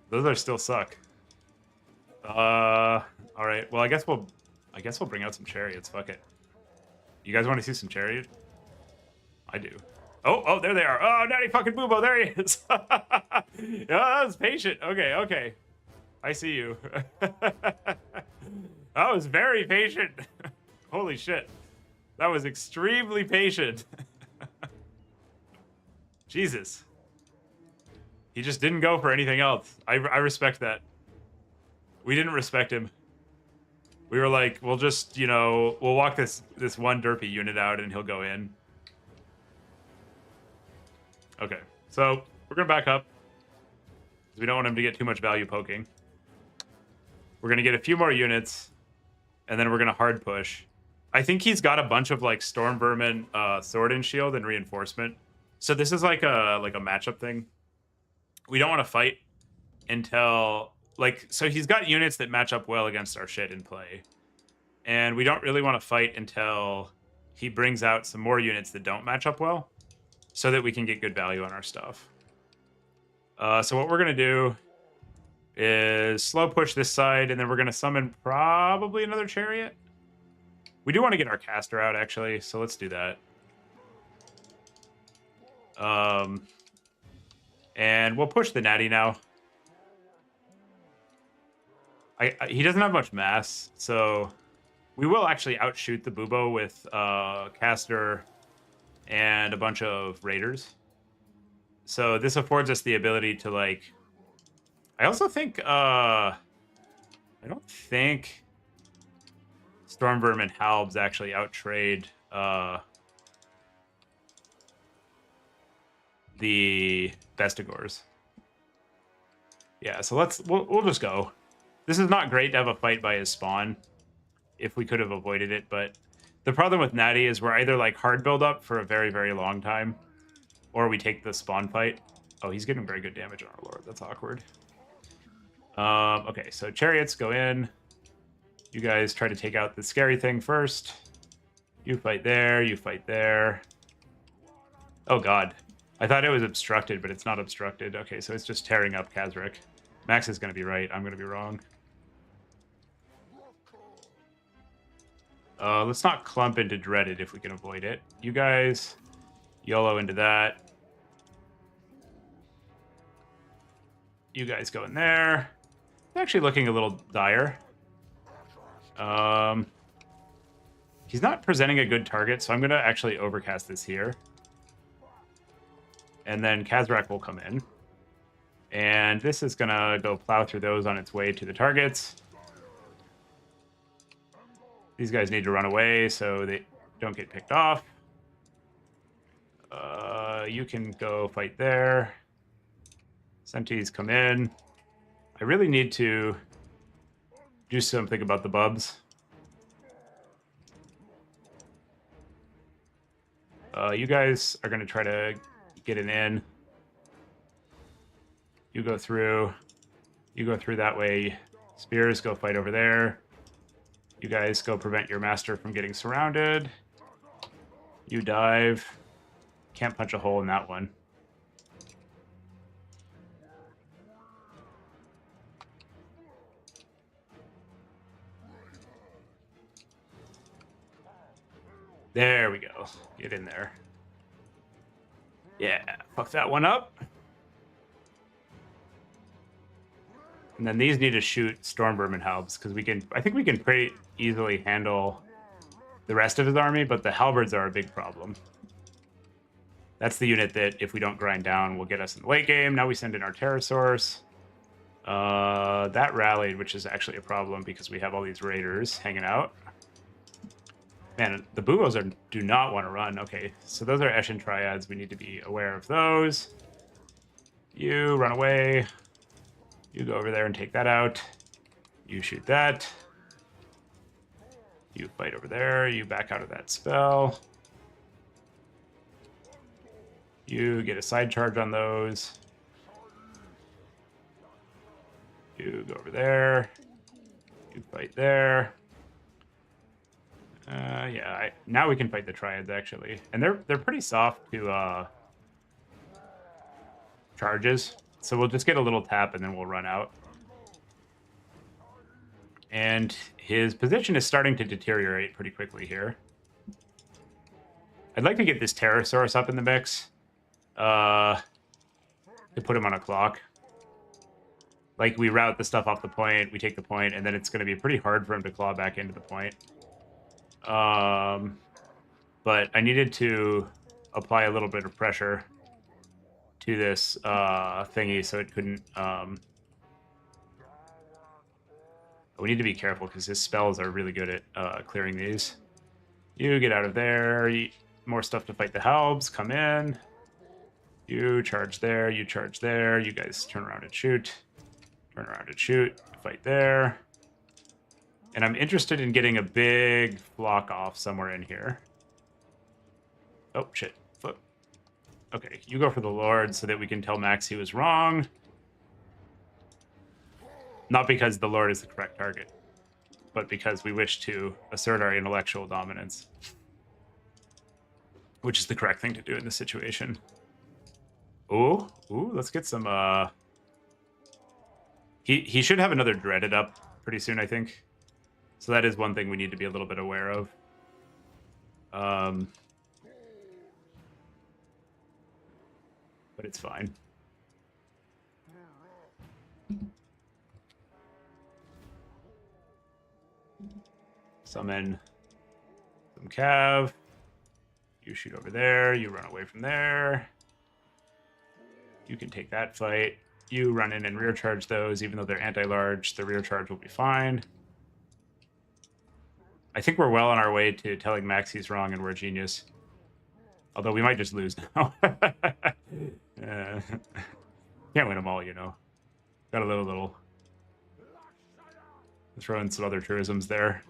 Speaker 1: Those are still suck. All right. Well, I guess we'll bring out some chariots. Fuck it. You guys want to see some chariot? I do. Oh, there they are. Oh, Natty fucking Boobo. There he is. Oh, that was patient. Okay. I see you. That was very patient. Holy shit. That was extremely patient. Jesus. He just didn't go for anything else. I respect that. We didn't respect him. We were like, we'll just, we'll walk this one derpy unit out and he'll go in. Okay, so we're going to back up. We don't want him to get too much value poking. We're going to get a few more units, and then we're going to hard push. I think he's got a bunch of like Storm Vermin, Sword and Shield, and Reinforcement. So this is like a matchup thing. We don't want to fight until... So he's got units that match up well against our shit in play. And we don't really want to fight until he brings out some more units that don't match up well, so that we can get good value on our stuff. So what we're going to do is slow push this side, and then we're going to summon probably another chariot. We do want to get our caster out, actually, so let's do that. And we'll push the Natty now. He doesn't have much mass, so we will actually outshoot the Bubo with caster and a bunch of raiders. So this affords us the ability to like. I also think. I don't think Stormvermin and Halbs actually outtrade the Vestigors. Yeah, so we'll just go. This is not great to have a fight by his spawn. If we could have avoided it, but the problem with Natty is we're either like hard build up for a very, very long time, or we take the spawn fight. Oh, he's getting very good damage on our Lord. That's awkward. Okay, so chariots go in. You guys try to take out the scary thing first. You fight there, you fight there. Oh god. I thought it was obstructed, but it's not obstructed. Okay, so it's just tearing up Kazrik. Max is going to be right. I'm going to be wrong. Let's not clump into Dreaded if we can avoid it. You guys, YOLO into that. You guys go in there. It's actually looking a little dire. He's not presenting a good target, so I'm going to actually overcast this here. And then Kazrak will come in. And this is going to go plow through those on its way to the targets. These guys need to run away so they don't get picked off. You can go fight there. Sentis come in. I really need to do something about the bubs. You guys are going to try to get an in. You go through. You go through that way. Spears go fight over there. You guys go prevent your master from getting surrounded. You dive. Can't punch a hole in that one. There we go. Get in there. Yeah, fuck that one up. And then these need to shoot Stormvermin Halberds because we can. I think we can pretty easily handle the rest of his army, but the Halberds are a big problem. That's the unit that, if we don't grind down, will get us in the late game. Now we send in our Pterosaurs. That rallied, which is actually a problem because we have all these raiders hanging out. Man, the Bugos do not want to run. Okay, so those are Eshin Triads. We need to be aware of those. You run away. You go over there and take that out. You shoot that. You fight over there. You back out of that spell. You get a side charge on those. You go over there. You fight there. Yeah, now we can fight the Triads, actually. And they're pretty soft to charges. So we'll just get a little tap and then we'll run out. And his position is starting to deteriorate pretty quickly here. I'd like to get this Pterosaurus up in the mix. To put him on a clock. Like, we route the stuff off the point, we take the point, and then it's going to be pretty hard for him to claw back into the point. But I needed to apply a little bit of pressure to this thingy so it couldn't... we need to be careful because his spells are really good at clearing these. You get out of there. More stuff to fight the Halbs. Come in. You charge there. You charge there. You guys turn around and shoot. Turn around and shoot. Fight there. And I'm interested in getting a big flock off somewhere in here. Oh, shit. Flip. Okay, you go for the Lord so that we can tell Max he was wrong. Not because the Lord is the correct target, but because we wish to assert our intellectual dominance. Which is the correct thing to do in this situation. Ooh, let's get some... He should have another Dreaded up pretty soon, I think. So that is one thing we need to be a little bit aware of. But it's fine. Summon some Cav. You shoot over there. You run away from there. You can take that fight. You run in and rear charge those, even though they're anti-large. The rear charge will be fine. I think we're well on our way to telling Max he's wrong and we're a genius. Although we might just lose now. Can't win them all, you know. Got a little. Throw in some other truisms there.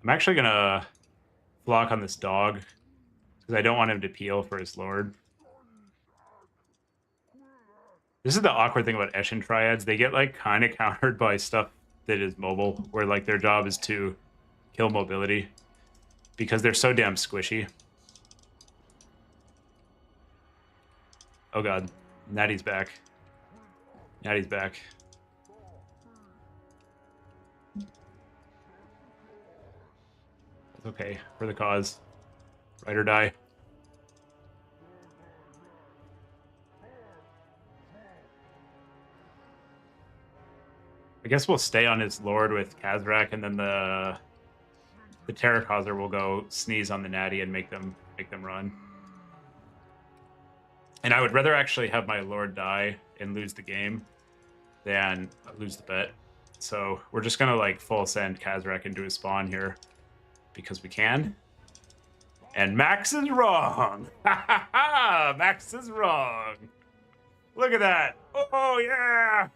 Speaker 1: I'm actually gonna flock on this dog because I don't want him to peel for his lord. This is the awkward thing about Eshin triads. They get like kind of countered by stuff that is mobile, where like their job is to kill mobility because they're so damn squishy. Oh god, Natty's back. Natty's back. It's okay, for the cause. Ride or die. I guess we'll stay on his lord with Kazrak, and then the Terror Causer will go sneeze on the Natty and make them run. And I would rather actually have my lord die and lose the game than lose the bet. So we're just gonna like full send Kazrak into his spawn here because we can. And Max is wrong. Max is wrong. Look at that. Oh yeah.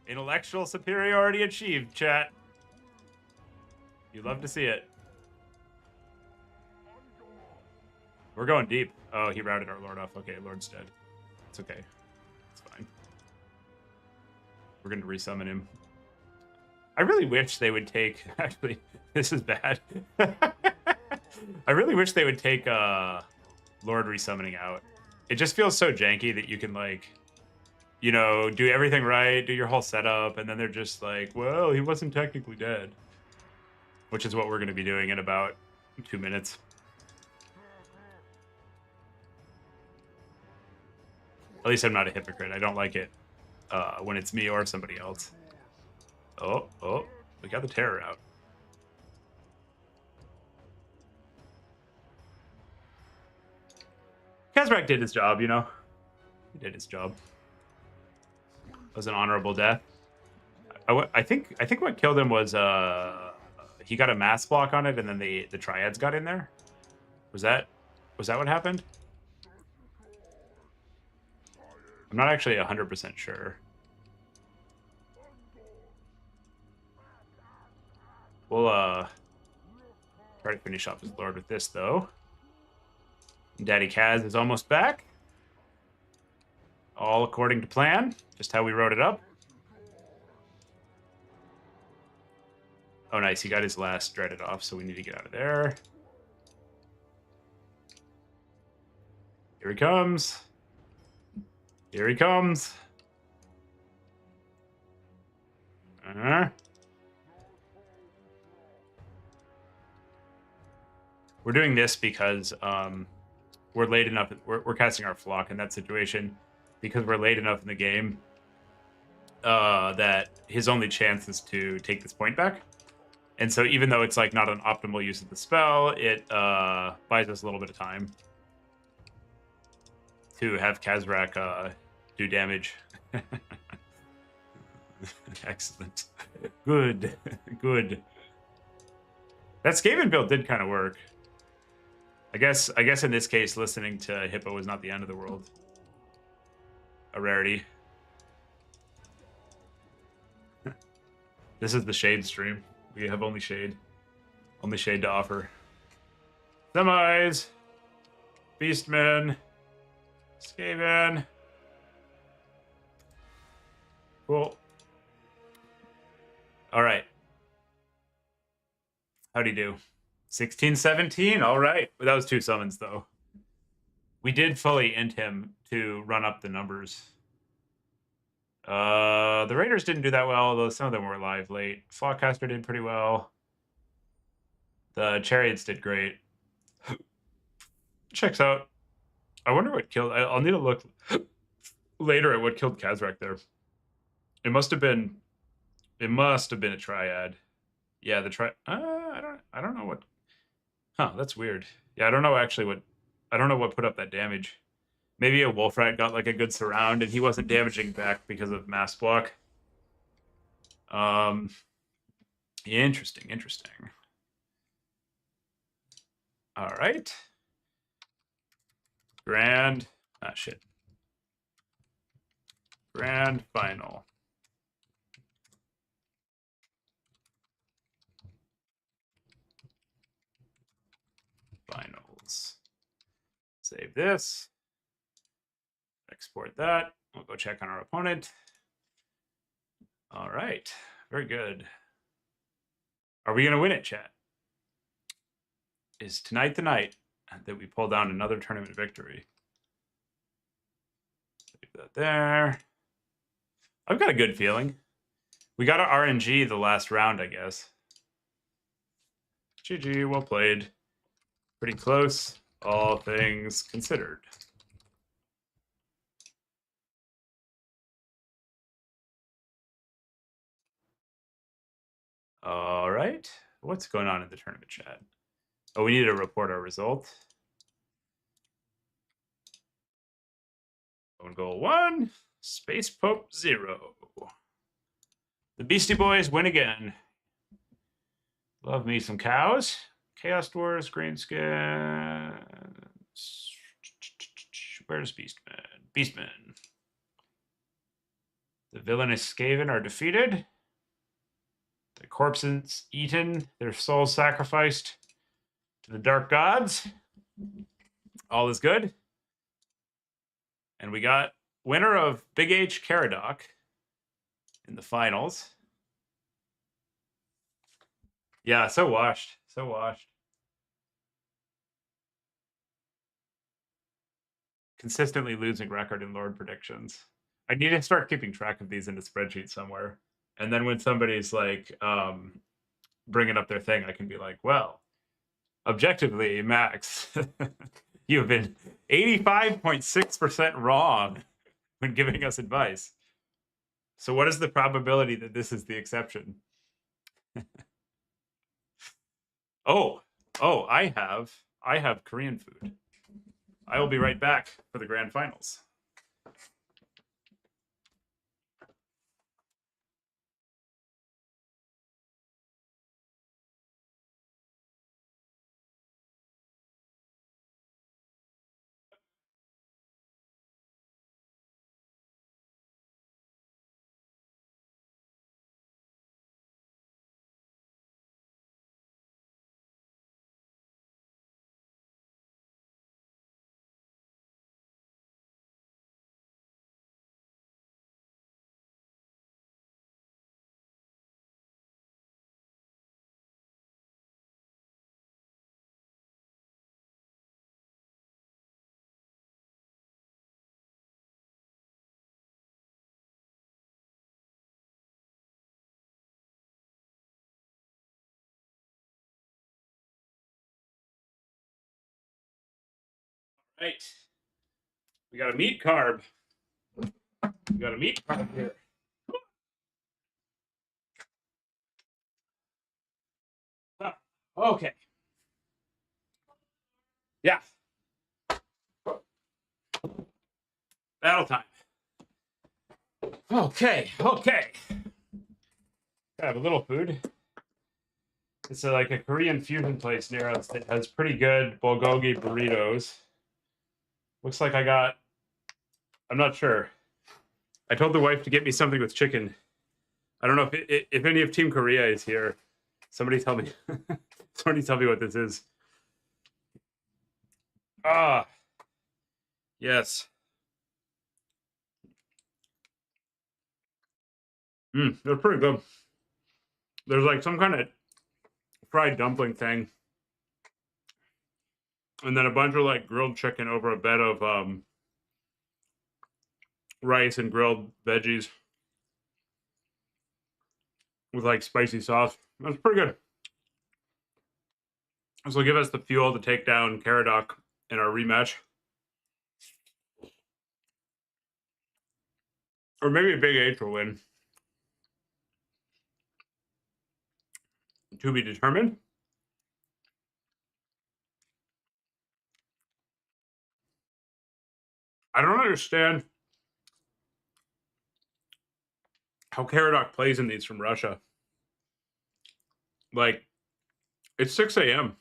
Speaker 1: Intellectual superiority achieved, chat. You love to see it. We're going deep. Oh, he routed our lord off. Okay, lord's dead. It's okay. It's fine. We're going to resummon him. I really wish they would take... Actually, this is bad. I really wish they would take lord resummoning out. It just feels so janky that you can, like... You know, do everything right, do your whole setup, and then they're just like, well, he wasn't technically dead. Which is what we're going to be doing in about 2 minutes. At least I'm not a hypocrite. I don't like it when it's me or somebody else. Oh, we got the terror out. Kazrak did his job, you know. He did his job. It was an honorable death. I think what killed him was he got a mass block on it, and then the triads got in there. Was that what happened? I'm not actually 100% sure. We'll try to finish off his lord with this though. Daddy Kaz is almost back. All according to plan, just how we wrote it up. Oh, nice. He got his last dreaded off, so we need to get out of there. Here he comes. Here he comes. We're doing this because we're late enough. We're casting our flock in that situation because we're late enough in the game that his only chance is to take this point back. And so even though it's like not an optimal use of the spell, it buys us a little bit of time to have Kazrak do damage. Excellent. Good. Good. That Skaven build did kind of work. I guess in this case, listening to Hippo was not the end of the world. A rarity. This is the Shade stream. We have only Shade. Only Shade to offer. Semis. Beastmen. Skaven. Cool. All right. How'd he do? 16, 17. All right. Well, that was 2 summons, though. We did fully int him to run up the numbers. The Raiders didn't do that well, although some of them were live late. Flockcaster did pretty well. The Chariots did great. Checks out. I wonder what killed... I'll need to look later at what killed Kazrak there. It must have been a triad. Yeah, the I don't know what. Huh, that's weird. Yeah, I don't know actually what. I don't know what put up that damage. Maybe a wolf rat got like a good surround and he wasn't damaging back because of mass block. Interesting, interesting. All right. Grand. Ah, shit. Grand final. Finals. Save this. Export that. We'll go check on our opponent. All right. Very good. Are we going to win it, chat? Is tonight the night that we pull down another tournament victory? Leave that there. I've got a good feeling. We got an RNG the last round, I guess. GG, well played. Pretty close, all things considered. All right. What's going on in the tournament chat? Oh, we need to report our result. Own goal 1, Space Pope 0. The Beastie Boys win again. Love me some cows. Chaos Dwarves, Greenskins. Where's Beastmen? Beastmen. The villainous Skaven are defeated. The corpses eaten, their souls sacrificed to the dark gods. All is good. And we got winner of Big H Caradoc in the finals. Yeah, so washed. So washed. Consistently losing record in Lord predictions. I need to start keeping track of these in a spreadsheet somewhere. And then when somebody's like bringing up their thing, I can be like, well, objectively, Max, you've been 85.6% wrong when giving us advice. So what is the probability that this is the exception? Oh, I have Korean food. I will be right back for the grand finals. Right. We got a meat carb. We got a meat carb here. Oh, okay. Yeah. Battle time. Okay. I have a little food. It's like a Korean fusion place near us that has pretty good bulgogi burritos. Looks like I got, I'm not sure. I told the wife to get me something with chicken. I don't know if any of Team Korea is here. Somebody tell me. Somebody tell me what this is. Ah, yes. They're pretty good. There's like some kind of fried dumpling thing, and then a bunch of like grilled chicken over a bed of rice and grilled veggies with like spicy sauce. That's pretty good. This will give us the fuel to take down Caradoc in our rematch. Or maybe Big H will win. To be determined. I don't understand how Caradoc plays in these from Russia. Like, it's 6 a.m.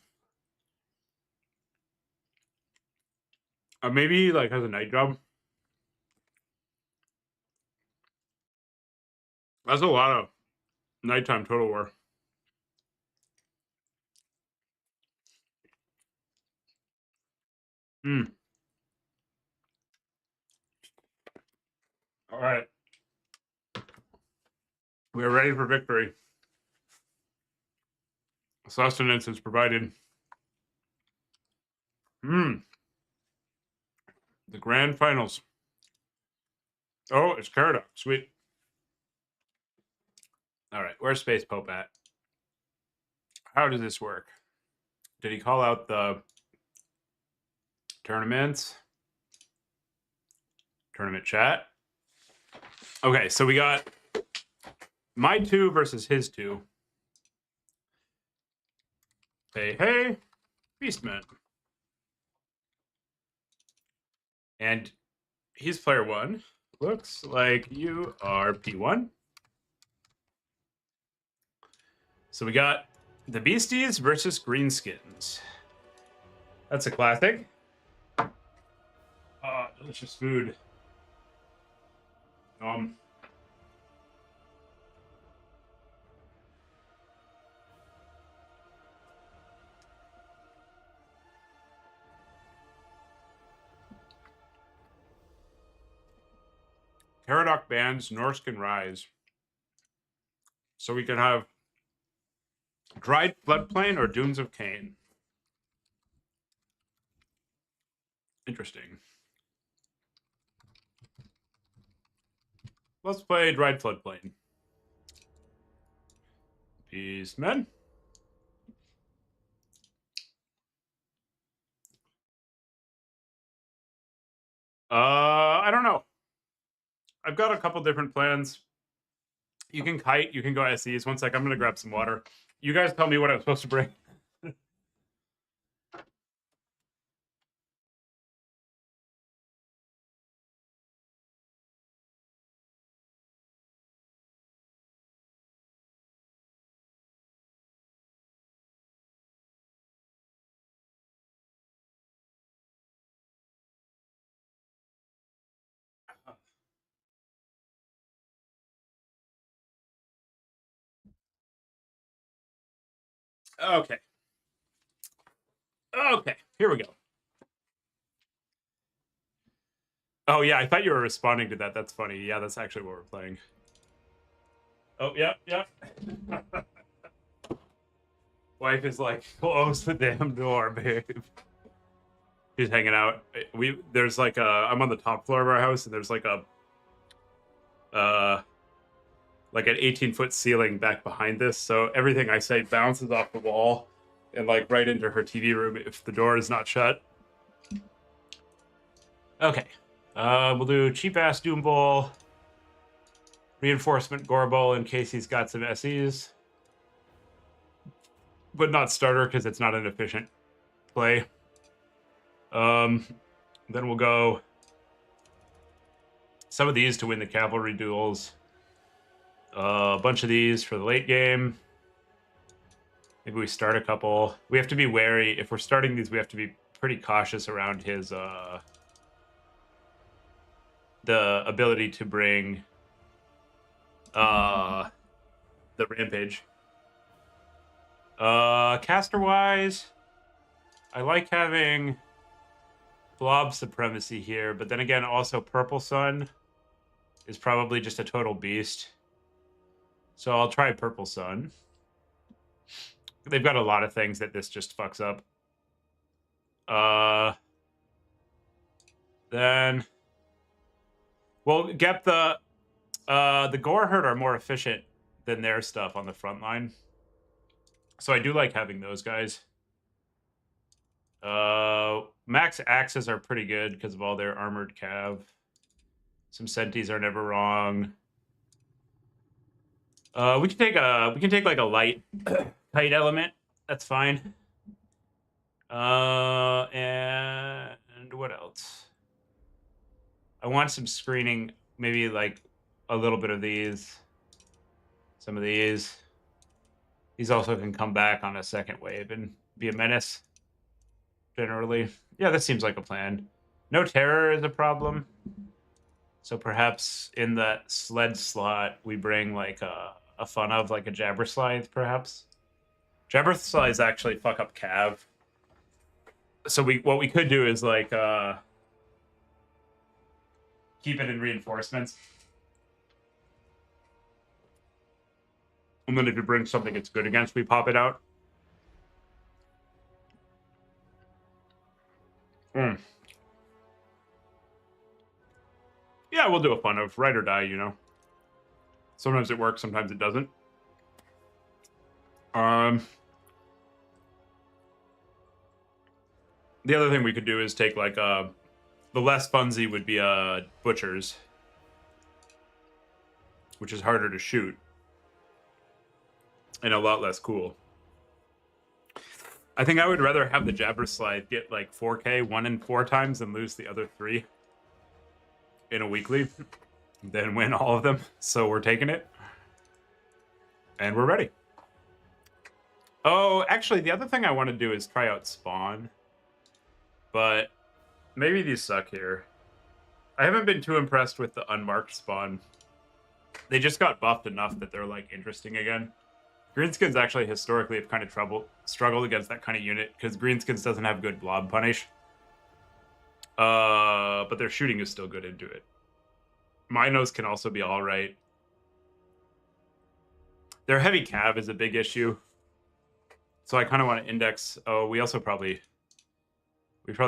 Speaker 1: Maybe he, like, has a night job. That's a lot of nighttime Total War. Hmm. All right. We are ready for victory. Sustenance is provided. Hmm. The grand finals. Oh, it's Caradoc. Sweet. All right. Where's Space Pope at? How does this work? Did he call out the tournaments? Tournament chat. Okay, so we got my 2 versus his 2. Hey, Beastmen. And he's player 1. Looks like you are P1. So we got the Beasties versus Greenskins. That's a classic. Delicious food. Caradoc bans Norse can rise. So we can have Dried Floodplain or Dunes of Cain. Interesting. Let's play Dried Floodplain. Beastmen. I don't know. I've got a couple different plans. You can kite, you can go SEs. One sec, I'm gonna grab some water. You guys tell me what I'm supposed to bring. Okay. Okay, here we go. Oh, yeah, I thought you were responding to that. That's funny. Yeah, that's actually what we're playing. Oh, yep. Wife is like, close the damn door, babe. She's hanging out. There's like I'm on the top floor of our house, and there's like like an 18-foot ceiling back behind this, so everything I say bounces off the wall and like right into her TV room if the door is not shut. Okay. We'll do cheap ass Doom Ball, reinforcement Gorball in case he's got some SEs, but not starter because it's not an efficient play. Then we'll go some of these to win the cavalry duels. A bunch of these for the late game. Maybe we start a couple. We have to be wary. If we're starting these, we have to be pretty cautious around his the ability to bring the rampage. Caster wise, I like having blob supremacy here, but then again, also Purple Sun is probably just a total beast. So I'll try Purple Sun. They've got a lot of things that this just fucks up. Then we'll get the Gore Herd are more efficient than their stuff on the front line. So I do like having those guys. Max Axes are pretty good because of all their armored cav. Some Sentis are never wrong. We can take like a light kite element. That's fine. And what else? I want some screening, maybe like a little bit of these, some of these. These also can come back on a second wave and be a menace, generally. Yeah, that seems like a plan. No terror is a problem. So perhaps in that sled slot, we bring like a fun of like a Jabberslythe, perhaps. Jabberslythes actually fuck up Cav. So what we could do is like keep it in reinforcements. And then if you bring something it's good against, we pop it out. Yeah, we'll do a fun of ride or die, you know. Sometimes it works, sometimes it doesn't. The other thing we could do is take like the less funsy would be butchers, which is harder to shoot and a lot less cool. I think I would rather have the Jabberslythe get like 4K 1 in 4 times than lose the other 3 in a weekly than win all of them. So we're taking it. And we're ready. Oh, actually, the other thing I want to do is try out Spawn. But maybe these suck here. I haven't been too impressed with the unmarked Spawn. They just got buffed enough that they're like interesting again. Greenskins actually historically have kind of struggled against that kind of unit because Greenskins doesn't have good blob punish. But their shooting is still good into it. Minos can also be all right. Their heavy cav is a big issue. So I kind of want to index. Oh, we probably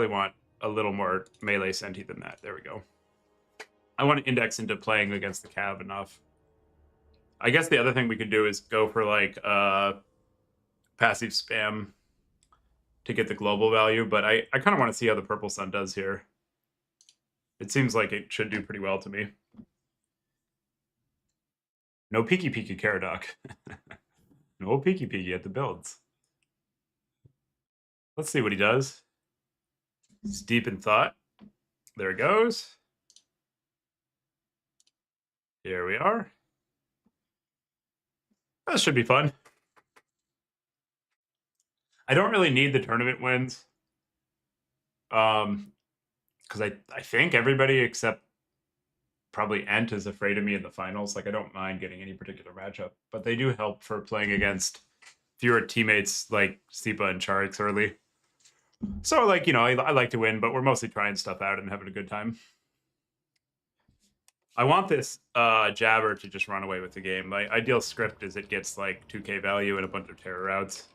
Speaker 1: want a little more melee senti than that. There we go. I want to index into playing against the cav enough. I guess the other thing we could do is go for like passive spam to get the global value, but I kind of want to see how the purple sun does here. It seems like it should do pretty well to me. No peeky peeky Caradoc. No peeky peeky at the builds. Let's see what he does. He's deep in thought. There it goes. Here we are. That should be fun. I don't really need the tournament wins. Because I think everybody except probably Ent is afraid of me in the finals. Like, I don't mind getting any particular matchup, but they do help for playing against fewer teammates like Stipa and Charix early. So, like, you know, I like to win, but we're mostly trying stuff out and having a good time. I want this Jabber to just run away with the game. My ideal script is it gets like 2k value and a bunch of terror routes.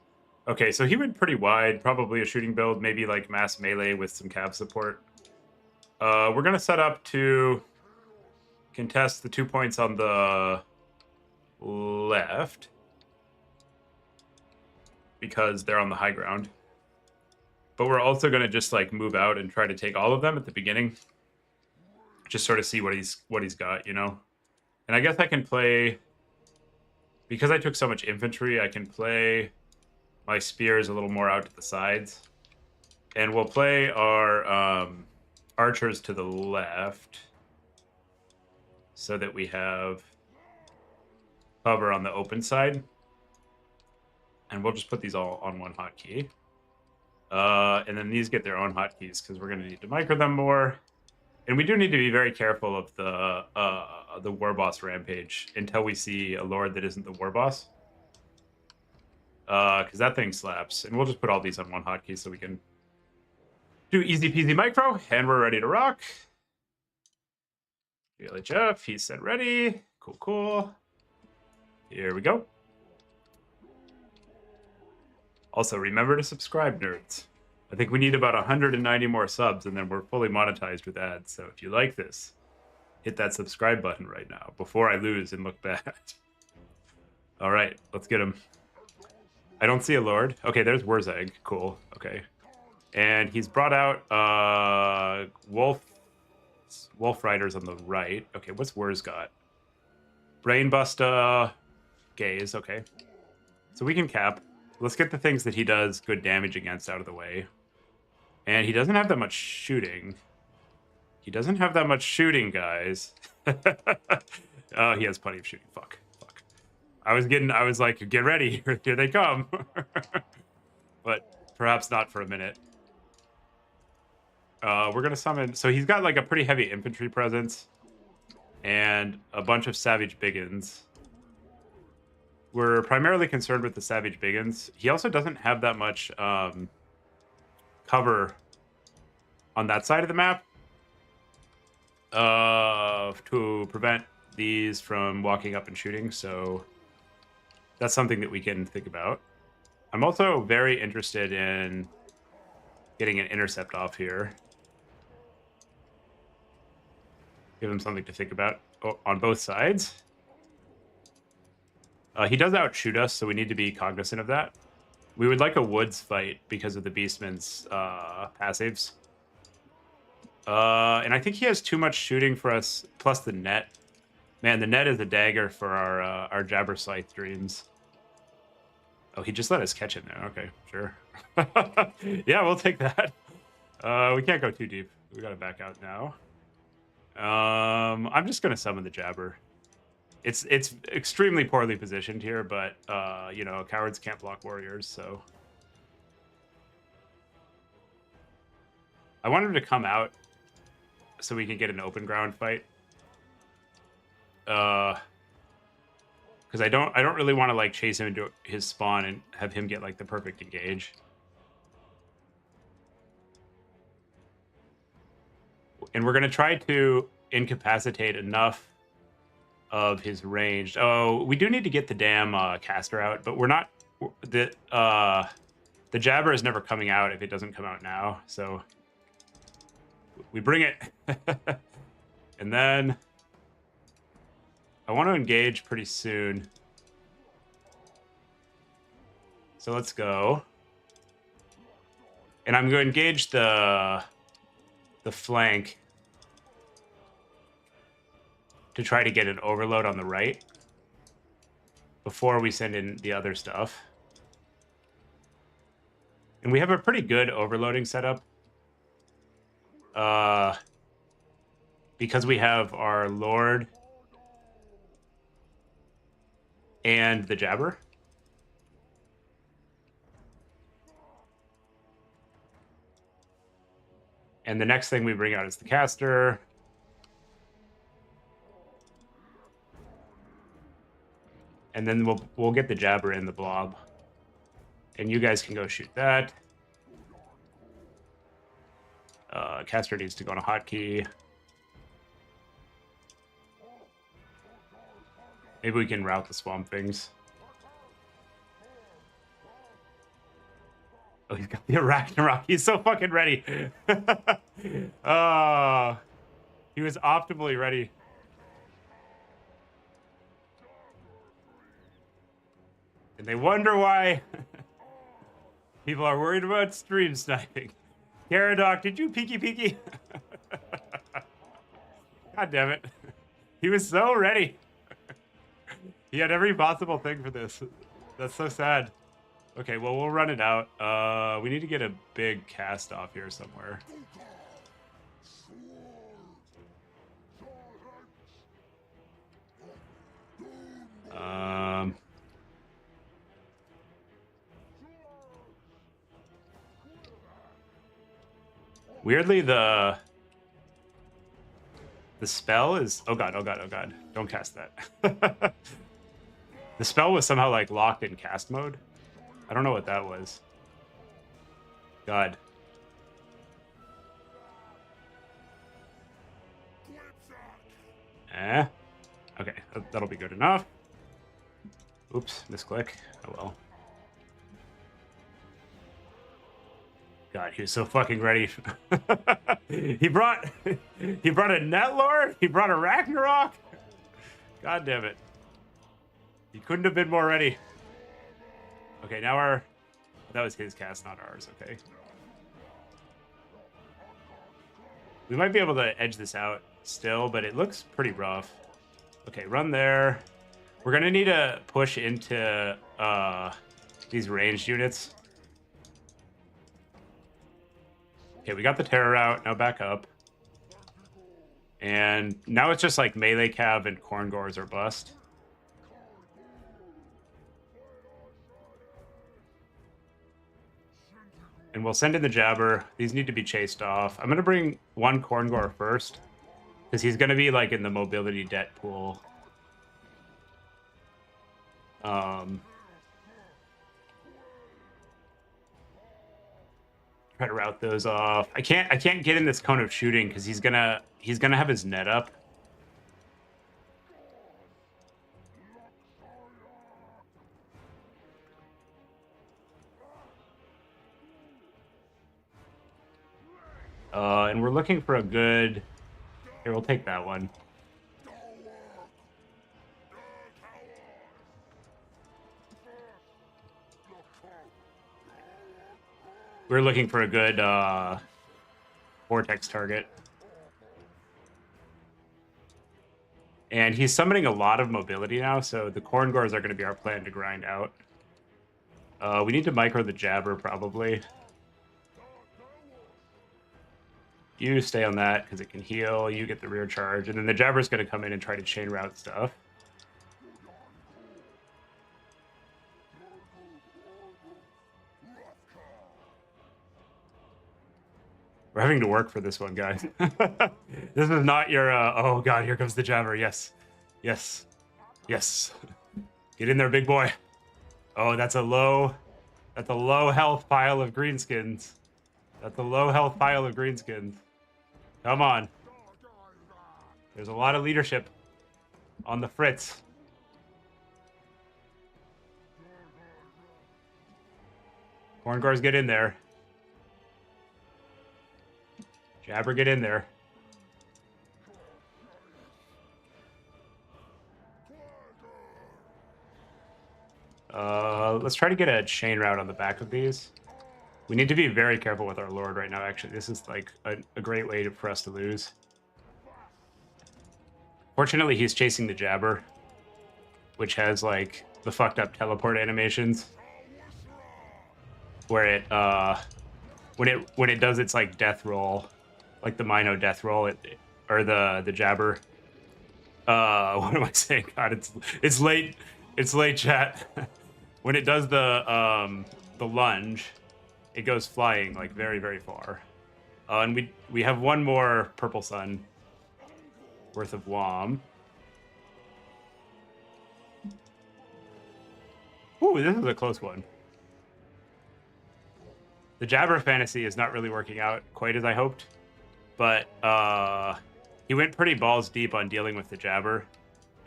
Speaker 1: Okay, so he went pretty wide, probably a shooting build, maybe like mass melee with some cav support. We're going to set up to contest the 2 points on the left because they're on the high ground. But we're also going to just like move out and try to take all of them at the beginning. Just sort of see what he's got, you know? And I guess I can play, because I took so much infantry, I can play my spears a little more out to the sides. And we'll play our archers to the left so that we have cover on the open side. And we'll just put these all on one hotkey. And then these get their own hotkeys because we're going to need to micro them more. And we do need to be very careful of the war boss rampage until we see a lord that isn't the war boss. Because that thing slaps. And we'll just put all these on one hotkey so we can do easy peasy micro. And we're ready to rock. LHF, he said ready. Cool, cool. Here we go. Also, remember to subscribe, nerds. I think we need about 190 more subs, and then we're fully monetized with ads. So if you like this, hit that subscribe button right now before I lose and look bad. All right, let's get him. I don't see a lord. Okay, there's Wurzeg. Cool. Okay. And he's brought out wolf riders on the right. Okay, what's Wurz got? Brainbuster, Gaze. Okay. So we can cap. Let's get the things that he does good damage against out of the way. And he doesn't have that much shooting. He doesn't have that much shooting, guys. Oh, he has plenty of shooting. Fuck. I was like, get ready. Here they come. But perhaps not for a minute. We're going to summon... So he's got like a pretty heavy infantry presence. And a bunch of Savage Biggins. We're primarily concerned with the Savage Biggins. He also doesn't have that much cover on that side of the map to prevent these from walking up and shooting. So that's something that we can think about. I'm also very interested in getting an intercept off here. Give him something to think about on both sides. He does outshoot us, so we need to be cognizant of that. We would like a woods fight because of the Beastmen's passives. And I think he has too much shooting for us, plus the net. Man, the net is a dagger for our Jabber Scythe dreams. Oh, he just let us catch him there. Okay, sure. Yeah, we'll take that. We can't go too deep. We gotta back out now. I'm just gonna summon the Jabber. It's extremely poorly positioned here, but you know, cowards can't block warriors, so I want him to come out so we can get an open ground fight. Because I don't really want to like chase him into his spawn and have him get like the perfect engage. And we're gonna try to incapacitate enough of his range. Oh, we do need to get the damn caster out, but we're not. The Jabber is never coming out if it doesn't come out now. So we bring it, and then I want to engage pretty soon. So let's go, and I'm going to engage the flank to try to get an overload on the right before we send in the other stuff. And we have a pretty good overloading setup. Because we have our Lord and the Jabber. And the next thing we bring out is the caster. And then we'll get the Jabber in the blob. And you guys can go shoot that. Caster needs to go on a hotkey. Maybe we can route the Swamp Things. Oh, he's got the Ragnarok. He's so fucking ready. He was optimally ready. And they wonder why people are worried about stream sniping. Caradoc, did you peeky? God damn it. He was so ready. He had every possible thing for this. That's so sad. Okay, well, we'll run it out. We need to get a big cast off here somewhere. Weirdly, the spell is... Oh god. Don't cast that. The spell was somehow, like, locked in cast mode. I don't know what that was. God. Okay, that'll be good enough. Oops, misclick. Oh well. God, he was so fucking ready. he brought a Netlord. He brought a Ragnarok. God damn it. He couldn't have been more ready. Okay, now that was his cast, not ours. Okay. We might be able to edge this out still, but it looks pretty rough. Okay, run there. We're gonna need to push into these ranged units. Okay, we got the terror out. Now back up. And now it's just like melee cav and corn gores or bust. And we'll send in the jabber. These need to be chased off. I'm going to bring one corn gore first, because he's going to be like in the mobility debt pool. Try to route those off. I can't get in this cone of shooting because he's gonna have his net up. And we're looking for a good... Here, we'll take that one. We're looking for a good vortex target. And he's summoning a lot of mobility now, so the corn gores are going to be our plan to grind out. We need to micro the jabber, probably. You stay on that, because it can heal. You get the rear charge. And then the jabber's going to come in and try to chain route stuff. We're having to work for this one, guys. This is not your... oh, God, here comes the jabber. Yes. Yes. Yes. Get in there, big boy. Oh, that's a low... That's a low health pile of greenskins. That's a low health pile of greenskins. Come on. There's a lot of leadership on the fritz. Corn gores, get in there. Jabber, get in there. Let's try to get a chain route on the back of these. We need to be very careful with our Lord right now, actually. This is like a great way for us to lose. Fortunately, he's chasing the jabber, which has like the fucked up teleport animations. Where it when it does its like death roll, like the Mino death roll, or the jabber. What am I saying? God, it's late. It's late, chat. When it does the lunge, it goes flying like very, very far. And we have one more purple sun worth of WOM. Ooh, this is a close one. The jabber fantasy is not really working out quite as I hoped, but he went pretty balls deep on dealing with the jabber,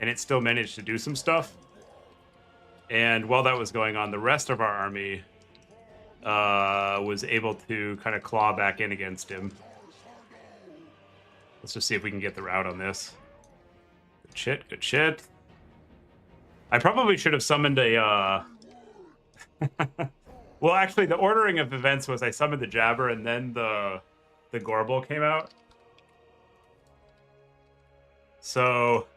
Speaker 1: and it still managed to do some stuff. And while that was going on, the rest of our army was able to kind of claw back in against him. Let's just see if we can get the route on this. Good shit, good shit. I probably should have summoned a... Well, actually, the ordering of events was I summoned the jabber and then the Gorbel came out. So...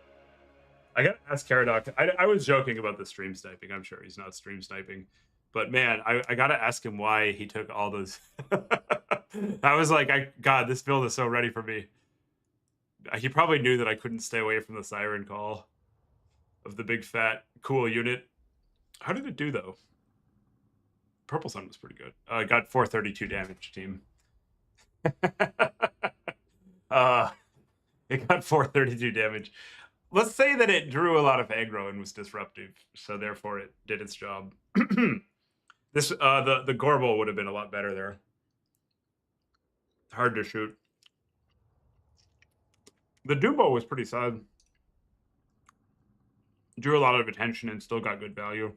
Speaker 1: I gotta ask Caradoc. I was joking about the stream sniping. I'm sure he's not stream sniping. But man, I gotta ask him why he took all those. I was like, God, this build is so ready for me. He probably knew that I couldn't stay away from the siren call of the big fat cool unit. How did it do though? Purple Sun was pretty good. I got 432 damage, team. It got 432 damage. Let's say that it drew a lot of aggro and was disruptive, so therefore it did its job. This the Gorbel would have been a lot better there. Hard to shoot. The Dumbo was pretty sad. Drew a lot of attention and still got good value.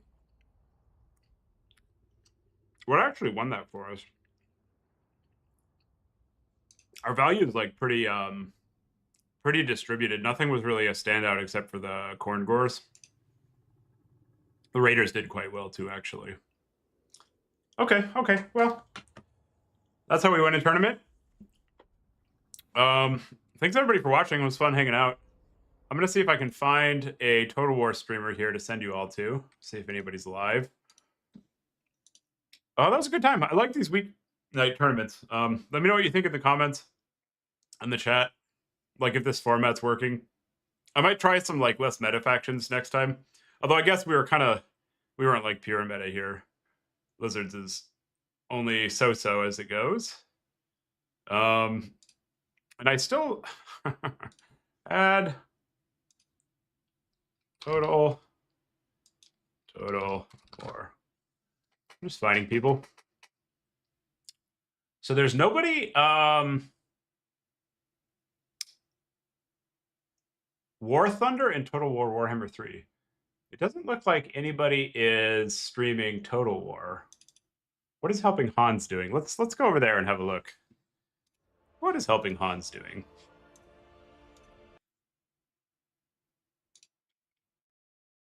Speaker 1: What actually won that for us? Our value is like pretty pretty distributed. Nothing was really a standout except for the corn gores. The Raiders did quite well too, actually. Okay, well, that's how we win a tournament. Thanks everybody for watching. It was fun hanging out. I'm gonna see if I can find a Total War streamer here to send you all to. See if anybody's live. Oh, that was a good time. I like these weeknight tournaments. Let me know what you think in the comments and the chat. like if this format's working. I might try some like less meta factions next time. Although I guess we weren't like pure meta here. Lizards is only so-so as it goes. And I still add total war. I'm just finding people. So there's nobody. War Thunder and Total War Warhammer 3. It doesn't look like anybody is streaming Total War. What is Helping Hans doing? Let's go over there and have a look. What is Helping Hans doing?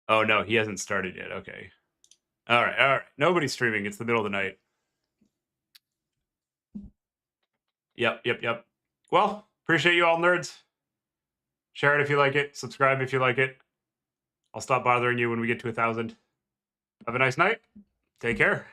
Speaker 1: Oh no, he hasn't started yet. Okay. All right. Nobody's streaming. It's the middle of the night. Yep. Well, appreciate you all, nerds. Share it if you like it. Subscribe if you like it. I'll stop bothering you when we get to 1,000. Have a nice night. Take care.